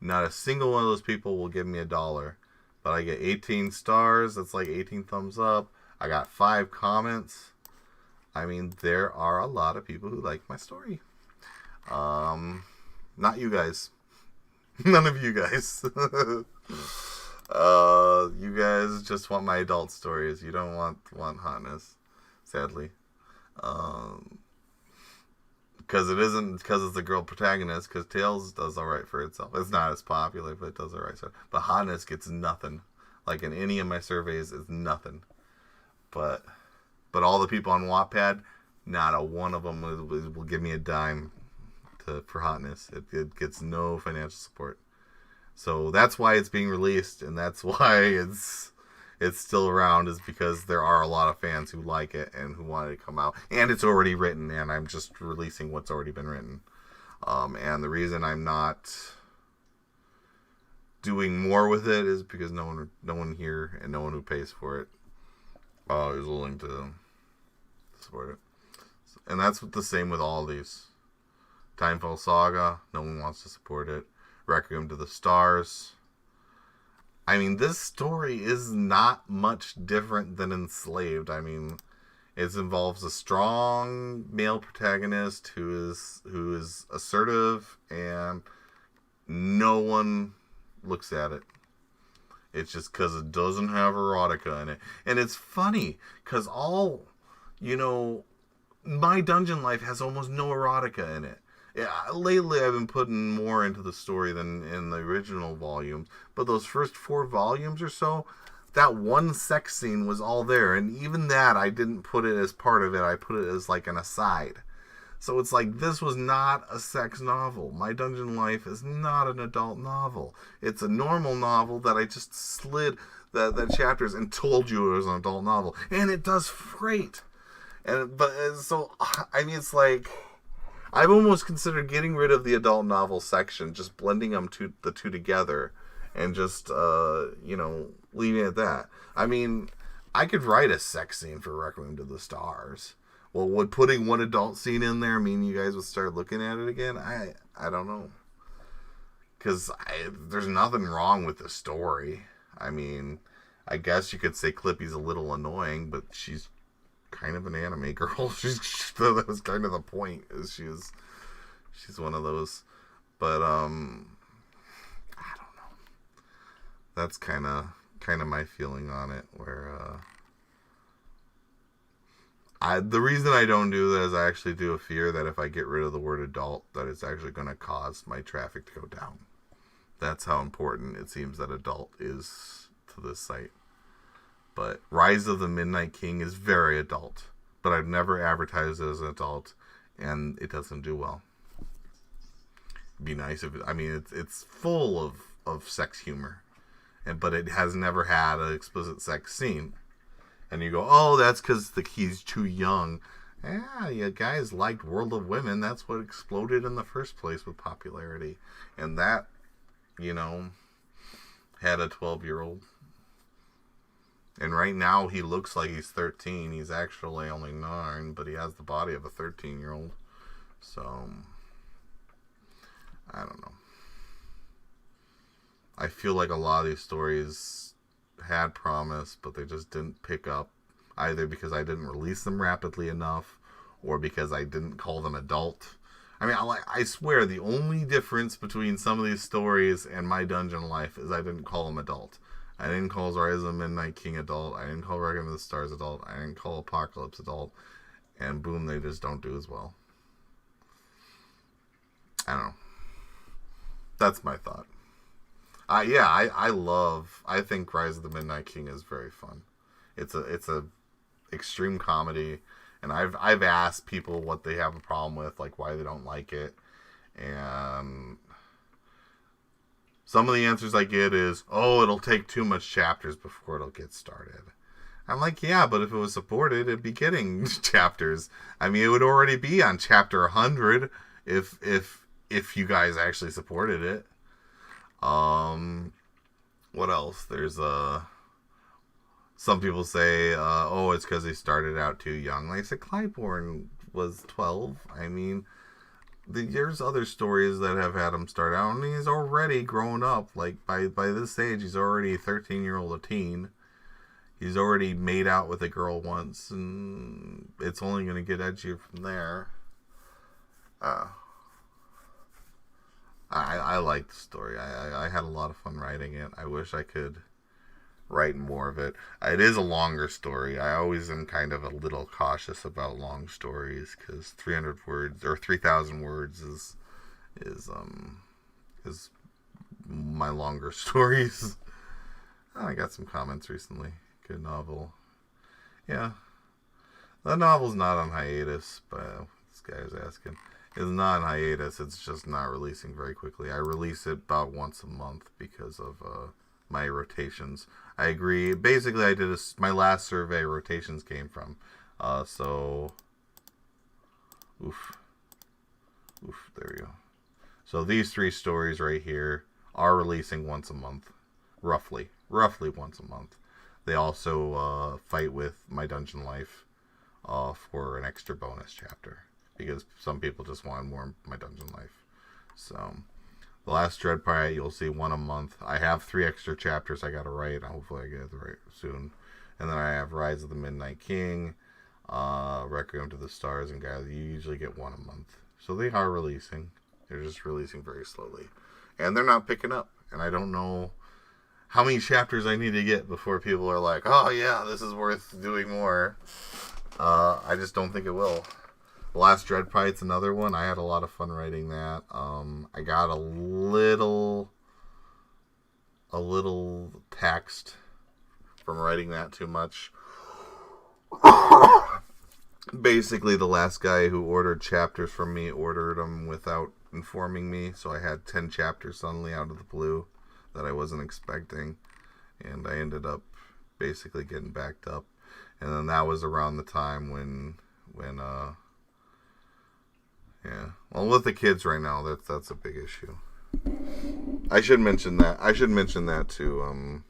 Not a single one of those people will give me $1, but I get 18 stars. That's like 18 thumbs up. I got 5 comments. I mean, there are a lot of people who like my story. Not you guys. None of you guys. You guys just want my adult stories. You don't want Hotness, sadly. Because it's the girl protagonist, because Tales does alright for itself. It's not as popular, but it does alright. But Hotness gets nothing. Like in any of my surveys, it's nothing. But all the people on Wattpad, not a one of them will give me a dime for Hotness. It gets no financial support. So that's why it's being released, and that's why it's still around, is because there are a lot of fans who like it and who want it to come out. And it's already written, and I'm just releasing what's already been written. And the reason I'm not doing more with it is because no one here and no one who pays for it is willing to support it. And that's the same with all these. Timefall Saga, no one wants to support it. Requiem to the Stars. I mean, this story is not much different than Enslaved. I mean, it involves a strong male protagonist who is assertive, and no one looks at it. It's just because it doesn't have erotica in it. And it's funny, because my dungeon life has almost no erotica in it. Yeah, lately I've been putting more into the story than in the original volumes, but those first 4 volumes or so, that one sex scene was all there, and even that I didn't put it as part of it. I put it as like an aside. So it's like, this was not a sex novel. My Dungeon Life is not an adult novel. It's a normal novel that I just slid the chapters and told you it was an adult novel. And it does great. So, I mean, it's like, I've almost considered getting rid of the adult novel section, just blending the two together, and just, leaving it at that. I mean, I could write a sex scene for Requiem to the Stars. Well, would putting one adult scene in there mean you guys would start looking at it again? I don't know. Because there's nothing wrong with the story. I mean, I guess you could say Clippy's a little annoying, but she's kind of an anime girl. That was kind of the point. She's one of those. But I don't know. That's kind of my feeling on it. Where the reason I don't do that is I actually do fear that if I get rid of the word adult, that it's actually going to cause my traffic to go down. That's how important it seems that adult is to this site. But Rise of the Midnight King is very adult. But I've never advertised it as an adult, and it doesn't do well. It'd be nice if it's full of sex humor. But it has never had an explicit sex scene. And you go, oh, that's because he's too young. Yeah, you guys liked World of Women. That's what exploded in the first place with popularity. And that, had a 12-year-old. And right now he looks like he's 13. He's actually only 9, but he has the body of a 13-year-old. So, I don't know. I feel like a lot of these stories had promise, but they just didn't pick up, either because I didn't release them rapidly enough, or because I didn't call them adult. I mean, I swear the only difference between some of these stories and My Dungeon Life is I didn't call them adult. I didn't call Rise of the Midnight King adult. I didn't call Requiem of the Stars adult. I didn't call Apocalypse adult. And boom, they just don't do as well. I don't know. That's my thought. I think Rise of the Midnight King is very fun. It's a extreme comedy, and I've asked people what they have a problem with, like why they don't like it, and some of the answers I get is, oh, it'll take too much chapters before it'll get started. I'm like, yeah, but if it was supported, it'd be getting chapters. I mean, it would already be on chapter 100 if you guys actually supported it. What else? There's some people say, oh, it's because he started out too young. Like I said, Clybourne was 12. I mean, there's other stories that have had him start out, and he's already grown up. Like by this age, he's already a 13-year-old, a teen. He's already made out with a girl once, and it's only going to get edgier from there. I liked the story. I had a lot of fun writing it. I wish I could write more of it. It is a longer story. I always am kind of a little cautious about long stories, because 300 words or 3,000 words is my longer stories. I got some comments recently. Good novel. Yeah. The novel's not on hiatus, but this guy is asking. It's not on hiatus, it's just not releasing very quickly. I release it about once a month because of my rotations. I agree. Basically, I did my last survey rotations came from. There we go. So these 3 stories right here are releasing once a month. Roughly once a month. They also fight with My Dungeon Life for an extra bonus chapter, because some people just wanted more My Dungeon Life. So, the last Dread Pirate, you'll see one a month. I have 3 extra chapters I gotta write. Hopefully I get it right soon. And then I have Rise of the Midnight King, Requiem to the Stars, and Guys. You usually get one a month. So they are releasing. They're just releasing very slowly. And they're not picking up. And I don't know how many chapters I need to get before people are like, oh yeah, this is worth doing more. I just don't think it will. The Last Dread Pite's another one. I had a lot of fun writing that. I got a little taxed from writing that too much. basically the last guy who ordered chapters from me ordered them without informing me, so I had 10 chapters suddenly out of the blue that I wasn't expecting, and I ended up basically getting backed up. And then that was around the time when yeah, well, with the kids right now, that's a big issue. I should mention that too.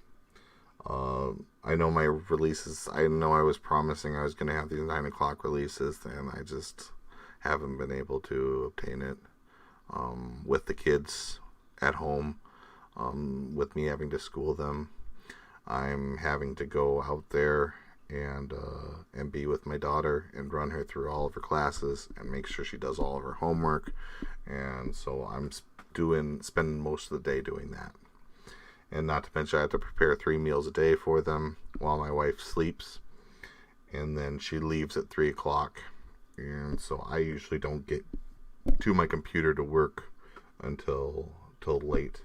I know my releases. I know I was promising I was going to have these 9 o'clock releases, and I just haven't been able to obtain it. With the kids at home, with me having to school them, I'm having to go out there and be with my daughter and run her through all of her classes and make sure she does all of her homework. And so I'm spending most of the day doing that. And not to mention I have to prepare 3 meals a day for them while my wife sleeps. And then she leaves at 3 o'clock. And so I usually don't get to my computer to work until late.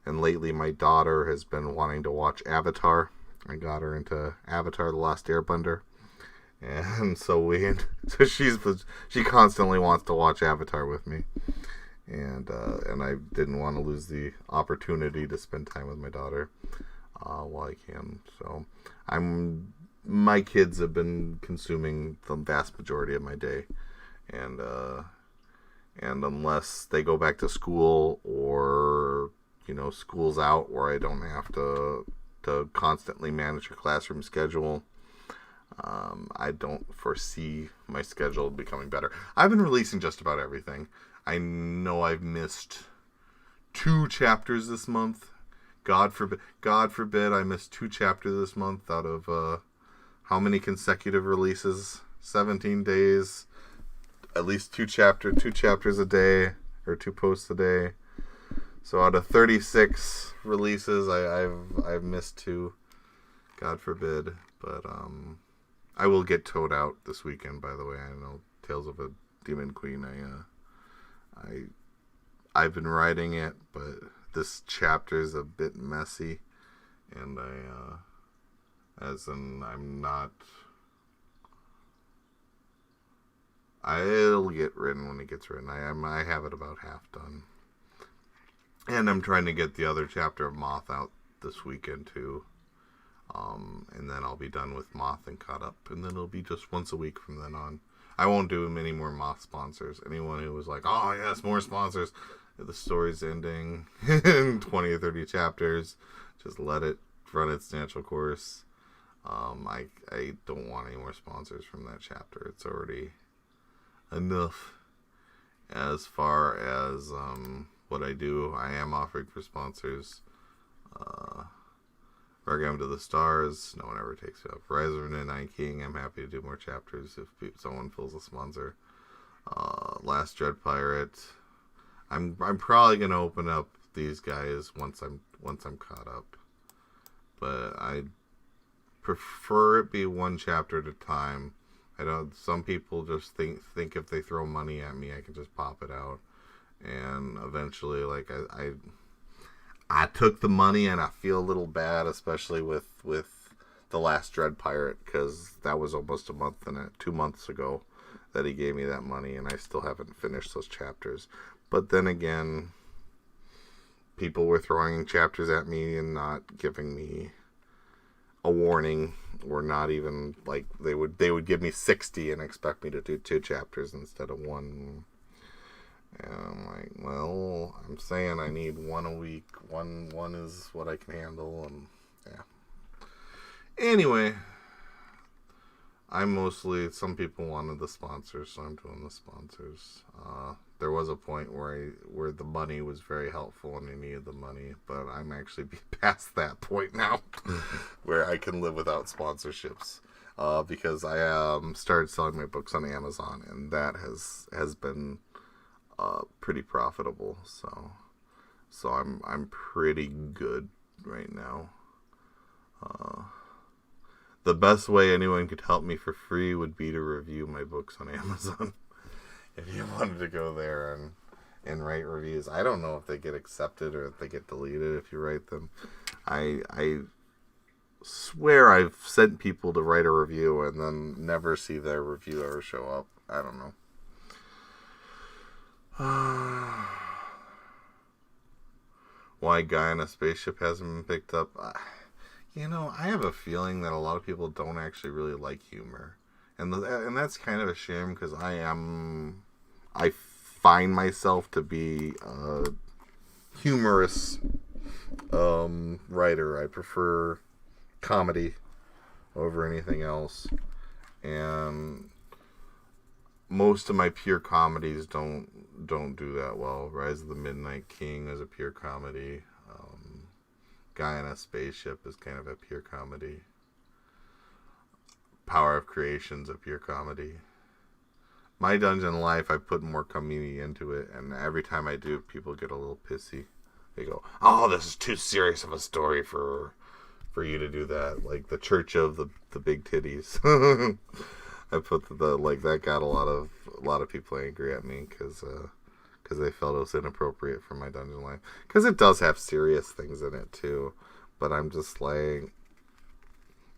And lately my daughter has been wanting to watch Avatar. I got her into Avatar: The Last Airbender. And so she constantly wants to watch Avatar with me. And I didn't want to lose the opportunity to spend time with my daughter while I can. So my kids have been consuming the vast majority of my day, and unless they go back to school or school's out, or I don't have to constantly manage a classroom schedule, I don't foresee my schedule becoming better. I've been releasing just about everything. I know I've missed 2 chapters this month. God forbid I missed 2 chapters this month out of how many consecutive releases? 17 days. At least 2 chapters a day, or 2 posts a day. So out of 36 releases, I've missed 2. God forbid. But I will get towed out this weekend, by the way. I know Tales of a Demon Queen. I've been writing it, but this chapter is a bit messy, and it'll get written when it gets written. I have it about half done, and I'm trying to get the other chapter of Moth out this weekend too. And then I'll be done with Moth and caught up, and then it'll be just once a week from then on. I won't do many more Moth sponsors. Anyone who was like, oh yes, more sponsors, the story's ending in 20 or 30 chapters, just let it run its natural course. I don't want any more sponsors from that chapter. It's already enough. As far as what I do, I am offering for sponsors. Program to the Stars, no one ever takes it up. Rise of the Night King, I'm happy to do more chapters if someone fills a sponsor. Last Dread Pirate, I'm probably gonna open up these guys once I'm caught up, but I prefer it be 1 chapter at a time. I don't. Some people just think if they throw money at me, I can just pop it out, and eventually, like I took the money, and I feel a little bad, especially with the Last Dread Pirate, because that was almost 2 months ago that he gave me that money, and I still haven't finished those chapters. But then again, people were throwing chapters at me and not giving me a warning, or not even, like, they would give me 60 and expect me to do 2 chapters instead of 1. And I'm like, well, I'm saying I need 1 a week. One is what I can handle, and yeah. Anyway, some people wanted the sponsors, so I'm doing the sponsors. There was a point where the money was very helpful and I needed the money, but I'm actually past that point now, where I can live without sponsorships. Because I started selling my books on Amazon, and that has been pretty profitable. So I'm pretty good right now. The best way anyone could help me for free would be to review my books on Amazon. If you wanted to go there and write reviews, I don't know if they get accepted or if they get deleted if you write them. swear I've sent people to write a review and then never see their review ever show up. I don't know. Why Guy in a Spaceship hasn't been picked up? I have a feeling that a lot of people don't actually really like humor, and that's kind of a shame because I find myself to be a humorous writer. I prefer comedy over anything else, and most of my pure comedies don't do that well. Rise of the Midnight King is a pure comedy. Guy in a Spaceship is kind of a pure comedy. Power of Creation's a pure comedy. My Dungeon Life, I put more comedy into it, and every time I do, people get a little pissy. They go, "Oh, this is too serious of a story for you to do that." Like the Church of the Big Titties. I put that got a lot of people angry at me because they felt it was inappropriate for My Dungeon Life, because it does have serious things in it too. But I'm just like,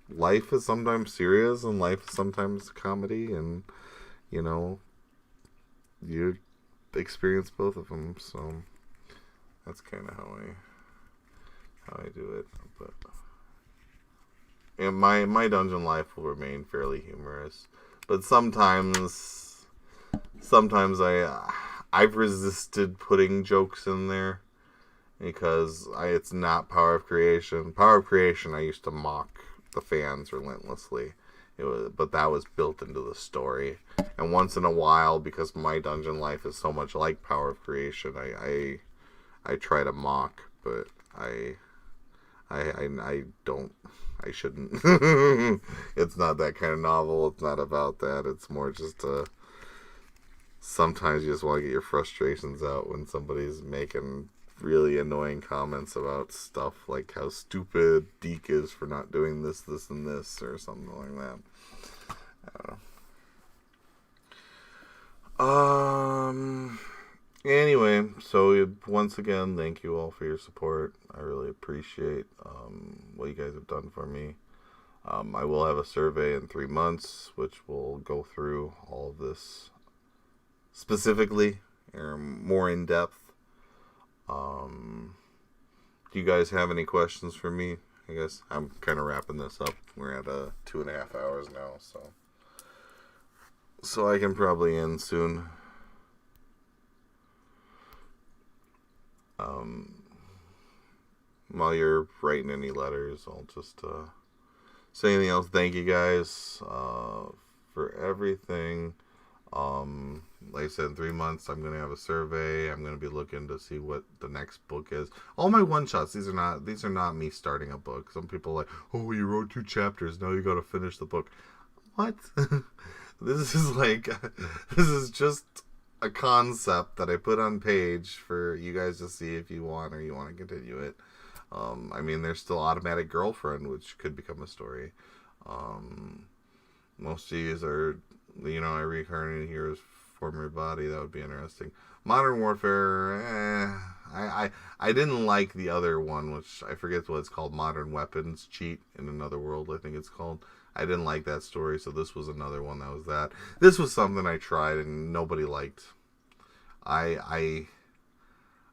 life is sometimes serious and life is sometimes comedy, and you experience both of them. So that's kind of how I do it. But and my Dungeon Life will remain fairly humorous. But sometimes I've resisted putting jokes in there because it's not Power of Creation. Power of Creation, I used to mock the fans relentlessly. But that was built into the story. And once in a while, because My Dungeon Life is so much like Power of Creation, I try to mock, but I don't. I shouldn't. It's not that kind of novel. It's not about that. It's more just sometimes you just want to get your frustrations out when somebody's making really annoying comments about stuff, like how stupid Deke is for not doing this, this, and this, or something like that. I don't know. Anyway, so once again, thank you all for your support. I really appreciate what you guys have done for me. I will have a survey in 3 months, which will go through all of this specifically, or more in depth. Do you guys have any questions for me? I guess I'm kind of wrapping this up. We're at 2.5 hours now, so I can probably end soon. While you're writing any letters, I'll just say anything else. Thank you guys for everything. Like I said, in 3 months, I'm going to have a survey. I'm going to be looking to see what the next book is. All my one-shots, these are not me starting a book. Some people are like, "Oh, you wrote 2 chapters. Now you got to finish the book." What? This is just a concept that I put on page for you guys to see if you want or you want to continue it. There's still Automatic Girlfriend, which could become a story. Most of these are, I reincarnated here as former body. That would be interesting. Modern Warfare, I didn't like the other one, which I forget what it's called. Modern Weapons Cheat in Another World, I think it's called. I didn't like that story, so this was another one that was that. This was something I tried and nobody liked.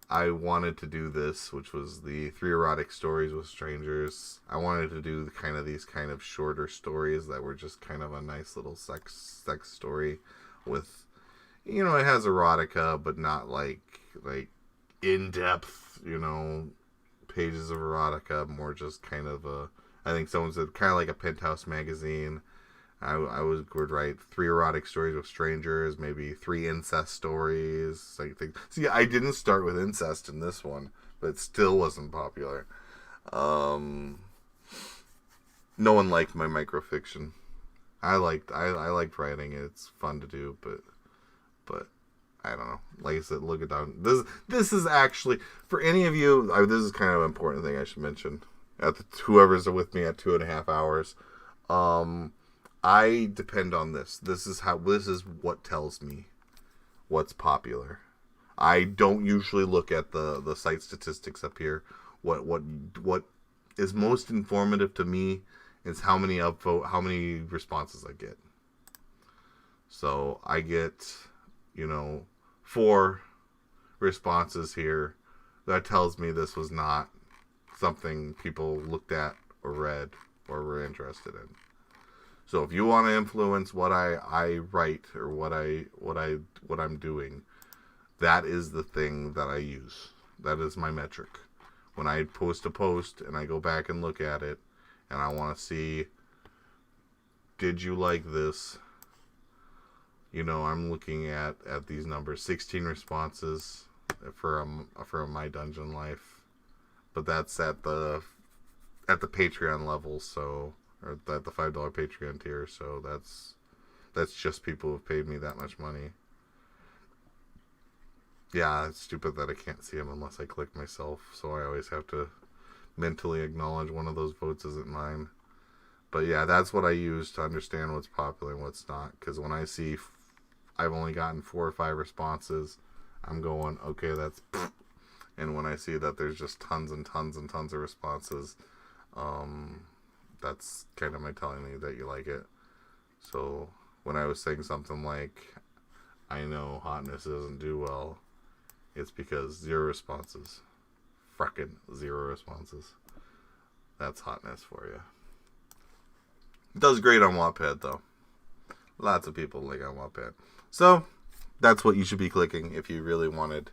I wanted to do this, which was the 3 erotic stories with strangers. I wanted to do these kind of shorter stories that were just kind of a nice little sex story with, it has erotica, but not like in-depth, pages of erotica, more just kind of I think someone said kind of like a Penthouse magazine. I would write 3 erotic stories with strangers, maybe 3 incest stories. See, I didn't start with incest in this one, but it still wasn't popular. No one liked my microfiction. I liked writing it. It's fun to do, but I don't know. Like I said, look it down. This is actually, for any of you, this is kind of an important thing I should mention. Whoever's with me at 2.5 hours, I depend on this. This is what tells me what's popular. I don't usually look at the site statistics up here. What is most informative to me is how many responses I get. So I get, 4 responses here. That tells me this was not something people looked at or read or were interested in. So if you want to influence what I write or what I'm doing, that is the thing that I use. That is my metric. When I post a post and I go back and look at it and I want to see, did you like this? I'm looking at these numbers. 16 responses for My Dungeon Life. But that's at the Patreon level, so, or at the $5 Patreon tier, so that's just people who've paid me that much money. Yeah, it's stupid that I can't see them unless I click myself, so I always have to mentally acknowledge one of those votes isn't mine. But yeah, that's what I use to understand what's popular and what's not, because when I see I've only gotten 4 or 5 responses, I'm going, okay, that's... And when I see that there's just tons and tons and tons of responses, that's kind of my telling me that you like it. So when I was saying something like, I know hotness doesn't do well, it's because 0 responses. Frickin' 0 responses. That's hotness for you. It does great on Wattpad, though. Lots of people like on Wattpad. So, that's what you should be clicking if you really wanted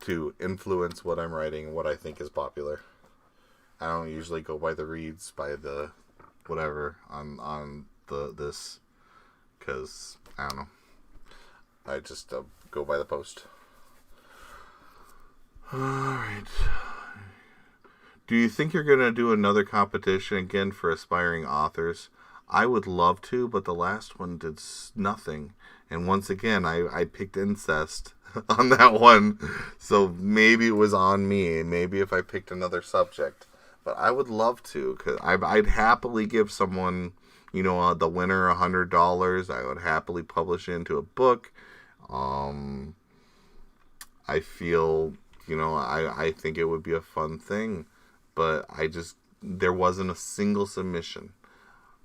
to influence what I'm writing, what I think is popular. I don't usually go by the reads, by the whatever on this, because I don't know. I just go by the post. Alright. Do you think you're going to do another competition again for aspiring authors? I would love to, but the last one did nothing. And once again, I picked incest on that one. So maybe it was on me. Maybe if I picked another subject. But I would love to, because I'd happily give someone, the winner $100. I would happily publish it into a book. I feel, I think it would be a fun thing. But there wasn't a single submission.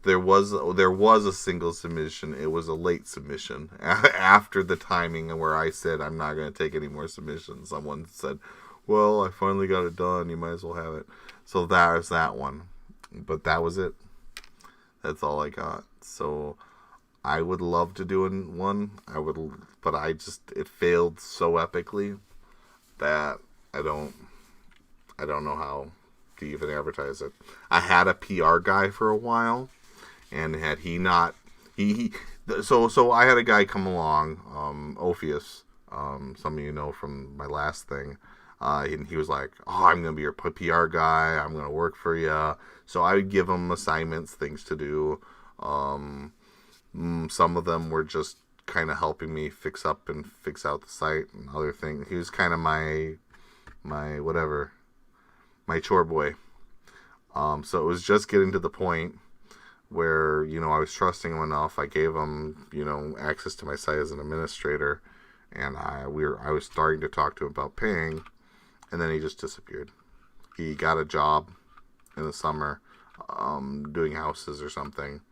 There was a single submission. It was a late submission after the timing where I said I'm not going to take any more submissions. Someone said, well, I finally got it done. You might as well have it. So there's that one. But that was it. That's all I got. So I would love to do one. But it failed so epically that I don't know how to even advertise it. I had a PR guy for a while. And had he not, so I had a guy come along, Ophius, some of you know from my last thing, and he was like, oh, I'm going to be your PR guy, I'm going to work for you. So I would give him assignments, things to do. Some of them were just kind of helping me fix out the site and other things. He was kind of my chore boy. So it was just getting to the point where, I was trusting him enough. I gave him, access to my site as an administrator, and I was starting to talk to him about paying, and then he just disappeared. He got a job in the summer, doing houses or something,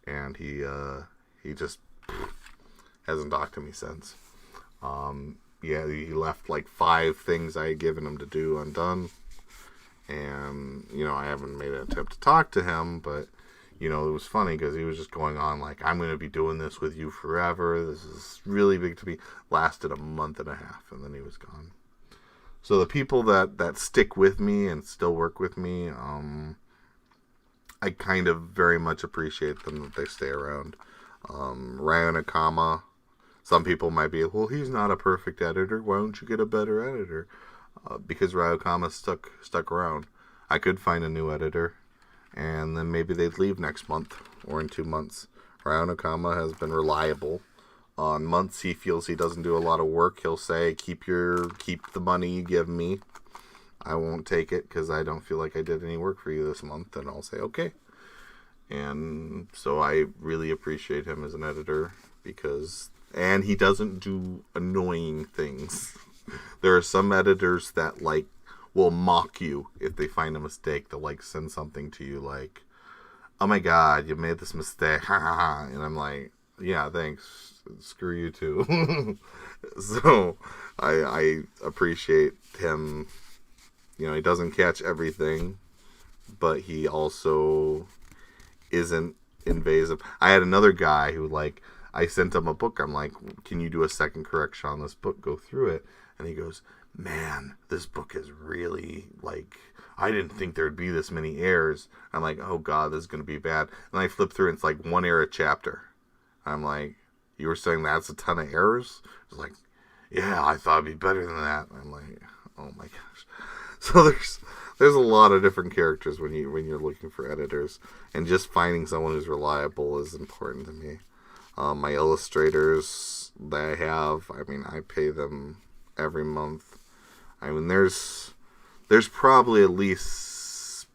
and he just hasn't talked to me since. He left like 5 things I had given him to do undone, and, I haven't made an attempt to talk to him, but it was funny because he was just going on like, I'm going to be doing this with you forever. This is really big to me. Lasted a month and a half, and then he was gone. So the people that stick with me and still work with me, I kind of very much appreciate them that they stay around. Ryan Akama, some people might be, well, he's not a perfect editor. Why don't you get a better editor? Because Ryan Akama stuck around. I could find a new editor, and then maybe they'd leave next month or in 2 months. Ryan Akama has been reliable. On months he feels he doesn't do a lot of work, he'll say, keep the money you give me. I won't take it because I don't feel like I did any work for you this month, and I'll say, okay. And so I really appreciate him as an editor and he doesn't do annoying things. There are some editors that will mock you if they find a mistake. They'll like send something to you like, "Oh my God, you made this mistake," and I'm like, "Yeah, thanks. Screw you too." So I appreciate him. He doesn't catch everything, but he also isn't invasive. I had another guy who, like, I sent him a book. I'm like, "Can you do a second correction on this book? Go through it." And he goes, "Man, this book is really, like, I didn't think there'd be this many errors." I'm like, "Oh God, this is going to be bad." And I flip through and it's like one error a chapter. I'm like, "You were saying that's a ton of errors?" It's like, "Yeah, I thought it'd be better than that." I'm like, "Oh my gosh." So there's a lot of different characters when you're looking for editors, and just finding someone who's reliable is important to me. My illustrators that I have, I pay them every month. There's probably at least,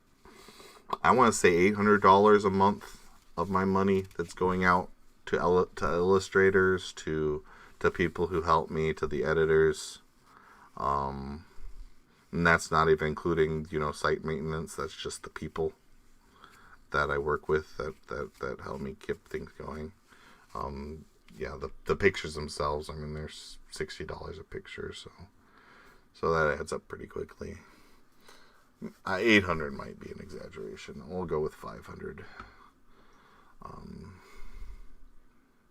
I want to say $800 a month of my money that's going out to illustrators, to people who help me, to the editors. And that's not even including, site maintenance. That's just the people that I work with that help me keep things going. The pictures themselves, they're $60 a picture, so that adds up pretty quickly. 800 might be an exaggeration. We'll go with 500.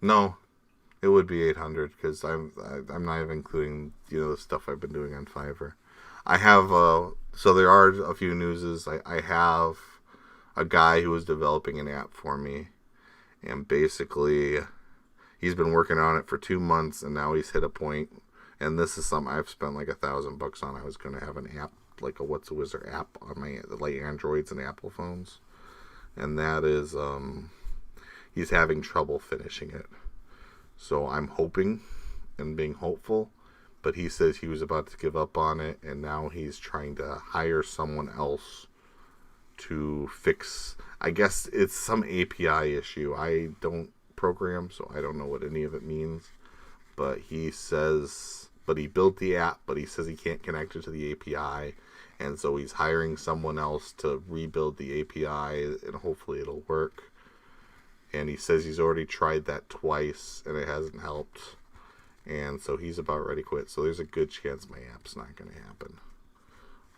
No, it would be 800 because I'm not even including the stuff I've been doing on Fiverr. I have so there are a few newses. I have a guy who was developing an app for me, and basically he's been working on it for 2 months, and now he's hit a point. And this is something I've spent like $1,000 on. I was going to have an app, like a Whatsawhizzer app on my Androids and Apple phones, and that is he's having trouble finishing it. So I'm hoping and being hopeful, but he says he was about to give up on it, and now he's trying to hire someone else to fix. I guess it's some API issue. I don't program, so I don't know what any of it means. But he built the app, but he says he can't connect it to the API, and so he's hiring someone else to rebuild the API, and hopefully it'll work. And he says he's already tried that twice, and it hasn't helped. And so he's about ready to quit. So there's a good chance my app's not going to happen.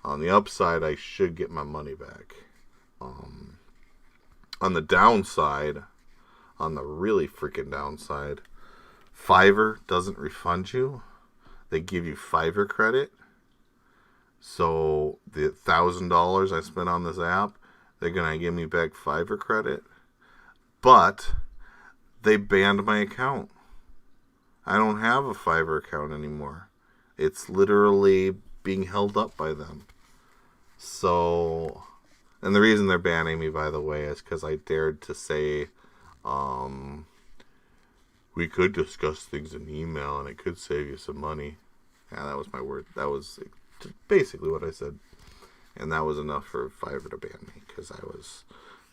On the upside, I should get my money back. On the downside, on the really freaking downside, Fiverr doesn't refund you. They give you Fiverr credit. So the $1,000 I spent on this app, they're going to give me back Fiverr credit. But they banned my account. I don't have a Fiverr account anymore. It's literally being held up by them. So, and the reason they're banning me, by the way, is because I dared to say, we could discuss things in email and it could save you some money. Yeah, that was my word. That was basically what I said. And that was enough for Fiverr to ban me, because I was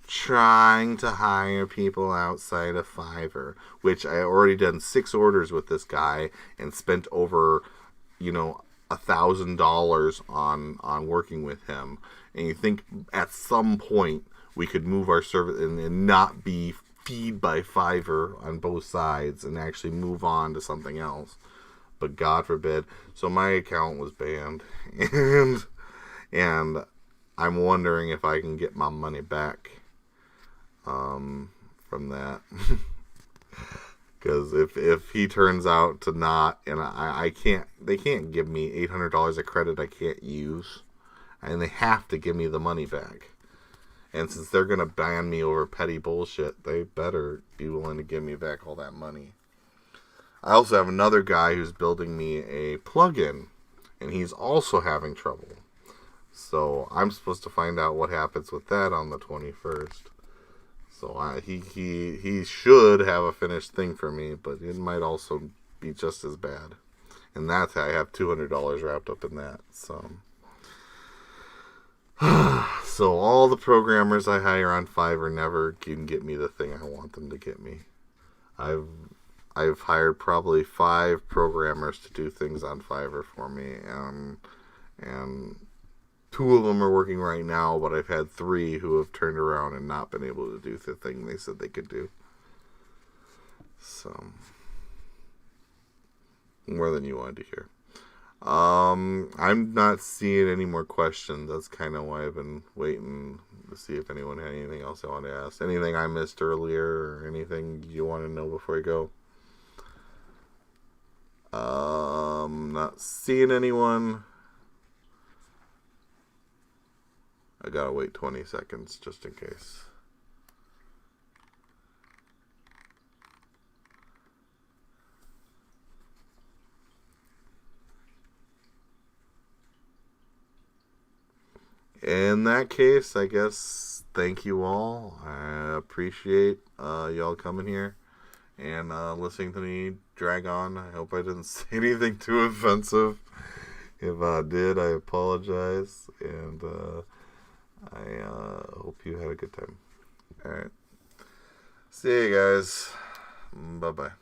trying to hire people outside of Fiverr, which I already done 6 orders with this guy and spent over, $1,000 on working with him. And you think at some point we could move our service and not be feed by Fiverr on both sides and actually move on to something else. But God forbid. So my account was banned, and I'm wondering if I can get my money back from that. Because if he turns out to not, and they can't give me $800 of credit I can't use, and they have to give me the money back. And since they're going to ban me over petty bullshit, they better be willing to give me back all that money. I also have another guy who's building me a plugin, and he's also having trouble. So I'm supposed to find out what happens with that on the 21st. So he should have a finished thing for me, but it might also be just as bad. And that's how I have $200 wrapped up in that. So all the programmers I hire on Fiverr never can get me the thing I want them to get me. I've hired probably 5 programmers to do things on Fiverr for me, and 2 of them are working right now, but I've had 3 who have turned around and not been able to do the thing they said they could do. So, more than you wanted to hear. I'm not seeing any more questions. That's kind of why I've been waiting to see if anyone had anything else they wanted to ask. Anything I missed earlier, or anything you want to know before you go? Not seeing anyone. I gotta wait 20 seconds just in case. In that case, I guess, thank you all. I appreciate y'all coming here and listening to me drag on. I hope I didn't say anything too offensive. If I did, I apologize. And I hope you had a good time. Alright. See you guys. Bye-bye.